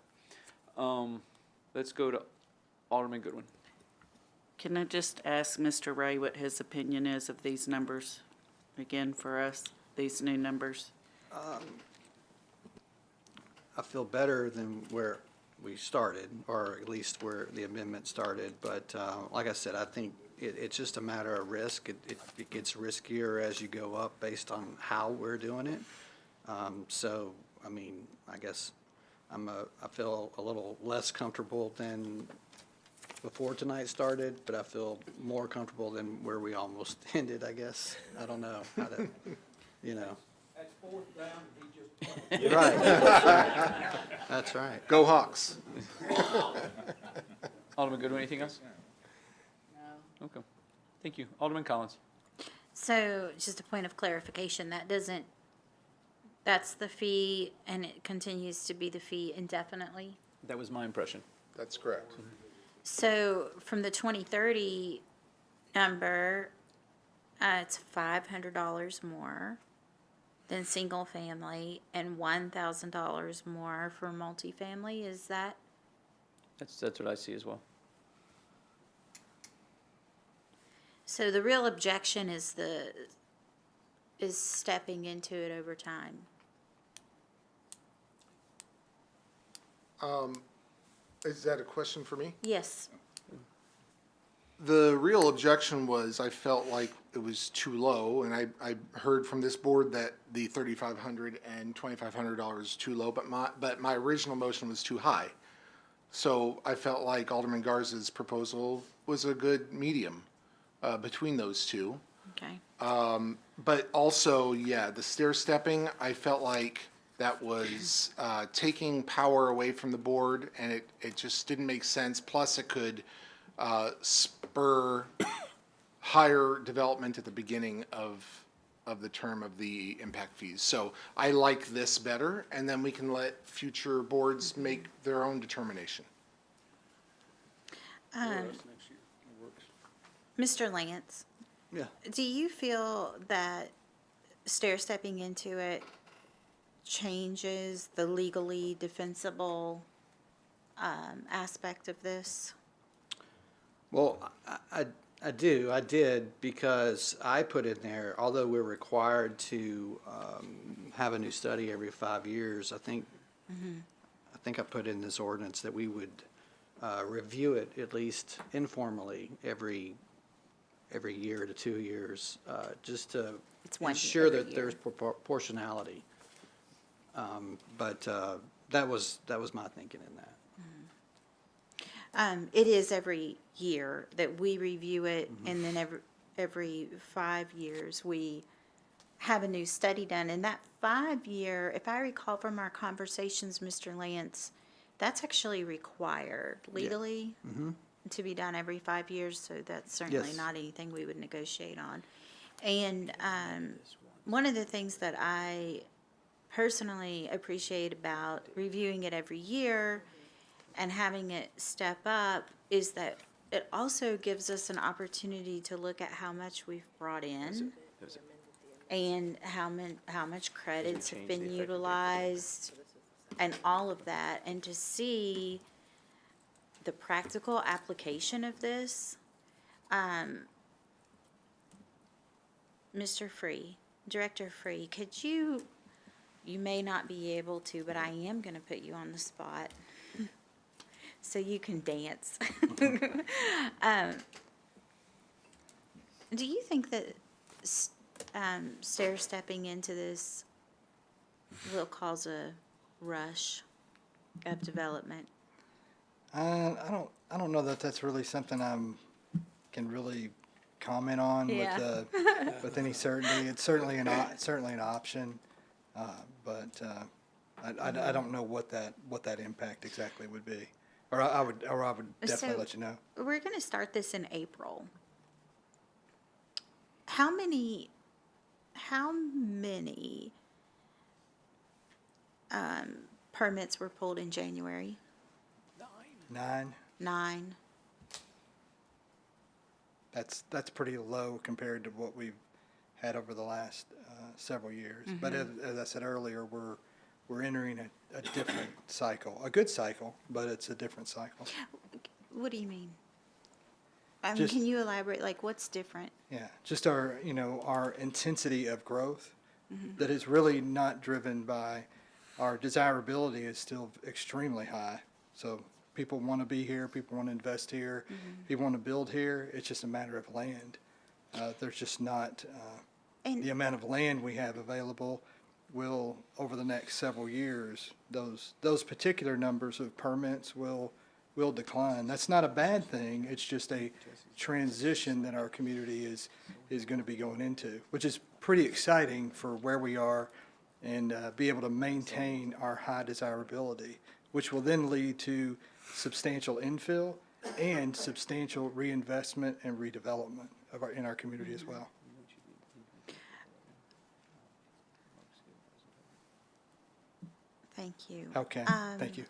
Let's go to Alderman Goodwin.
Can I just ask Mr. Ray what his opinion is of these numbers, again, for us, these new numbers?
I feel better than where we started, or at least where the amendment started. But like I said, I think it's just a matter of risk. It gets riskier as you go up based on how we're doing it. So, I mean, I guess I feel a little less comfortable than before tonight started, but I feel more comfortable than where we almost ended, I guess. I don't know how to, you know.
That's fourth down, and he just.
Right. That's right.
Go Hawks.
Alderman Goodwin, anything else?
No.
Okay. Thank you. Alderman Collins.
So just a point of clarification, that's the fee and it continues to be the fee indefinitely?
That was my impression.
That's correct.
So from the 2030 number, it's $500 more than single family and $1,000 more for multifamily. Is that?
That's what I see as well.
So the real objection is stepping into it over time.
Is that a question for me?
Yes.
The real objection was I felt like it was too low, and I heard from this board that the $3,500 and $2,500 is too low, but my original motion was too high. So I felt like Alderman Garza's proposal was a good medium between those two.
Okay.
But also, yeah, the stair stepping, I felt like that was taking power away from the board, and it just didn't make sense. Plus, it could spur higher development at the beginning of the term of the impact fees. So I like this better, and then we can let future boards make their own determination.
Mr. Lance?
Yeah.
Do you feel that stair stepping into it changes the legally defensible aspect of this?
Well, I did, because I put in there, although we're required to have a new study every 5 years, I think I put in this ordinance that we would review it at least informally every year to 2 years, just to ensure that there's proportionality. But that was my thinking in that.
It is every year that we review it, and then every 5 years we have a new study done. And that 5 year, if I recall from our conversations, Mr. Lance, that's actually required legally to be done every 5 years. So that's certainly
Yes.
not anything we would negotiate on. And one of the things that I personally appreciate about reviewing it every year and having it step up is that it also gives us an opportunity to look at how much we've brought in and how much credits have been utilized and all of that, and to see the practical application of this. Mr. Free, Director Free, could you may not be able to, but I am going to put you on the spot so you can dance. Do you think that stair stepping into this will cause a rush of development?
I don't know that that's really something can really comment on with any certainty. It's certainly an option, but I don't know what that impact exactly would be. Or I would definitely let you know.
We're going to start this in April. How many permits were pulled in January?
9.
9.
That's pretty low compared to what we've had over the last several years. But as I said earlier, we're entering a different cycle, a good cycle, but it's a different cycle.
What do you mean? I mean,
Just-
can you elaborate, like, what's different?
Yeah, just our, our intensity of growth, that is really not driven by, our desirability is still extremely high. So people want to be here, people want to invest here, people want to build here. It's just a matter of land. There's just not,
And-
the amount of land we have available will, over the next several years, those particular numbers of permits will decline. That's not a bad thing. It's just a transition that our community is going to be going into, which is pretty exciting for where we are and be able to maintain our high desirability, which will then lead to substantial infill and substantial reinvestment and redevelopment in our community as well.
Thank you.
Okay, thank you.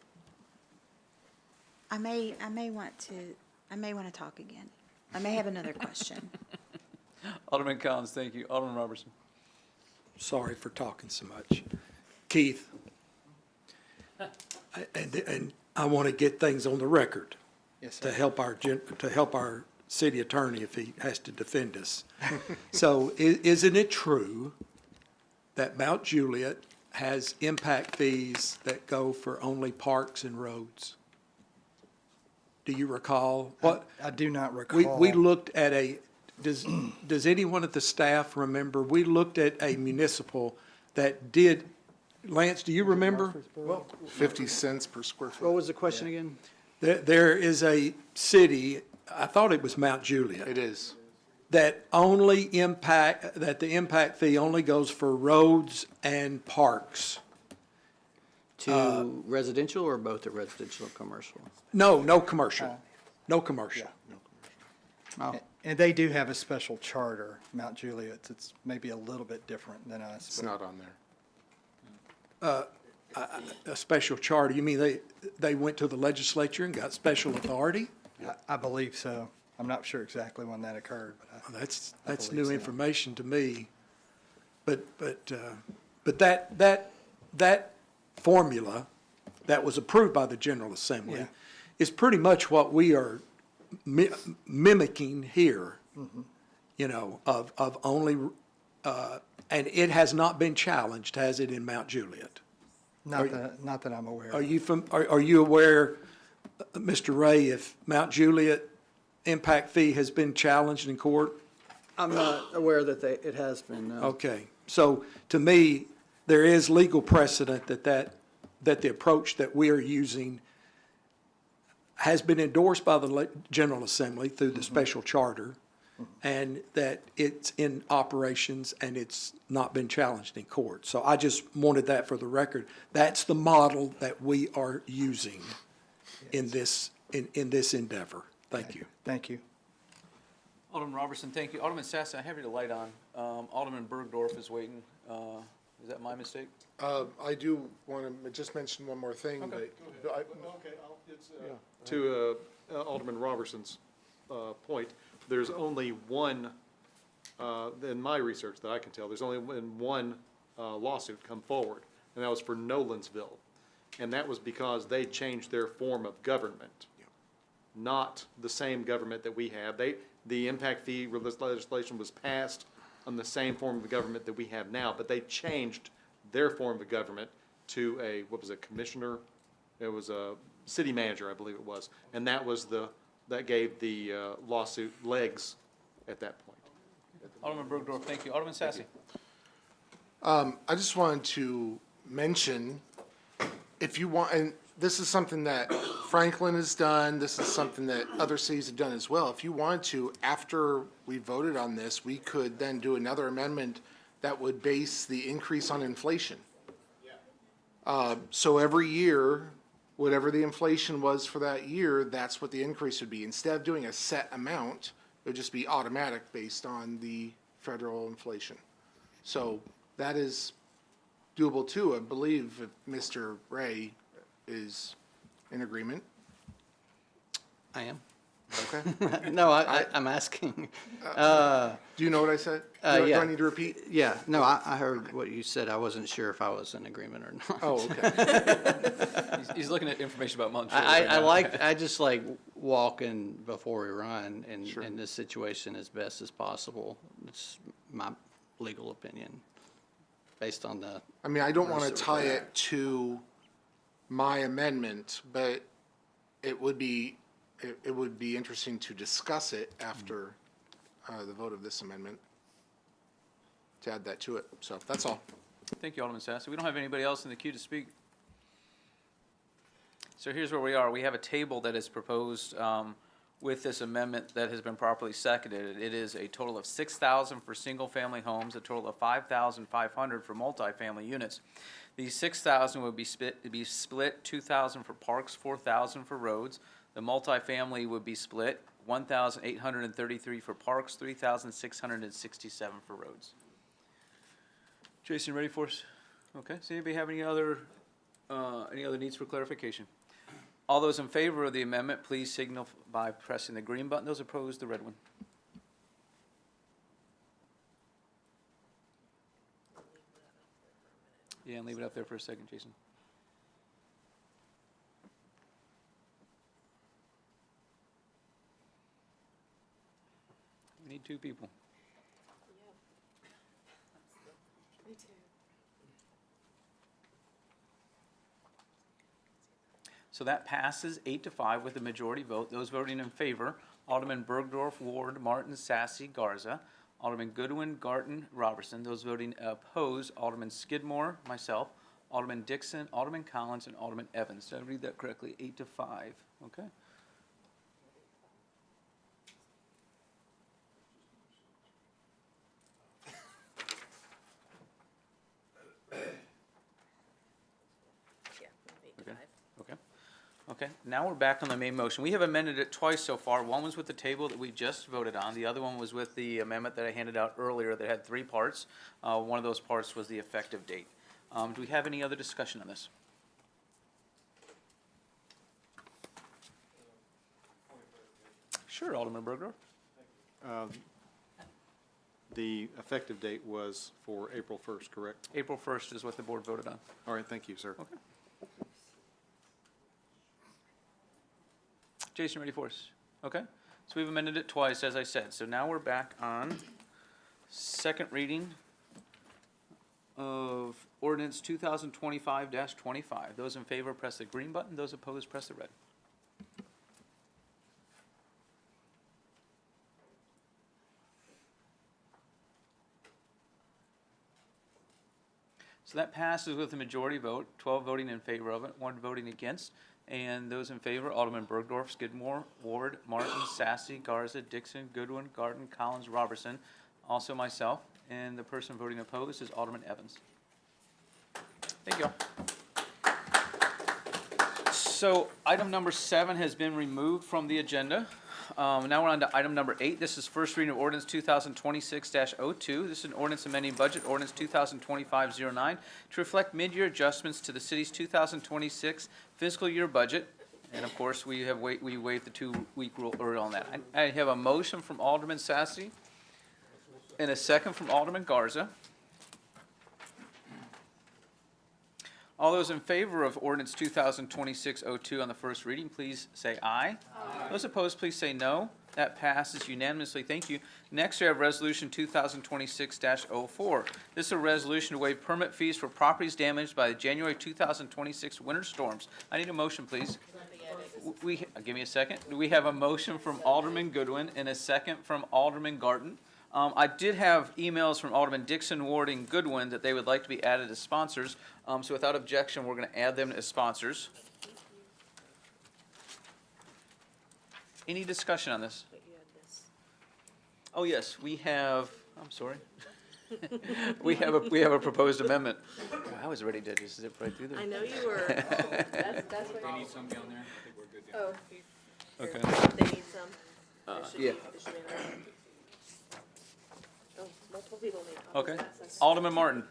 I may want to talk again. I may have another question.
Alderman Collins, thank you. Alderman Robertson.
Sorry for talking so much. Keith, and I want to get things on the record
Yes, sir.
to help our city attorney if he has to defend us. So isn't it true that Mount Juliet has impact fees that go for only parks and roads? Do you recall? What?
I do not recall.
We looked at does anyone at the staff remember? We looked at a municipal that did, Lance, do you remember?
50 cents per square foot.
What was the question again?
There is a city, I thought it was Mount Juliet.
It is.
That the impact fee only goes for roads and parks.
To residential or both at residential and commercial?
No commercial. No commercial.
Oh,
And they do have a special charter, Mount Juliet's. It's maybe a little bit different than us.
It's not on there.
A special charter, you mean they went to the legislature and got special authority?
I believe so. I'm not sure exactly when that occurred, but
That's
believe
new
so.
information to me. But that formula that was approved by the General Assembly
Yeah.
is pretty much what we are mimicking here, of only, and it has not been challenged, has it, in Mount Juliet?
not that I'm aware of.
Are you aware, Mr. Ray, if Mount Juliet impact fee has been challenged in court?
I'm not aware that it has been, no.
Okay, so to me, there is legal precedent that the approach that we are using has been endorsed by the General Assembly through the special charter, and that it's in operations and it's not been challenged in court. So I just wanted that for the record. That's the model that we are using in this endeavor. Thank you.
Thank you.
Alderman Robertson, thank you. Alderman Sasse, I have your light on. Alderman Bergdorf is waiting. Is that my mistake?
I do want to just mention one more thing,
Okay.
but
To Alderman Robertson's point, there's only one, in my research that I can tell, there's only been one lawsuit come forward, and that was for Nolensville. And that was because they changed their form of government, not the same government that we have. The impact fee legislation was passed on the same form of government that we have now, but they changed their form of government to a commissioner? It was a city manager, I believe it was. And that gave the lawsuit legs at that point.
Alderman Bergdorf, thank you. Alderman Sasse.
I just wanted to mention, if you want, and this is something that Franklin has done, this is something that other cities have done as well. If you wanted to, after we voted on this, we could then do another amendment that would base the increase on inflation. So every year, whatever the inflation was for that year, that's what the increase would be. Instead of doing a set amount, it would just be automatic based on the federal inflation. So that is doable too, I believe, if Mr. Ray is in agreement.
I am.
Okay.
No, I'm asking.
Do you know what I said? Do
Yeah.
I need to repeat?
Yeah, no, I heard what you said. I wasn't sure if I was in agreement or not.
Oh, okay.
He's looking at information about Mount
I just like walking before we run in this situation as best as possible. It's my legal opinion, based on the.
I mean, I don't want to tie it to my amendment, but it would be interesting to discuss it after the vote of this amendment, to add that to it. So that's all.
Thank you, Alderman Sassy. We don't have anybody else in the queue to speak. So here's where we are. We have a table that is proposed with this amendment that has been properly seconded. It is a total of 6,000 for single-family homes, a total of 5,500 for multifamily units. These 6,000 would be split 2,000 for parks, 4,000 for roads. The multifamily would be split 1,833 for parks, 3,667 for roads. Jason, ready for us? Okay. Does anybody have any other needs for clarification? All those in favor of the amendment, please signal by pressing the green button. Those opposed, the red one. Yeah, and leave it up there for a second, Jason. We need 2 people.
Me too.
So that passes 8-5 with a majority vote. Those voting in favor: Alderman Bergdorf, Ward, Martin, Sassy, Garza. Alderman Goodwin, Garten, Robertson. Those voting opposed: Alderman Skidmore, myself, Alderman Dixon, Alderman Collins, and Alderman Evans. Did I read that correctly? 8-5. Okay. Okay, now we're back on the main motion. We have amended it twice so far. One was with the table that we just voted on. The other one was with the amendment that I handed out earlier that had 3 parts. One of those parts was the effective date. Do we have any other discussion on this? Sure, Alderman Bergdorf.
The effective date was for April 1st, correct?
April 1st is what the board voted on.
All right, thank you, sir.
Okay. Jason, ready for us? Okay. So we've amended it twice, as I said. So now we're back on second reading of ordinance 2025-25. Those in favor, press the green button. Those opposed, press the red. So that passes with a majority vote, 12 voting in favor of it, 1 voting against. And those in favor: Alderman Bergdorf, Skidmore, Ward, Martin, Sassy, Garza, Dixon, Goodwin, Garten, Collins, Robertson. Also myself. And the person voting opposed is Alderman Evans. Thank you all. So item number 7 has been removed from the agenda. Now we're on to item number 8. This is first reading of ordinance 2026-02. This is an ordinance amending budget ordinance 2025-09 to reflect mid-year adjustments to the city's 2026 fiscal year budget. And of course, we waived the 2-week rule on that. I have a motion from Alderman Sassy and a second from Alderman Garza. All those in favor of ordinance 2026-02 on the first reading, please say aye. Aye. Those opposed, please say no. That passes unanimously. Thank you. Next, we have resolution 2026-04. This is a resolution to waive permit fees for properties damaged by the January 2026 winter storms. I need a motion, please. Give me a second. We have a motion from Alderman Goodwin and a second from Alderman Garten. I did have emails from Alderman Dixon, Ward, and Goodwin that they would like to be added as sponsors. So without objection, we're going to add them as sponsors. Any discussion on this? Oh, yes, we have, I'm sorry. we have a proposed amendment. Oh, I was ready to just zip right through there.
I know you were. That's what.
They need some down there. I think we're good down
Oh.
Okay.
They need some.
Yeah.
Oh, multiple people need
Okay.
copies.
Alderman Martin.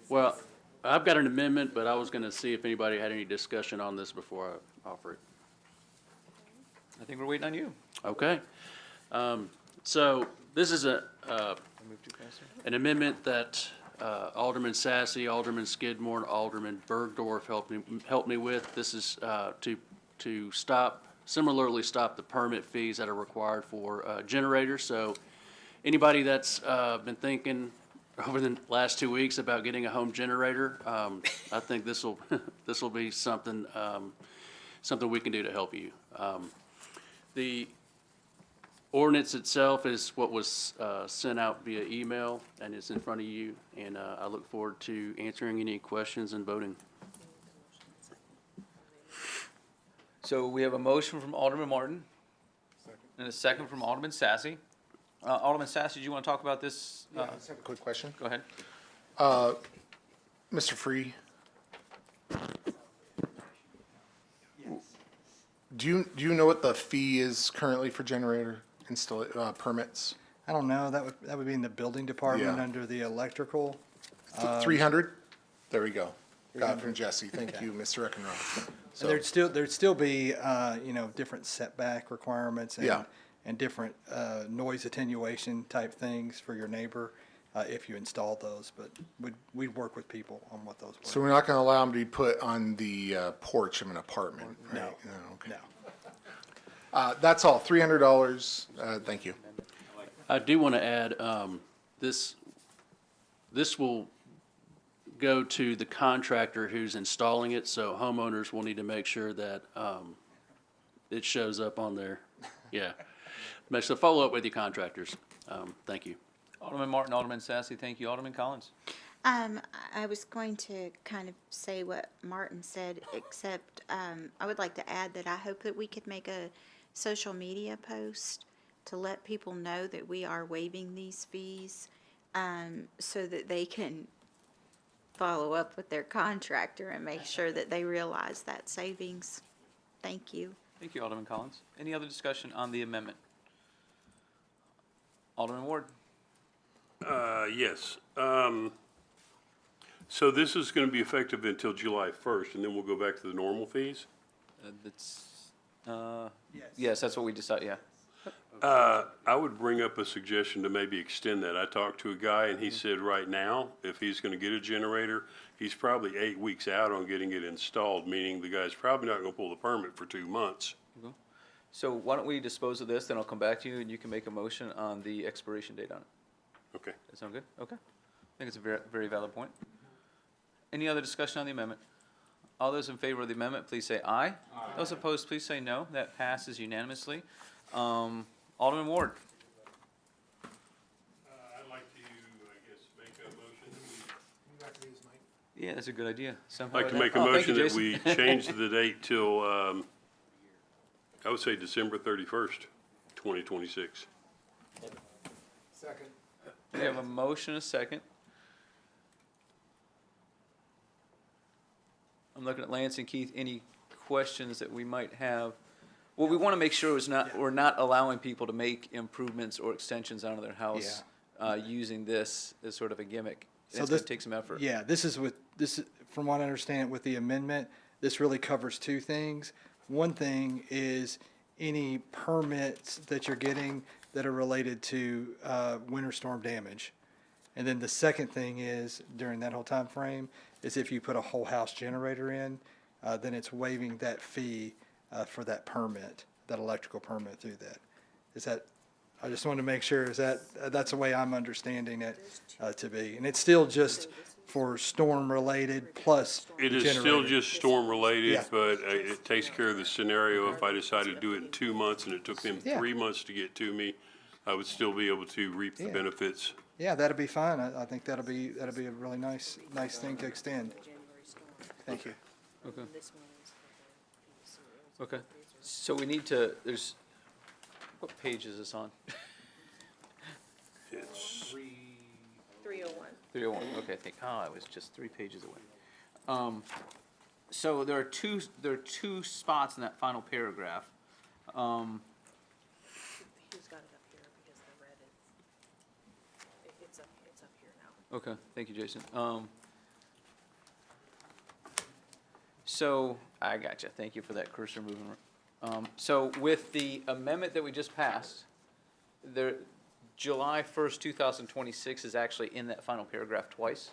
Well, I've got an amendment, but I was going to see if anybody had any discussion on this before I offer it.
I think we're waiting on you.
Okay. So this is an amendment that Alderman Sassy, Alderman Skidmore, and Alderman Bergdorf helped me with. This is to stop similarly stop the permit fees that are required for generators. So anybody that's been thinking over the last 2 weeks about getting a home generator, I think this will this will be something something we can do to help you. The ordinance itself is what was sent out via email, and it's in front of you, and I look forward to answering any questions and voting.
So we have a motion from Alderman Martin and a second from Alderman Sassy. Alderman Sassy, do you want to talk about this?
I just have a quick question.
Go ahead.
Mr. Free? Do you know what the fee is currently for generator permits?
I don't know, that would be in the building department
Yeah.
under the electrical.
300? There we go. Got it from Jesse. Thank you, Mr. Eckenroth.
So there'd still be, different setback requirements
Yeah.
and different noise attenuation type things for your neighbor if you install those, but we'd work with people on what those were.
So we're not going to allow them to be put on the porch of an apartment, right?
No.
Okay.
No.
That's all, $300. Thank you.
I do want to add, this will go to the contractor who's installing it, so homeowners will need to make sure that it shows up on there. Yeah. So follow up with your contractors. Thank you.
Alderman Martin, Alderman Sassy, thank you. Alderman Collins?
I was going to kind of say what Martin said, except I would like to add that I hope that we could make a social media post to let people know that we are waiving these fees, so that they can follow up with their contractor and make sure that they realize that savings. Thank you.
Thank you, Alderman Collins. Any other discussion on the amendment? Alderman Ward?
Yes. So this is going to be effective until July 1st, and then we'll go back to the normal fees?
Yes, that's what we decided, yeah.
I would bring up a suggestion to maybe extend that. I talked to a guy, and he said right now, if he's going to get a generator, he's probably 8 weeks out on getting it installed, meaning the guy's probably not going to pull the permit for 2 months.
Okay. So why don't we dispose of this, then I'll come back to you, and you can make a motion on the expiration date on it.
Okay.
That sound good? Okay. I think it's a very, very valid point. Any other discussion on the amendment? All those in favor of the amendment, please say aye. Aye. Those opposed, please say no. That passes unanimously. Alderman Ward?
I'd like to, I guess, make a motion that
Yeah, that's a good idea.
I'd like to make a motion that we change the date till, I would say December 31st, 2026.
Second.
We have a motion, a second. I'm looking at Lance and Keith. Any questions that we might have? Well, we want to make sure we're not allowing people to make improvements or extensions onto their house using this as sort of a gimmick.
So
It's going to take some effort.
Yeah, this is from what I understand with the amendment, this really covers two things. One thing is any permits that you're getting that are related to winter storm damage. And then the second thing is, during that whole time frame, is if you put a whole house generator in, then it's waiving that fee for that permit, that electrical permit through that. Is that, I just wanted to make sure, is that's the way I'm understanding it to be. And it's still just for storm-related plus
It is
generator.
still just storm-related,
Yeah.
but it takes care of the scenario. If I decided to do it in 2 months and it took them
Yeah.
3 months to get to me, I would still be able to reap the
Yeah.
benefits.
Yeah, that'd be fine. I think that'll be a really nice thing to extend. Thank you.
Okay. Okay. So we need to, what page is this on?
It's
301.
301, okay, I was just 3 pages away. So there are two spots in that final paragraph.
He's got it up here because the red is, it's up here now.
Okay, thank you, Jason. So, I gotcha, thank you for that cursor moving. So with the amendment that we just passed, July 1st, 2026 is actually in that final paragraph twice.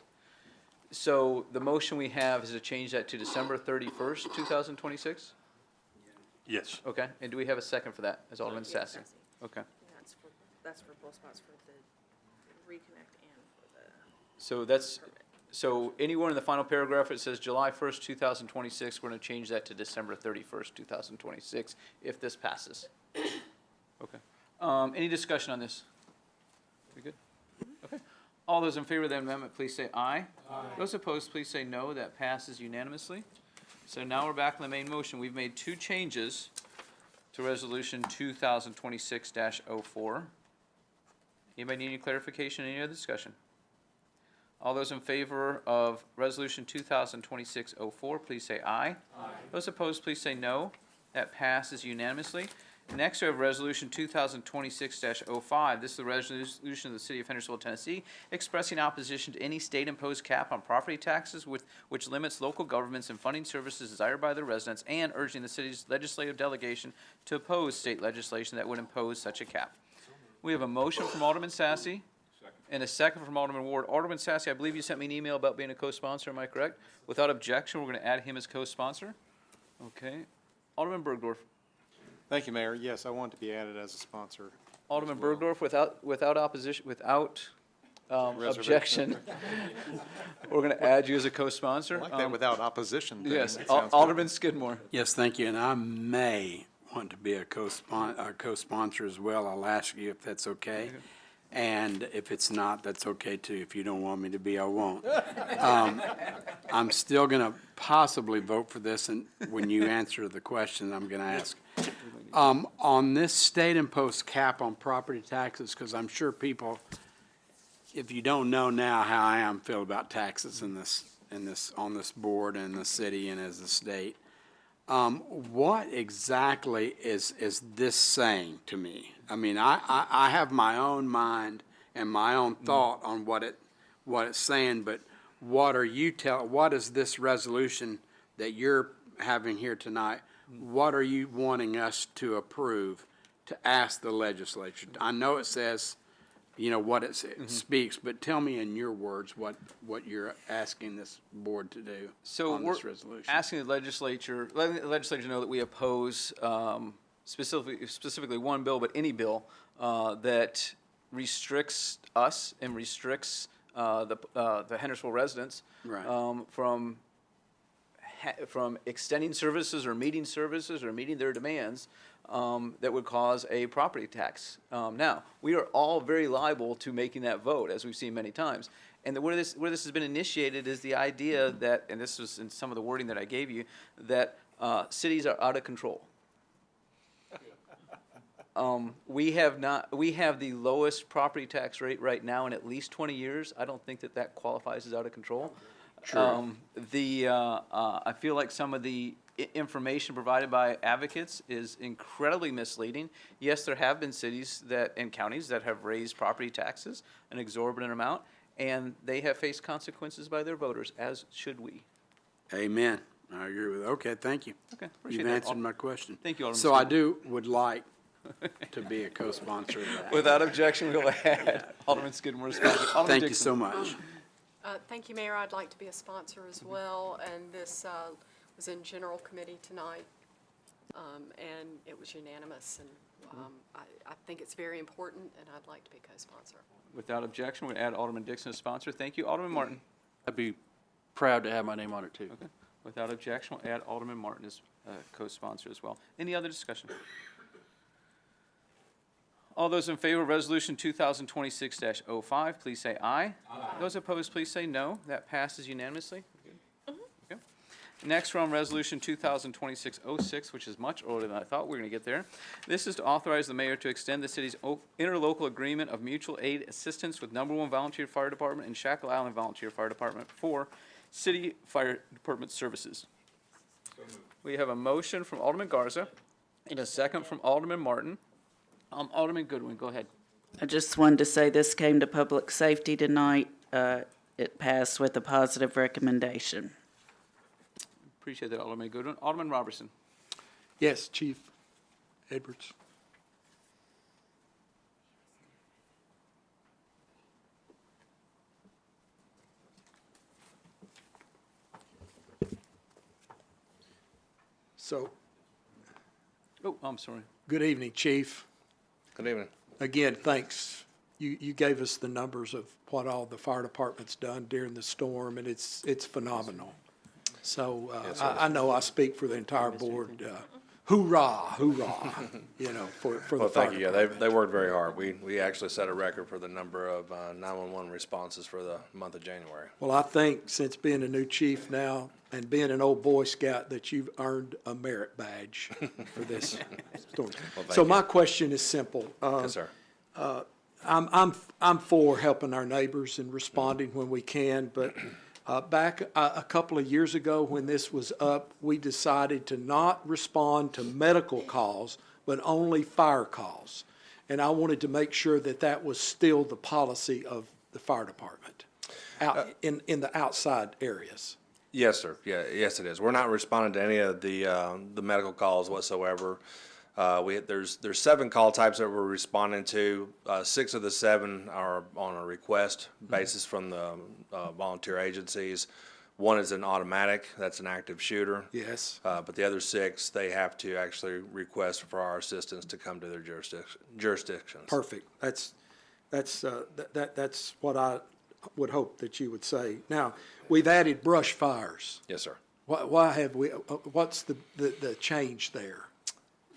So the motion we have is to change that to December 31st, 2026?
Yes.
Okay, and do we have a second for that, as Alderman Sassy? Okay,
That's for both spots, for the reconnect and for the.
so anywhere in the final paragraph, it says July 1st, 2026, we're going to change that to December 31st, 2026, if this passes. Okay. Any discussion on this? We good? Okay. All those in favor of the amendment, please say aye. Aye. Those opposed, please say no. That passes unanimously. So now we're back on the main motion. We've made two changes to Resolution 2026-04. Anybody need any clarification, any other discussion? All those in favor of Resolution 2026-04, please say aye. Aye. Those opposed, please say no. That passes unanimously. Next, we have Resolution 2026-05. This is the resolution of the City of Hendersonville, Tennessee, expressing opposition to any state-imposed cap on property taxes which limits local governments and funding services desired by their residents, and urging the city's legislative delegation to oppose state legislation that would impose such a cap. We have a motion from Alderman Sassy and a second from Alderman Ward. Alderman Sassy, I believe you sent me an email about being a co-sponsor, am I correct? Without objection, we're going to add him as co-sponsor. Okay. Alderman Bergdorf.
Thank you, Mayor. Yes, I want to be added as a sponsor.
Alderman Bergdorf, without opposition, without objection, we're going to add you as a co-sponsor.
I like that without opposition thing.
Yes,
That sounds
Alderman Skidmore.
Yes, thank you, and I may want to be a co-sponsor as well. I'll ask you if that's okay. And if it's not, that's okay too. If you don't want me to be, I won't. I'm still going to possibly vote for this, and when you answer the question I'm going to ask. On this state-imposed cap on property taxes, because I'm sure people, if you don't know now how I am feel about taxes on this board and the city and as the state, what exactly is this saying to me? I mean, I have my own mind and my own thought on what it's saying, but what is this resolution that you're having here tonight? What are you wanting us to approve to ask the legislature? I know it says, what it speaks, but tell me in your words what you're asking this board to do on this resolution.
Asking the legislature, letting the legislature know that we oppose specifically one bill, but any bill that restricts us and restricts the Hendersonville residents from extending services or meeting their demands that would cause a property tax. Now, we are all very liable to making that vote, as we've seen many times. And where this has been initiated is the idea that, and this was in some of the wording that I gave you, that cities are out of control. We have the lowest property tax rate right now in at least 20 years. I don't think that qualifies as out of control.
True.
I feel like some of the information provided by advocates is incredibly misleading. Yes, there have been cities and counties that have raised property taxes an exorbitant amount, and they have faced consequences by their voters, as should we.
Amen. I agree with that. Okay, thank you.
Okay, appreciate
You've
that,
answered
Alderman.
my question.
Thank you, Alderman.
So I would like to be a co-sponsor of that.
Without objection, we'll add Alderman Skidmore as sponsor. Alderman
Thank you
Dixon.
so much.
Thank you, Mayor. I'd like to be a sponsor as well, and this was in general committee tonight, and it was unanimous, and I think it's very important, and I'd like to be co-sponsor.
Without objection, we'll add Alderman Dixon as sponsor. Thank you. Alderman Martin.
I'd be proud to have my name on it, too.
Okay. Without objection, we'll add Alderman Martin as co-sponsor as well. Any other discussion? All those in favor of Resolution 2026-05, please say aye. Aye. Those opposed, please say no. That passes unanimously. Okay. Next, we're on Resolution 2026-06, which is much older than I thought we were going to get there. This is to authorize the mayor to extend the city's interlocal agreement of mutual aid assistance with No. 1 Volunteer Fire Department and Shackle Island Volunteer Fire Department for city fire department services. We have a motion from Alderman Garza and a second from Alderman Martin. Alderman Goodwin, go ahead.
I just wanted to say this came to public safety tonight. It passed with a positive recommendation.
Appreciate that, Alderman Goodwin. Alderman Robertson.
Yes, Chief Edwards. So
Oh, I'm sorry.
Good evening, Chief.
Good evening.
Again, thanks. You gave us the numbers of what all the fire department's done during the storm, and it's phenomenal. So I know I speak for the entire board. Hoorah, hoorah, for the
Well,
fire
thank you. Yeah,
department.
they worked very hard. We actually set a record for the number of 911 responses for the month of January.
Well, I think since being a new chief now and being an old Boy Scout that you've earned a merit badge for this storm.
Well, thank
So
you.
my question is simple.
Yes, sir.
I'm for helping our neighbors and responding when we can, but back a couple of years ago when this was up, we decided to not respond to medical calls, but only fire calls. And I wanted to make sure that that was still the policy of the fire department out in the outside areas.
Yes, sir. Yeah, yes, it is. We're not responding to any of the medical calls whatsoever. There's 7 call types that we're responding to. 6 of the 7 are on a request basis from the volunteer agencies. 1 is an automatic, that's an active shooter.
Yes.
But the other 6, they have to actually request for our assistance to come to their jurisdictions.
Perfect. That's what I would hope that you would say. Now, we've added brush fires.
Yes, sir.
Why have we, what's the change there?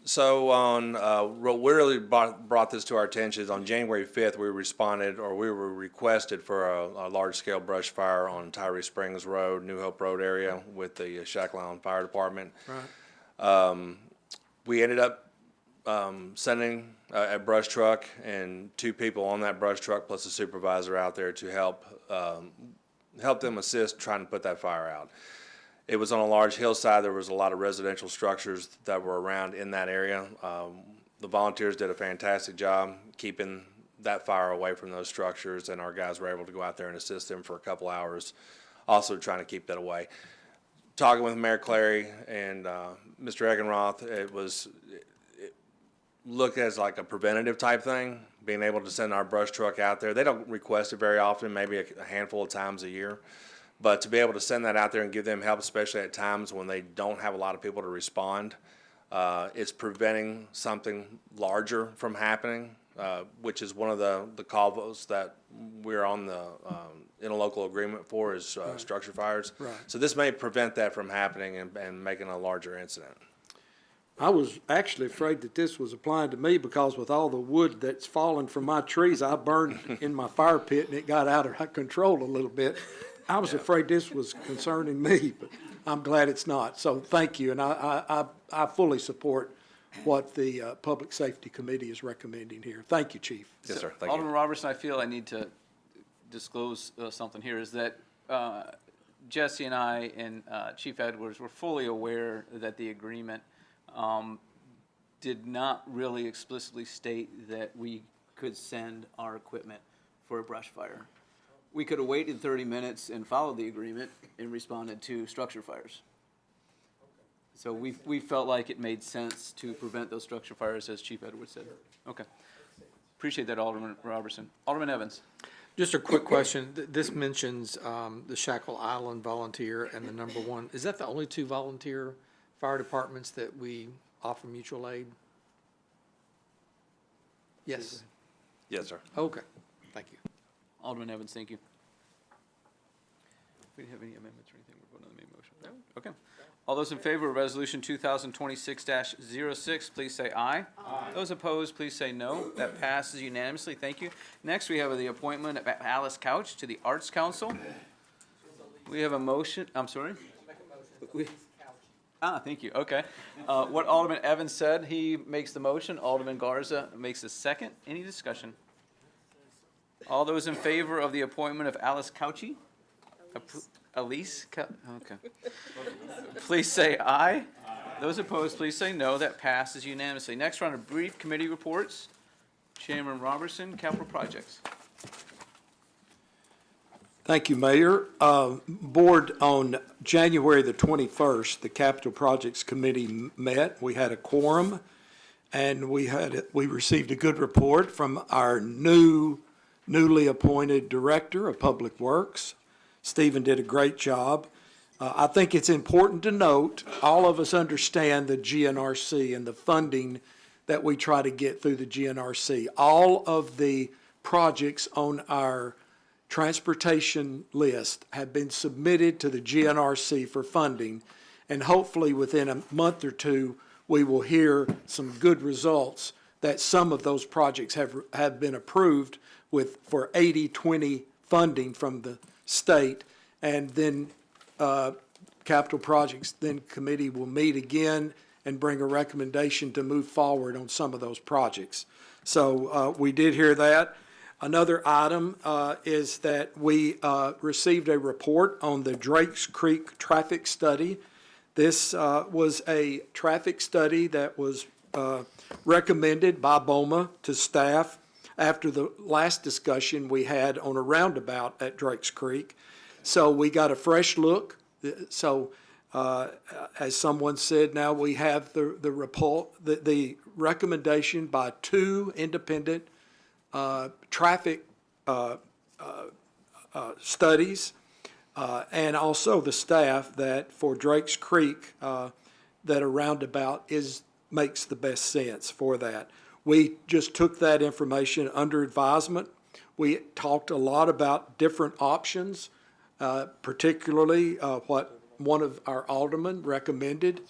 So what really brought this to our attention is on January 5th, we responded, or we were requested for a large-scale brush fire on Tyree Springs Road, New Hope Road area with the Shackle Island Fire Department.
Right.
We ended up sending a brush truck and 2 people on that brush truck plus a supervisor out there to help them assist trying to put that fire out. It was on a large hillside. There was a lot of residential structures that were around in that area. The volunteers did a fantastic job keeping that fire away from those structures, and our guys were able to go out there and assist them for a couple hours, also trying to keep that away. Talking with Mayor Clary and Mr. Eggenroth, it looked as like a preventative type thing, being able to send our brush truck out there. They don't request it very often, maybe a handful of times a year. But to be able to send that out there and give them help, especially at times when they don't have a lot of people to respond, it's preventing something larger from happening, which is one of the call votes that we're on the interlocal agreement for is structure fires.
Right.
So this may prevent that from happening and making a larger incident.
I was actually afraid that this was applying to me because with all the wood that's fallen from my trees, I burned in my fire pit and it got out of control a little bit. I was afraid this was concerning me, but I'm glad it's not. So thank you, and I fully support what the Public Safety Committee is recommending here. Thank you, Chief.
Yes, sir. Thank you.
Alderman Robertson, I feel I need to disclose something here, is that Jesse and I and Chief Edwards were fully aware that the agreement did not really explicitly state that we could send our equipment for a brush fire. We could have waited 30 minutes and followed the agreement and responded to structure fires. So we felt like it made sense to prevent those structure fires, as Chief Edwards said. Okay. Appreciate that, Alderman Robertson. Alderman Evans.
Just a quick question. This mentions the Shackle Island volunteer and the number 1. Is that the only 2 volunteer fire departments that we offer mutual aid? Yes.
Yes, sir.
Okay. Thank you.
Alderman Evans, thank you. We have any amendments or anything? We're voting on the main motion. No? Okay. All those in favor of Resolution 2026-06, please say aye. Aye. Those opposed, please say no. That passes unanimously. Thank you. Next, we have the appointment of Alice Couch to the Arts Council. We have a motion. I'm sorry? Thank you. Okay. What Alderman Evans said, he makes the motion. Alderman Garza makes the second. Any discussion? All those in favor of the appointment of Alice Couchy? Elise? Okay. Please say aye. Those opposed, please say no. That passes unanimously. Next round of brief committee reports. Chairman Robertson, Capital Projects.
Thank you, Mayor. Board, on January the 21st, the Capital Projects Committee met. We had a quorum, and we received a good report from our newly appointed Director of Public Works. Stephen did a great job. I think it's important to note, all of us understand the GNRC and the funding that we try to get through the GNRC. All of the projects on our transportation list have been submitted to the GNRC for funding, and hopefully within a month or two, we will hear some good results that some of those projects have been approved for 80-20 funding from the state, and then capital projects, then committee will meet again and bring a recommendation to move forward on some of those projects. So we did hear that. Another item is that we received a report on the Drakes Creek traffic study. This was a traffic study that was recommended by BOMA to staff after the last discussion we had on a roundabout at Drakes Creek. So we got a fresh look. So as someone said, now we have the report, the recommendation by two independent traffic studies, and also the staff, that for Drakes Creek, that a roundabout makes the best sense for that. We just took that information under advisement. We talked a lot about different options, particularly what one of our aldermen recommended,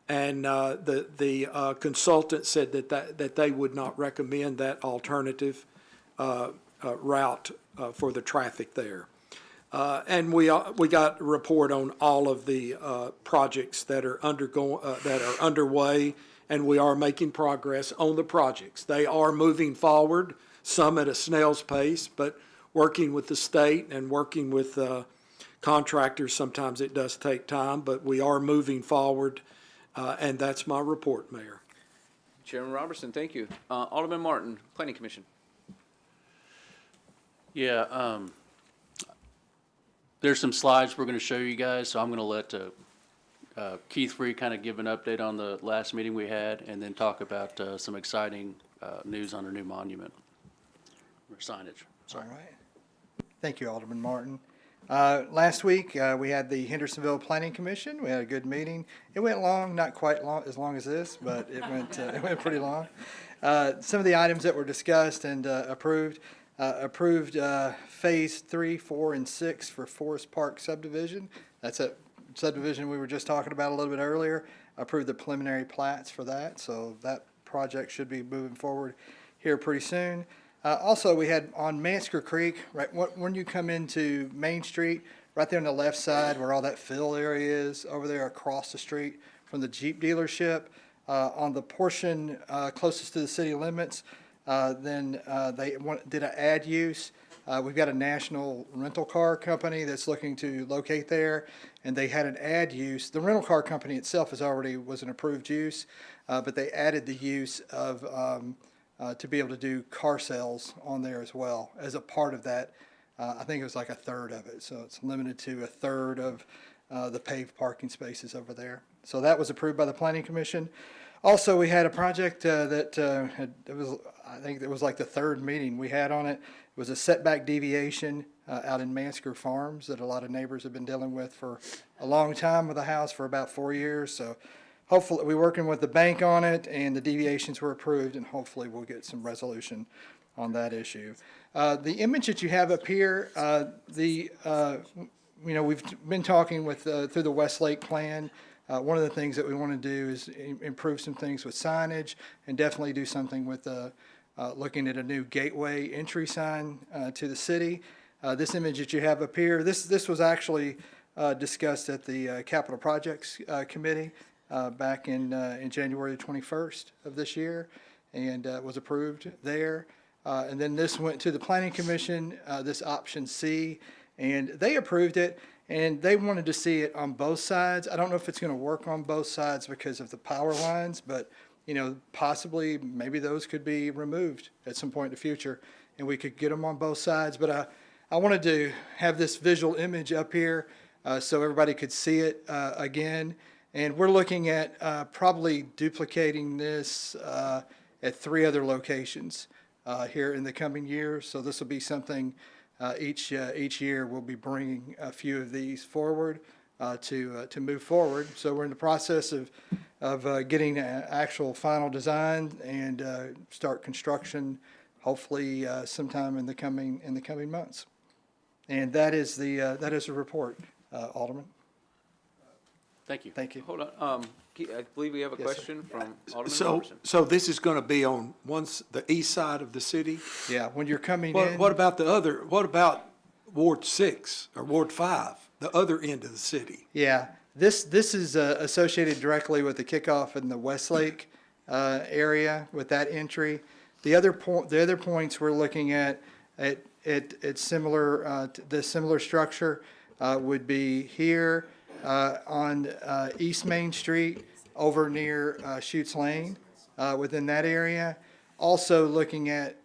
and the consultant said that they would not recommend that alternative route for the traffic there. And we got a report on all of the projects that are underway, and we are making progress on the projects. They are moving forward, some at a snail's pace, but working with the state and working with contractors, sometimes it does take time, but we are moving forward, and that's my report, Mayor.
Chairman Robertson, thank you. Alderman Martin, Planning Commission.
Yeah, there's some slides we're going to show you guys, so I'm going to let Keith Free kind of give an update on the last meeting we had, and then talk about some exciting news on our new monument, or signage. Sorry.
All right. Thank you, Alderman Martin. Last week, we had the Hendersonville Planning Commission. We had a good meeting. It went long, not quite as long as this, but it went pretty long. Some of the items that were discussed and approved Phase 3, 4, and 6 for Forest Park subdivision. That's a subdivision we were just talking about a little bit earlier. Approved the preliminary plats for that, so that project should be moving forward here pretty soon. Also, we had on Mansker Creek, right when you come into Main Street, right there on the left side where all that fill area is, over there across the street from the Jeep dealership, on the portion closest to the city limits, then they did an ad use. We've got a national rental car company that's looking to locate there, and they had an ad use. The rental car company itself was an approved use, but they added the use of to be able to do car sales on there as well as a part of that. I think it was like a third of it, so it's limited to a third of the paved parking spaces over there. So that was approved by the Planning Commission. Also, we had a project I think it was like the third meeting we had on it. It was a setback deviation out in Mansker Farms that a lot of neighbors have been dealing with for a long time with the house, for about 4 years. So hopefully, we're working with the bank on it, and the deviations were approved, and hopefully we'll get some resolution on that issue. The image that you have up here, we've been talking with through the Westlake plan. One of the things that we want to do is improve some things with signage, and definitely do something with looking at a new gateway entry sign to the city. This image that you have up here, this was actually discussed at the Capital Projects Committee back in January 21st of this year, and was approved there. And then this went to the Planning Commission, this option C, and they approved it, and they wanted to see it on both sides. I don't know if it's going to work on both sides because of the power lines, but possibly maybe those could be removed at some point in the future, and we could get them on both sides. But I wanted to have this visual image up here so everybody could see it again. And we're looking at probably duplicating this at 3 other locations here in the coming years. So this will be something each year we'll be bringing a few of these forward to move forward. So we're in the process of getting an actual final design and start construction, hopefully sometime in the coming months. And that is the report, Alderman.
Thank you.
Thank you.
Hold on, I believe we have a
Yes, sir.
question from Alderman
So,
Robertson.
so this is gonna be on the east side of the city?
Yeah, when you're coming
What,
in.
what about the other, what about Ward 6 or Ward 5, the other end of the city?
Yeah, this is associated directly with the kickoff in the Westlake area with that entry. The other points we're looking at similar, the similar structure would be here on East Main Street over near Chutes Lane within that area. Also looking at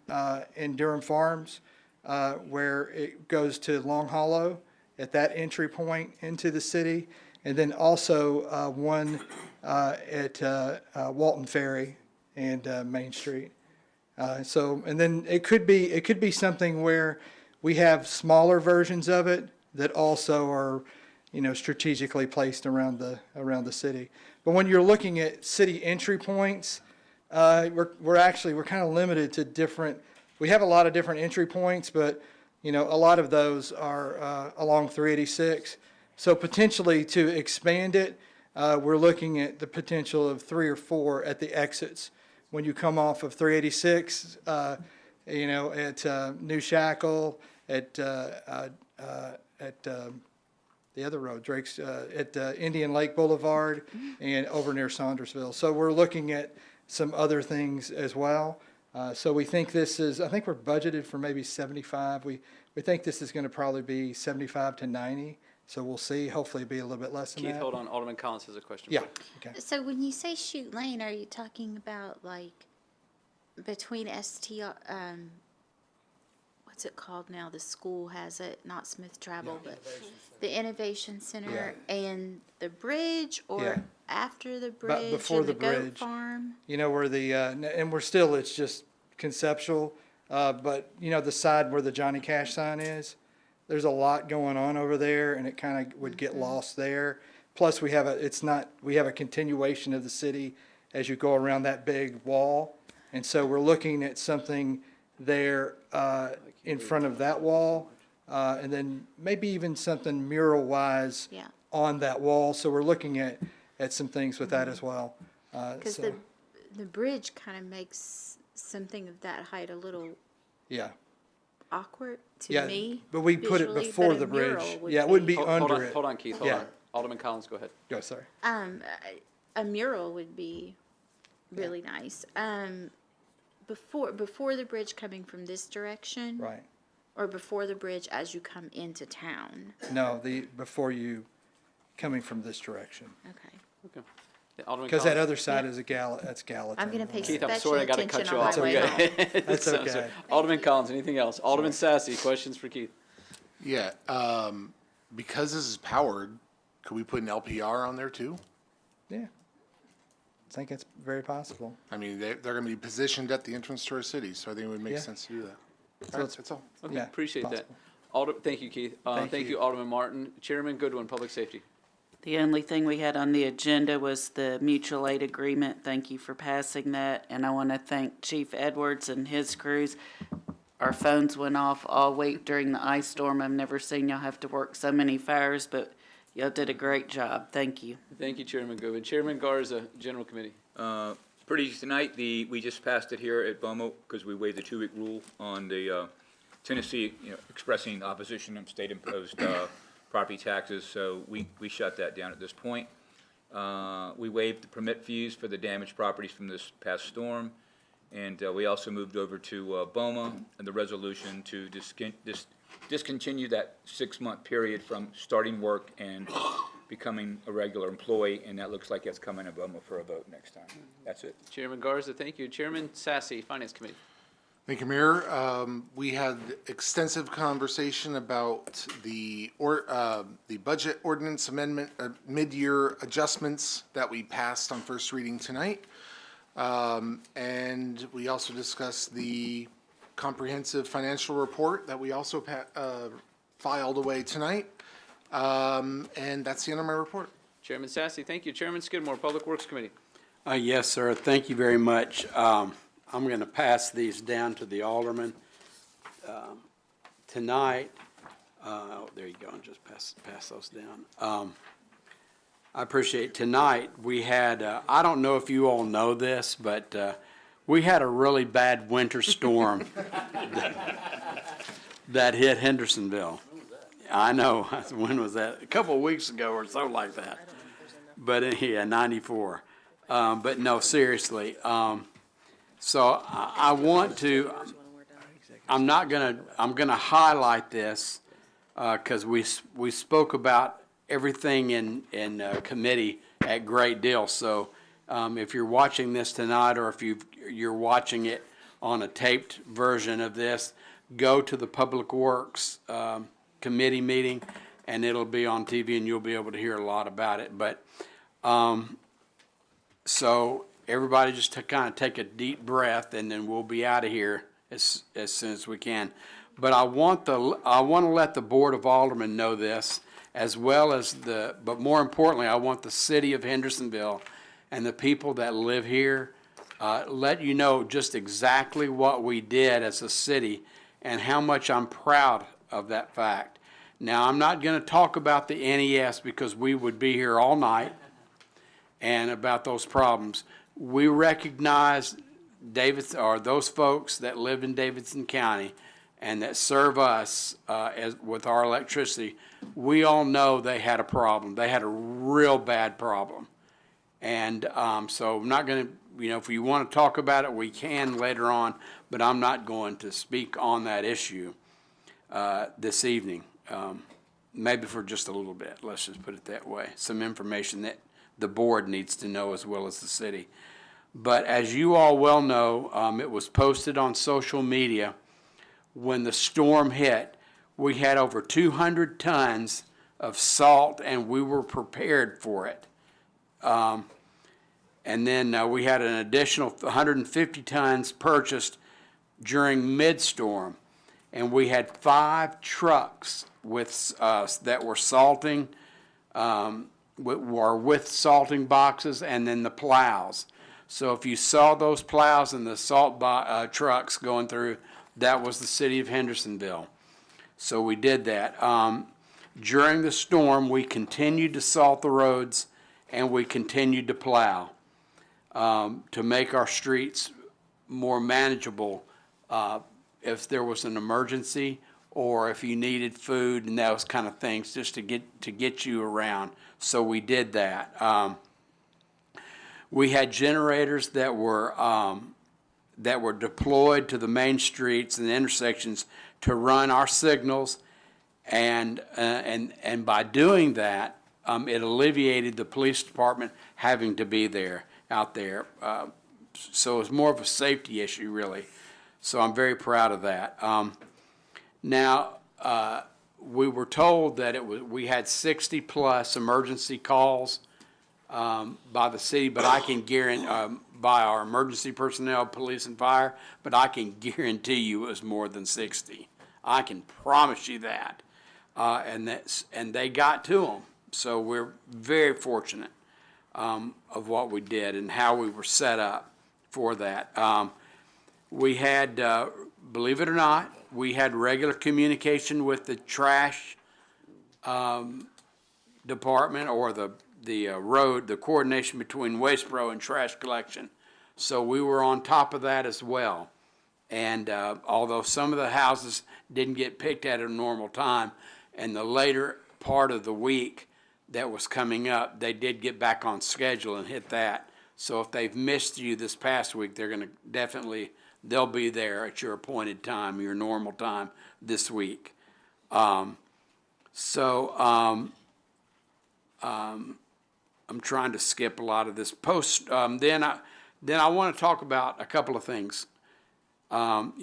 in Durham Farms where it goes to Long Hollow at that entry point into the city. And then also one at Walton Ferry and Main Street. And then it could be something where we have smaller versions of it that also are, strategically placed around the city. But when you're looking at city entry points, we're kind of limited to different. We have a lot of different entry points, but a lot of those are along 386. So potentially to expand it, we're looking at the potential of 3 or 4 at the exits. When you come off of 386, at New Shackle, at the other road, Drake's, at Indian Lake Boulevard, and over near Saundersville. So we're looking at some other things as well. So we think I think we're budgeted for maybe 75. We think this is going to probably be 75 to 90. So we'll see. Hopefully it'll be a little bit less than that.
Keith, hold on. Alderman Collins has a question.
Yeah.
for you.
Okay.
So when you say Chute Lane, are you talking about like between what's it called now? The school has it, not Smith Travel, but the Innovation Center and the bridge, or
Yeah.
after the bridge
before
and
the
the goat
bridge.
farm?
Where and it's just conceptual, but the side where the Johnny Cash sign is, there's a lot going on over there, and it kind of would get lost there. Plus, we have a continuation of the city as you go around that big wall, and so we're looking at something there in front of that wall, and then maybe even something mural-wise
Yeah.
on that wall. So we're looking at some things with that as well.
Because the bridge kind of makes something of that height a little
Yeah.
awkward to
Yeah,
me.
but we put it
visually,
before
but a
the bridge.
mural would
Yeah, it wouldn't be
Hold
under
on,
it.
hold on, Keith. Hold
Yeah.
on. Alderman Collins, go ahead.
Go, sorry.
A mural would be really nice. Before the bridge coming from this direction?
Right.
Or before the bridge as you come into town?
No, before you coming from this direction.
Okay.
Okay. Yeah, Alderman
Because that
Collins.
other side is that's Gallatin.
I'm gonna pay
Keith, I'm
special
sorry, I got to
attention
cut you
on
off.
my way home.
Okay.
That's
So-
okay.
so, Alderman Collins, anything else? Alderman Sassy, questions for Keith?
Yeah, because this is powered, could we put an LPR on there too?
Yeah. I think it's very possible.
I mean, they're gonna be positioned at the entrance to our city, so I think it would make
Yeah.
sense to do that.
So
All right,
it's-
that's all.
Okay,
Yeah,
appreciate that.
possible.
Thank you, Keith.
Thank
Thank
you.
you, Alderman Martin. Chairman Goodwin, Public Safety.
The only thing we had on the agenda was the mutual aid agreement. Thank you for passing that. And I want to thank Chief Edwards and his crews. Our phones went off all week during the ice storm. I've never seen y'all have to work so many fires, but y'all did a great job. Thank you.
Thank you, Chairman Goodwin. Chairman Garza, General Committee.
Pretty easy tonight. We just passed it here at BOMO because we waived the 2-week rule on the Tennessee, expressing opposition of state-imposed property taxes. So we shut that down at this point. We waived the permit fees for the damaged properties from this past storm. And we also moved over to BOMA and the resolution to discontinue that 6-month period from starting work and becoming a regular employee, and that looks like it's coming to BOMA for a vote next time. That's it.
Chairman Garza, thank you. Chairman Sassy, Finance Committee.
Thank you, Mayor. We had extensive conversation about the budget ordinance amendment, mid-year adjustments that we passed on first reading tonight. And we also discussed the comprehensive financial report that we also filed away tonight. And that's the end of my report.
Chairman Sassy, thank you. Chairman Skidmore, Public Works Committee.
Yes, sir. Thank you very much. I'm going to pass these down to the aldermen tonight. There you go. And just pass those down. I appreciate tonight. We had, I don't know if you all know this, but we had a really bad winter storm that hit Hendersonville. I know. When was that? A couple of weeks ago or so like that. But yeah, 94. But no, seriously. So I want to, I'm going to highlight this because we spoke about everything in committee at great deal. So if you're watching this tonight or if you're watching it on a taped version of this, go to the Public Works committee meeting and it'll be on TV and you'll be able to hear a lot about it. But so everybody just to kind of take a deep breath and then we'll be out of here as soon as we can. But I want to let the Board of Aldermen know this, as well as but more importantly, I want the city of Hendersonville and the people that live here let you know just exactly what we did as a city and how much I'm proud of that fact. Now, I'm not going to talk about the NES because we would be here all night and about those problems. We recognize those folks that live in Davidson County and that serve us with our electricity. We all know they had a problem. They had a real bad problem. And so I'm not going to, if you want to talk about it, we can later on, but I'm not going to speak on that issue this evening. Maybe for just a little bit, let's just put it that way. Some information that the board needs to know as well as the city. But as you all well know, it was posted on social media when the storm hit. We had over 200 tons of salt and we were prepared for it. And then we had an additional 150 tons purchased during mid-storm. And we had 5 trucks with that were salting, with salting boxes, and then the plows. So if you saw those plows and the salt trucks going through, that was the city of Hendersonville. So we did that. During the storm, we continued to salt the roads and we continued to plow to make our streets more manageable if there was an emergency or if you needed food and those kind of things, just to get you around. So we did that. We had generators that were deployed to the main streets and the intersections to run our signals, and by doing that, it alleviated the police department having to be out there. So it was more of a safety issue, really. So I'm very proud of that. Now, we were told that we had 60 plus emergency calls by the city, but I can guarantee, by our emergency personnel, police and fire, but I can guarantee you it was more than 60. I can promise you that. And they got to them. So we're very fortunate of what we did and how we were set up for that. We had, believe it or not, we had regular communication with the trash department or the coordination between Waste Pro and trash collection. So we were on top of that as well. And although some of the houses didn't get picked at a normal time, and the later part of the week that was coming up, they did get back on schedule and hit that. So if they've missed you this past week, they're going to they'll be there at your appointed time, your normal time this week. I'm trying to skip a lot of this post. Then I want to talk about a couple of things. Our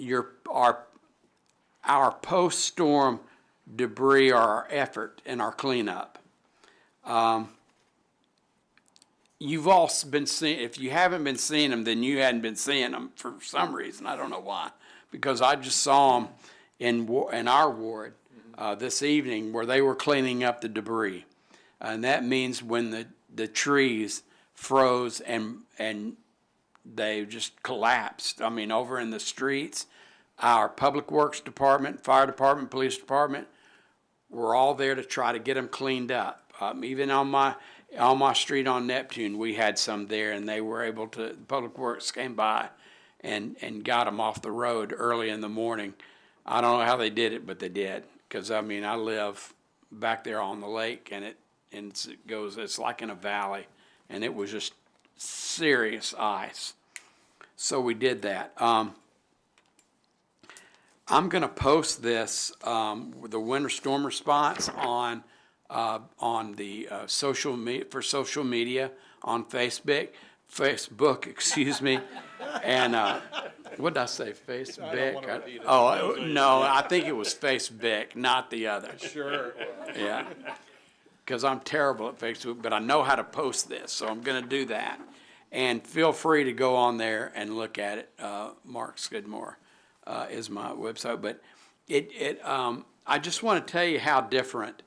post-storm debris, or our effort and our cleanup. You've all been seeing. If you haven't been seeing them, then you hadn't been seeing them for some reason. I don't know why, because I just saw them in our ward this evening where they were cleaning up the debris. And that means when the trees froze and they just collapsed. I mean, over in the streets, our Public Works Department, Fire Department, Police Department, were all there to try to get them cleaned up. Even on my street on Neptune, we had some there, and they were able to, Public Works came by and got them off the road early in the morning. I don't know how they did it, but they did. Because, I mean, I live back there on the lake, and it's like in a valley, and it was just serious ice. So we did that. I'm going to post this, the winter storm response on the social media on Facebook, excuse me. And what did I say? Facebook? No, I think it was Facebook, not the other.
Sure.
Yeah. Because I'm terrible at Facebook, but I know how to post this, so I'm going to do that. And feel free to go on there and look at it. Mark Skidmore is my website. But I just want to tell you how different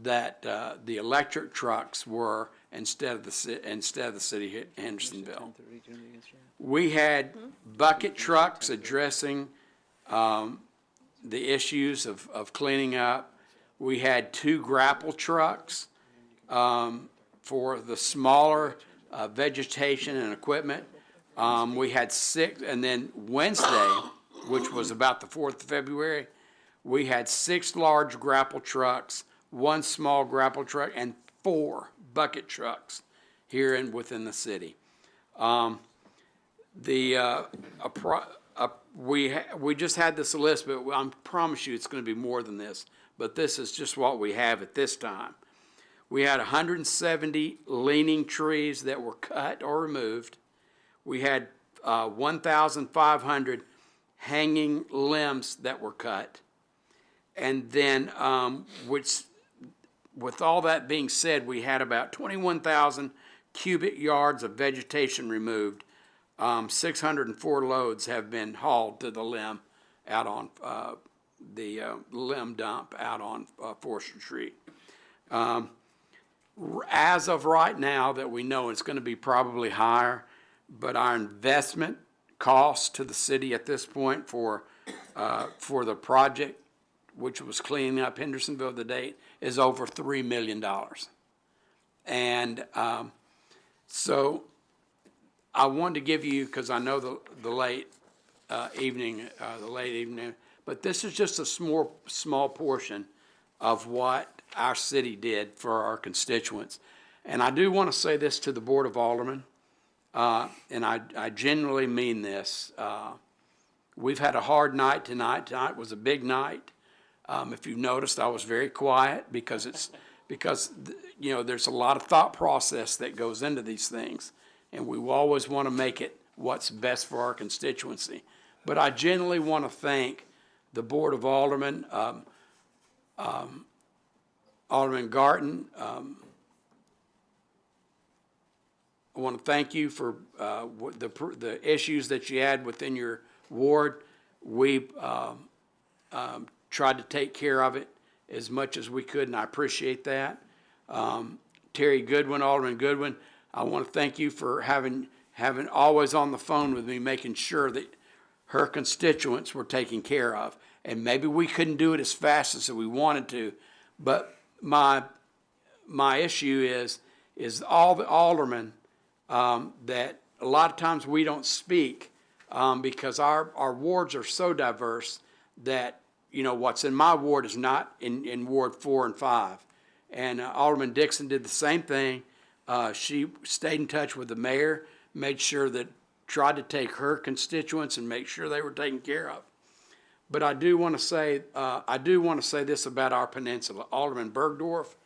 that the electric trucks were instead of the city of Hendersonville. We had bucket trucks addressing the issues of cleaning up. We had 2 grapple trucks for the smaller vegetation and equipment. We had 6, and then Wednesday, which was about the 4th of February, we had 6 large grapple trucks, 1 small grapple truck, and 4 bucket trucks here within the city. We just had this list, but I promise you it's going to be more than this. But this is just what we have at this time. We had 170 leaning trees that were cut or removed. We had 1,500 hanging limbs that were cut. And then, with all that being said, we had about 21,000 cubic yards of vegetation removed. 604 loads have been hauled to the limb out on the limb dump out on Forester Street. As of right now that we know, it's going to be probably higher, but our investment cost to the city at this point for the project, which was cleaning up Hendersonville to date, is over $3 million. And so I wanted to give you, because I know the late evening, but this is just a small portion of what our city did for our constituents. And I do want to say this to the Board of Aldermen, and I genuinely mean this. We've had a hard night tonight. Tonight was a big night. If you've noticed, I was very quiet because there's a lot of thought process that goes into these things, and we always want to make it what's best for our constituency. But I genuinely want to thank the Board of Aldermen, Alderman Garton. I want to thank you for the issues that you had within your ward. We tried to take care of it as much as we could, and I appreciate that. Terry Goodwin, Alderman Goodwin, I want to thank you for having always on the phone with me, making sure that her constituents were taken care of. And maybe we couldn't do it as fast as we wanted to, but my issue is all the aldermen that a lot of times we don't speak because our wards are so diverse that what's in my ward is not in Ward 4 and 5. And Alderman Dixon did the same thing. She stayed in touch with the mayor, made sure that tried to take her constituents and make sure they were taken care of. But I do want to say this about our peninsula. Alderman Bergdorf,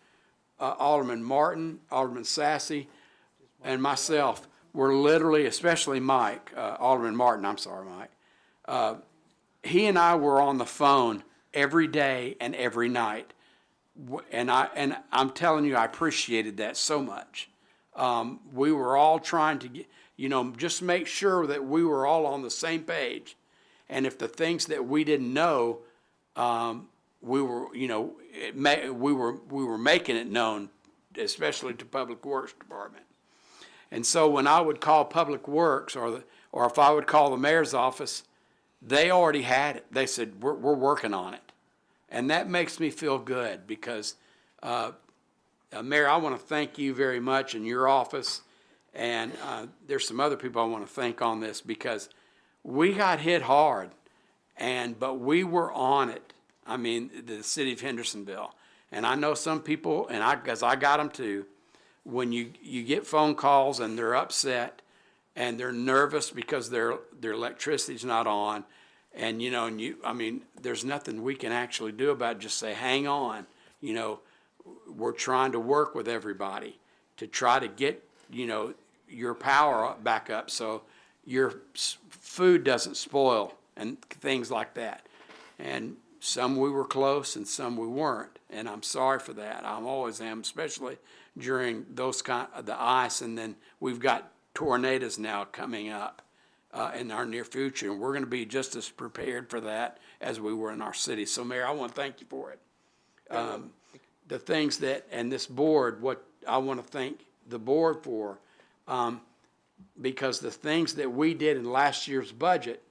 Alderman Martin, Alderman Sassy, and myself were literally, especially Mike, Alderman Martin, I'm sorry, Mike. He and I were on the phone every day and every night. And I'm telling you, I appreciated that so much. We were all trying to get, just make sure that we were all on the same page. And if the things that we didn't know, we were, you know, we were making it known, especially to Public Works Department. And so when I would call Public Works or if I would call the mayor's office, they already had it. They said, we're working on it. And that makes me feel good because, Mayor, I want to thank you very much in your office. And there's some other people I want to thank on this because we got hit hard, but we were on it. I mean, the city of Hendersonville. And I know some people, because I got them too, when you get phone calls and they're upset and they're nervous because their electricity's not on, and you know, I mean, there's nothing we can actually do about it. Just say, hang on. You know, we're trying to work with everybody to try to get, you know, your power back up so your food doesn't spoil and things like that. And some we were close and some we weren't, and I'm sorry for that. I always am, especially during those the ice, and then we've got tornadoes now coming up in our near future, and we're going to be just as prepared for that as we were in our city. So, Mayor, I want to thank you for it. The things that, and this board, what I want to thank the board for, because the things that we did in last year's budget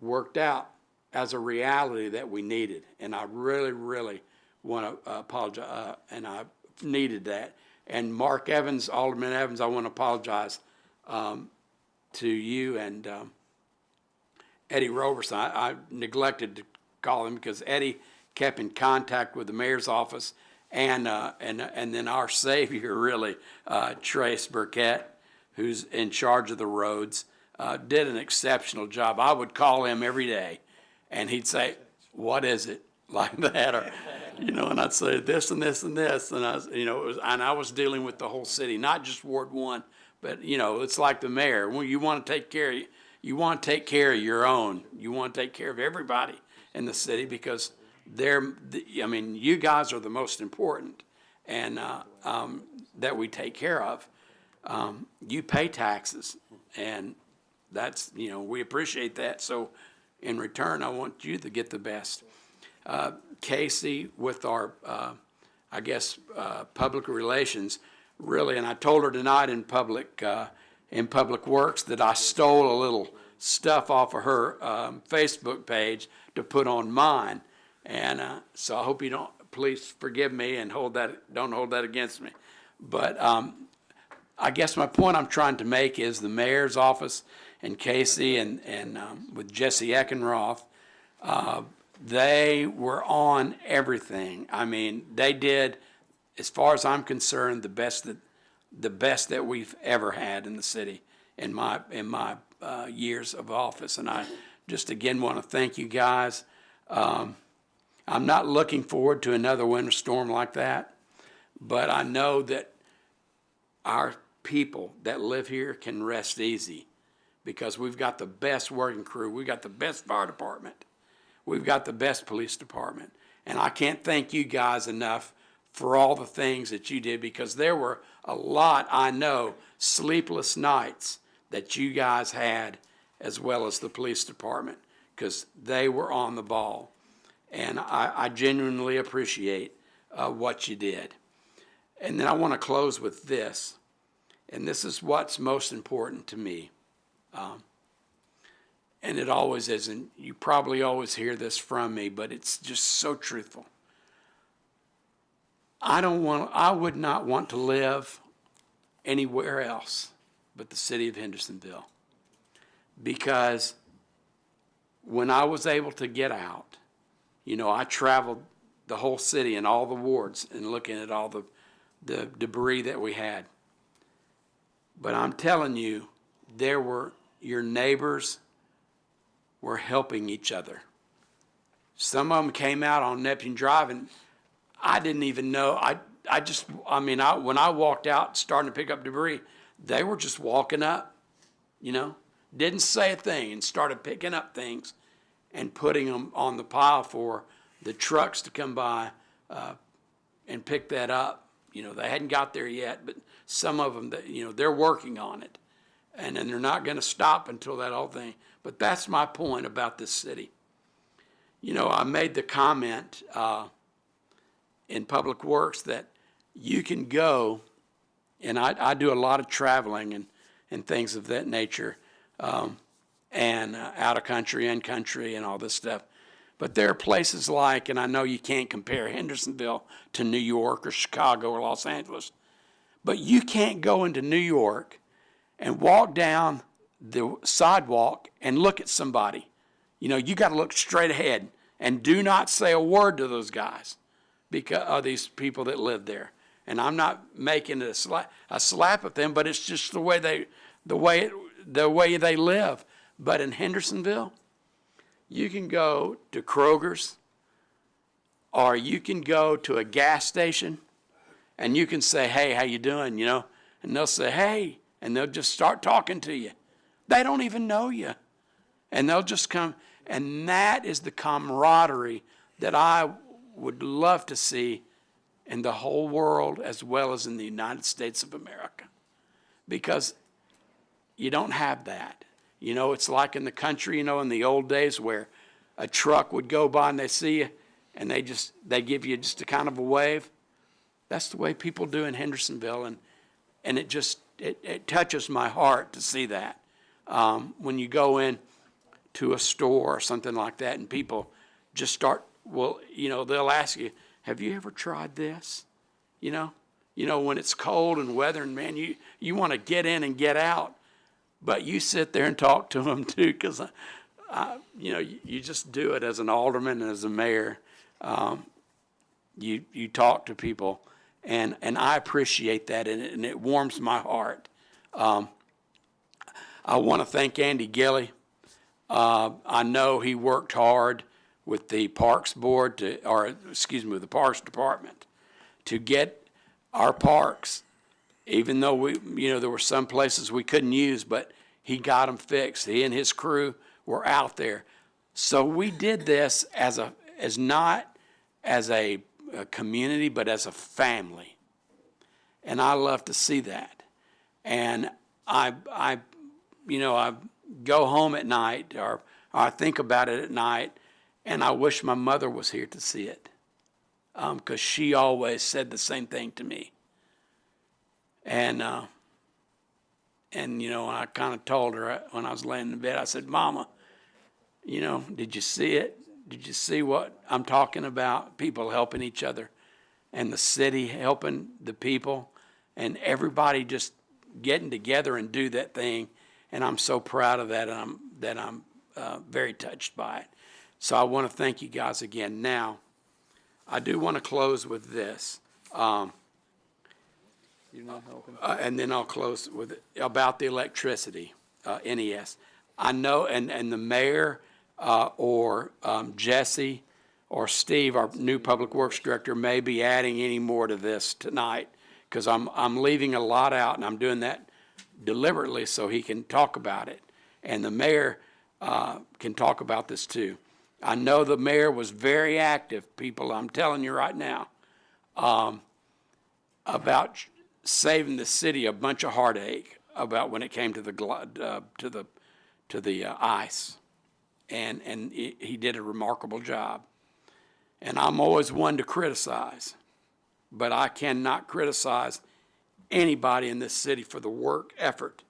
worked out as a reality that we needed. And I really, really want to apologize, and I needed that. And Mark Evans, Alderman Evans, I want to apologize to you and Eddie Roberson. I neglected to call him because Eddie kept in contact with the mayor's office and then our savior, really, Trace Burkett, who's in charge of the roads, did an exceptional job. I would call him every day, and he'd say, "What is it?" like that, or you know, and I'd say this and this and this, and I was dealing with the whole city, not just Ward 1, but you know, it's like the mayor. When you want to take care, you want to take care of your own. You want to take care of everybody in the city because you guys are the most important, and that we take care of. You pay taxes, and that's, you know, we appreciate that. So in return, I want you to get the best. Casey, with our, public relations, really, and I told her tonight in Public Works that I stole a little stuff off of her Facebook page to put on mine. And so I hope you don't, please forgive me and don't hold that against me. But I guess my point I'm trying to make is the mayor's office and Casey and with Jesse Eckenroth, they were on everything. I mean, they did, as far as I'm concerned, the best that we've ever had in the city in my years of office. And I just again want to thank you guys. I'm not looking forward to another winter storm like that, but I know that our people that live here can rest easy because we've got the best working crew. We've got the best fire department. We've got the best police department. And I can't thank you guys enough for all the things that you did because there were a lot, I know, sleepless nights that you guys had as well as the police department because they were on the ball. And I genuinely appreciate what you did. And then I want to close with this. And this is what's most important to me. And it always is, and you probably always hear this from me, but it's just so truthful. I would not want to live anywhere else but the city of Hendersonville. Because when I was able to get out, you know, I traveled the whole city and all the wards and looking at all the debris that we had. But I'm telling you, your neighbors were helping each other. Some of them came out on Neptune Drive, and I didn't even know. When I walked out starting to pick up debris, they were just walking up, you know, didn't say a thing and started picking up things and putting them on the pile for the trucks to come by and pick that up. You know, they hadn't got there yet, but some of them, they're working on it. And then they're not going to stop until that whole thing. But that's my point about this city. You know, I made the comment in Public Works that you can go, and I do a lot of traveling and things of that nature, and out of country and country and all this stuff. But there are places like, and I know you can't compare Hendersonville to New York or Chicago or Los Angeles, but you can't go into New York and walk down the sidewalk and look at somebody. You know, you got to look straight ahead and do not say a word to those guys, because of these people that live there. And I'm not making it a slap at them, but it's just the way they live. But in Hendersonville, you can go to Kroger's, or you can go to a gas station, and you can say, "Hey, how you doing?" You know, and they'll say, "Hey," and they'll just start talking to you. They don't even know you, and they'll just come. And that is the camaraderie that I would love to see in the whole world, as well as in the United States of America, because you don't have that. You know, it's like in the country, you know, in the old days where a truck would go by and they see you and they give you just a kind of a wave. That's the way people do in Hendersonville, and it touches my heart to see that. When you go in to a store or something like that and people just start, well, you know, they'll ask you, "Have you ever tried this?" You know, when it's cold and weather, and man, you want to get in and get out, but you sit there and talk to them too, because you know, you just do it as an alderman and as a mayor. You talk to people, and I appreciate that, and it warms my heart. I want to thank Andy Gilley. I know he worked hard with the Parks Board with the Parks Department to get our parks, even though there were some places we couldn't use, but he got them fixed. He and his crew were out there. So we did this as not as a community, but as a family. And I love to see that. And I go home at night, or I think about it at night, and I wish my mother was here to see it, because she always said the same thing to me. And you know, I kind of told her when I was laying in bed, I said, "Mama, you know, did you see it? Did you see what I'm talking about? People helping each other, and the city helping the people, and everybody just getting together and do that thing." And I'm so proud of that, and I'm very touched by it. So I want to thank you guys again. Now, I do want to close with this.
You're not helping.
And then I'll close with about the electricity, NES. I know, and the mayor or Jesse or Steve, our new public works director, may be adding any more to this tonight, because I'm leaving a lot out, and I'm doing that deliberately so he can talk about it. And the mayor can talk about this too. I know the mayor was very active, people, I'm telling you right now, about saving the city a bunch of heartache about when it came to the ice, and he did a remarkable job. And I'm always one to criticize, but I cannot criticize anybody in this city for the work effort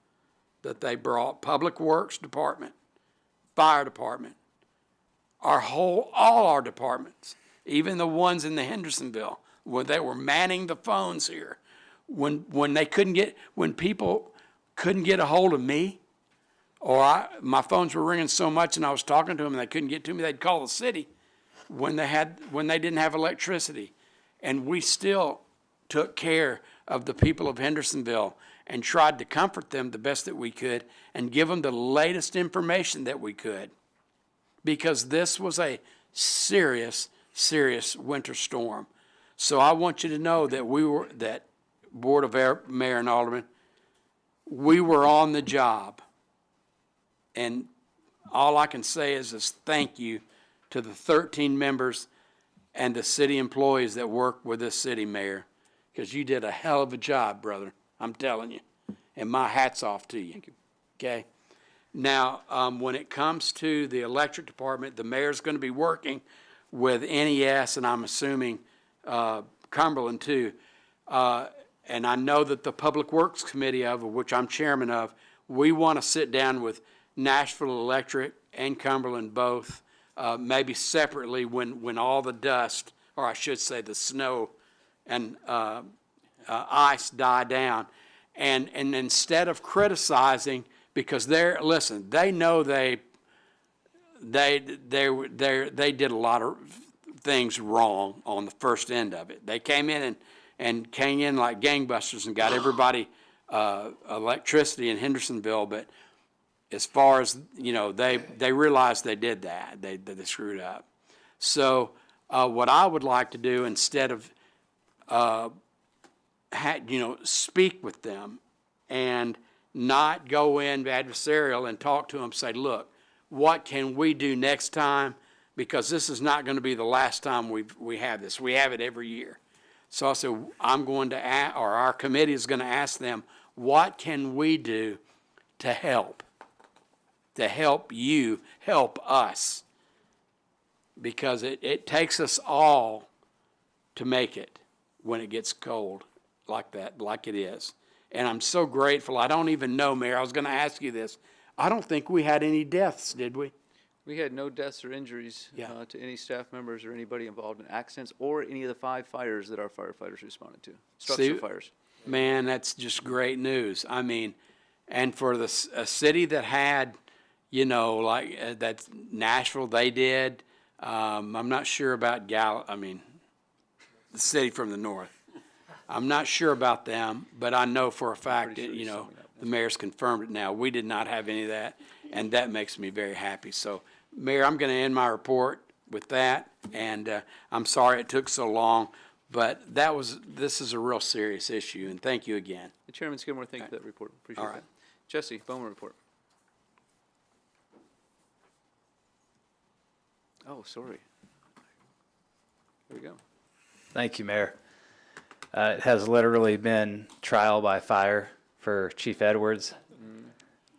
that they brought. Public Works Department, Fire Department, all our departments, even the ones in the Hendersonville, where they were manning the phones here. When people couldn't get a hold of me, or my phones were ringing so much and I was talking to them and they couldn't get to me, they'd call the city when they didn't have electricity. And we still took care of the people of Hendersonville and tried to comfort them the best that we could and give them the latest information that we could, because this was a serious, serious winter storm. So I want you to know that that Board of Mayor and Aldermen, we were on the job. And all I can say is thank you to the 13 members and the city employees that work with this city, Mayor, because you did a hell of a job, brother. I'm telling you. And my hat's off to you.
Thank you.
Okay? Now, when it comes to the electric department, the mayor's going to be working with NES, and I'm assuming Cumberland too. And I know that the Public Works Committee of which I'm chairman of, we want to sit down with Nashville Electric and Cumberland both, maybe separately when all the dust, or I should say the snow and ice die down. And instead of criticizing, because they know they did a lot of things wrong on the first end of it. They came in and came in like gangbusters and got everybody electricity in Hendersonville, but as far as, they realized they did that. They screwed up. So what I would like to do, instead of, speak with them and not go in adversarial and talk to them, say, look, what can we do next time? Because this is not going to be the last time we have this. We have it every year. So I said, I'm going to our committee is going to ask them, what can we do to help you, help us? Because it takes us all to make it when it gets cold like that, like it is. And I'm so grateful. I don't even know, Mayor, I was going to ask you this. I don't think we had any deaths, did we?
We had no deaths or injuries to any staff members or anybody involved in accidents or any of the 5 fires that our firefighters responded to, structure fires.
Man, that's just great news. I mean, and for a city that had, that's Nashville, they did. I'm not sure about the city from the north. I'm not sure about them, but I know for a fact that, the mayor's confirmed it now. We did not have any of that, and that makes me very happy. So, Mayor, I'm going to end my report with that, and I'm sorry it took so long, but this is a real serious issue, and thank you again.
Chairman Skidmore, thank you for that report. Appreciate that. Jesse, Bowman report. Oh, sorry. There we go.
Thank you, Mayor. It has literally been trial by fire for Chief Edwards,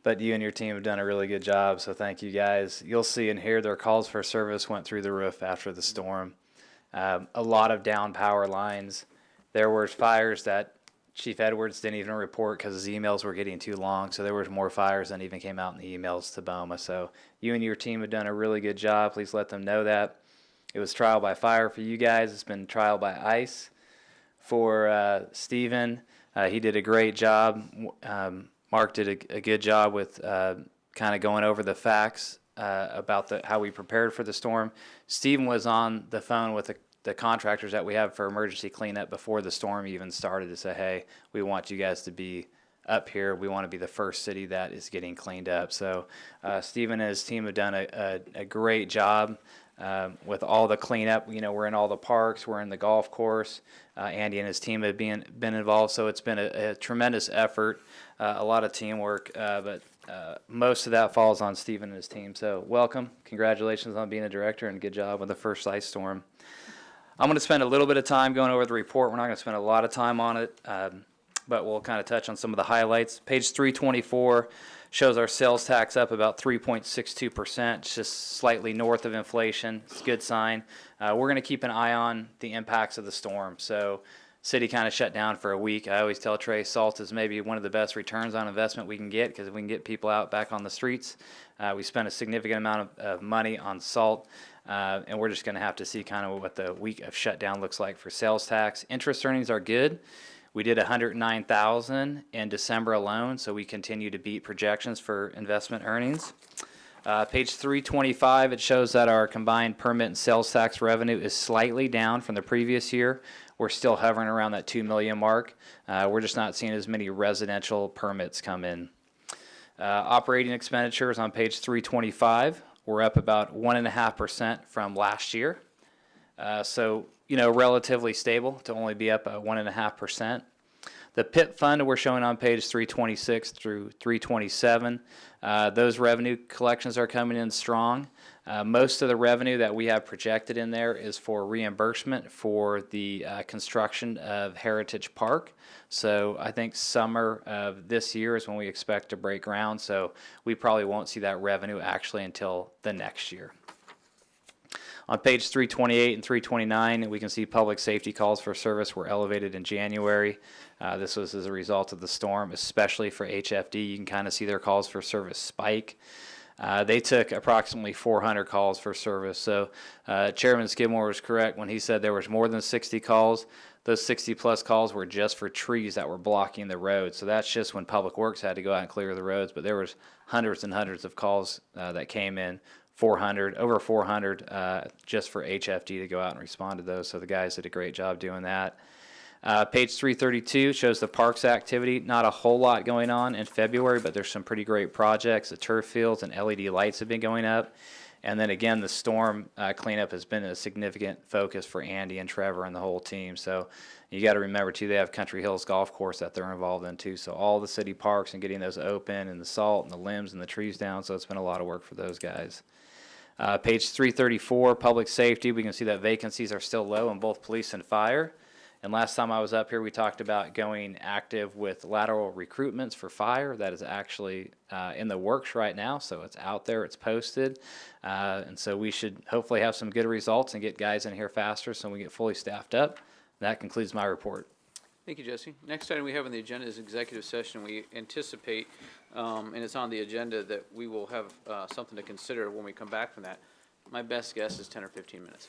but you and your team have done a really good job, so thank you guys. You'll see and hear their calls for service went through the roof after the storm. A lot of down power lines. There were fires that Chief Edwards didn't even report because his emails were getting too long, so there was more fires than even came out in the emails to BOMA. So you and your team have done a really good job. Please let them know that. It was trial by fire for you guys. It's been trial by ice for Stephen. He did a great job. Mark did a good job with kind of going over the facts about how we prepared for the storm. Stephen was on the phone with the contractors that we have for emergency cleanup before the storm even started to say, hey, we want you guys to be up here. We want to be the first city that is getting cleaned up. So Stephen and his team have done a great job with all the cleanup. We're in all the parks. We're in the golf course. Andy and his team have been involved. So it's been a tremendous effort, a lot of teamwork, but most of that falls on Stephen and his team. So welcome. Congratulations on being a director, and good job with the first ice storm. I'm going to spend a little bit of time going over the report. We're not going to spend a lot of time on it, but we'll kind of touch on some of the highlights. Page 324 shows our sales tax up about 3.62%, just slightly north of inflation. It's a good sign. We're going to keep an eye on the impacts of the storm. So city kind of shut down for a week. I always tell Trey, SALT is maybe one of the best returns on investment we can get, because if we can get people out back on the streets, we spend a significant amount of money on SALT. And we're just going to have to see kind of what the week of shutdown looks like for sales tax. Interest earnings are good. We did $109,000 in December alone, so we continue to beat projections for investment earnings. Page 325, it shows that our combined permit and sales tax revenue is slightly down from the previous year. We're still hovering around that $2 million mark. We're just not seeing as many residential permits come in. Operating expenditures on page 325. We're up about 1.5% from last year. So, relatively stable to only be up 1.5%. The PIP fund we're showing on page 326 through 327. Those revenue collections are coming in strong. Most of the revenue that we have projected in there is for reimbursement for the construction of Heritage Park. So I think summer of this year is when we expect to break ground. So we probably won't see that revenue actually until the next year. On page 328 and 329, we can see public safety calls for service were elevated in January. This was as a result of the storm, especially for HFD. You can kind of see their calls for service spike. They took approximately 400 calls for service. So Chairman Skidmore was correct when he said there was more than 60 calls. Those 60 plus calls were just for trees that were blocking the road. So that's just when Public Works had to go out and clear the roads. But there was hundreds and hundreds of calls that came in. Over 400 just for HFD to go out and respond to those. So the guys did a great job doing that. Page 332 shows the parks activity. Not a whole lot going on in February, but there's some pretty great projects. The turf fields and LED lights have been going up. And then again, the storm cleanup has been a significant focus for Andy and Trevor and the whole team. So you got to remember too, they have Country Hills Golf Course that they're involved in too. So all the city parks and getting those open and the salt and the limbs and the trees down. So it's been a lot of work for those guys. Page 334, public safety. We can see that vacancies are still low in both police and fire. And last time I was up here, we talked about going active with lateral recruitments for fire. That is actually in the works right now. So it's out there, it's posted. And so we should hopefully have some good results and get guys in here faster so we get fully staffed up. That concludes my report.
Thank you, Jesse. Next item we have on the agenda is executive session. We anticipate, and it's on the agenda, that we will have something to consider when we come back from that. My best guess is 10 or 15 minutes.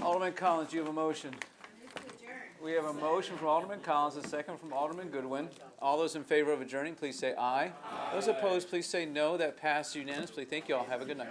Alderman Collins, you have a motion. We have a motion from Alderman Collins, a second from Alderman Goodwin. All those in favor of adjourning, please say aye. Those opposed, please say no. That passed unanimously. Thank you all. Have a good night.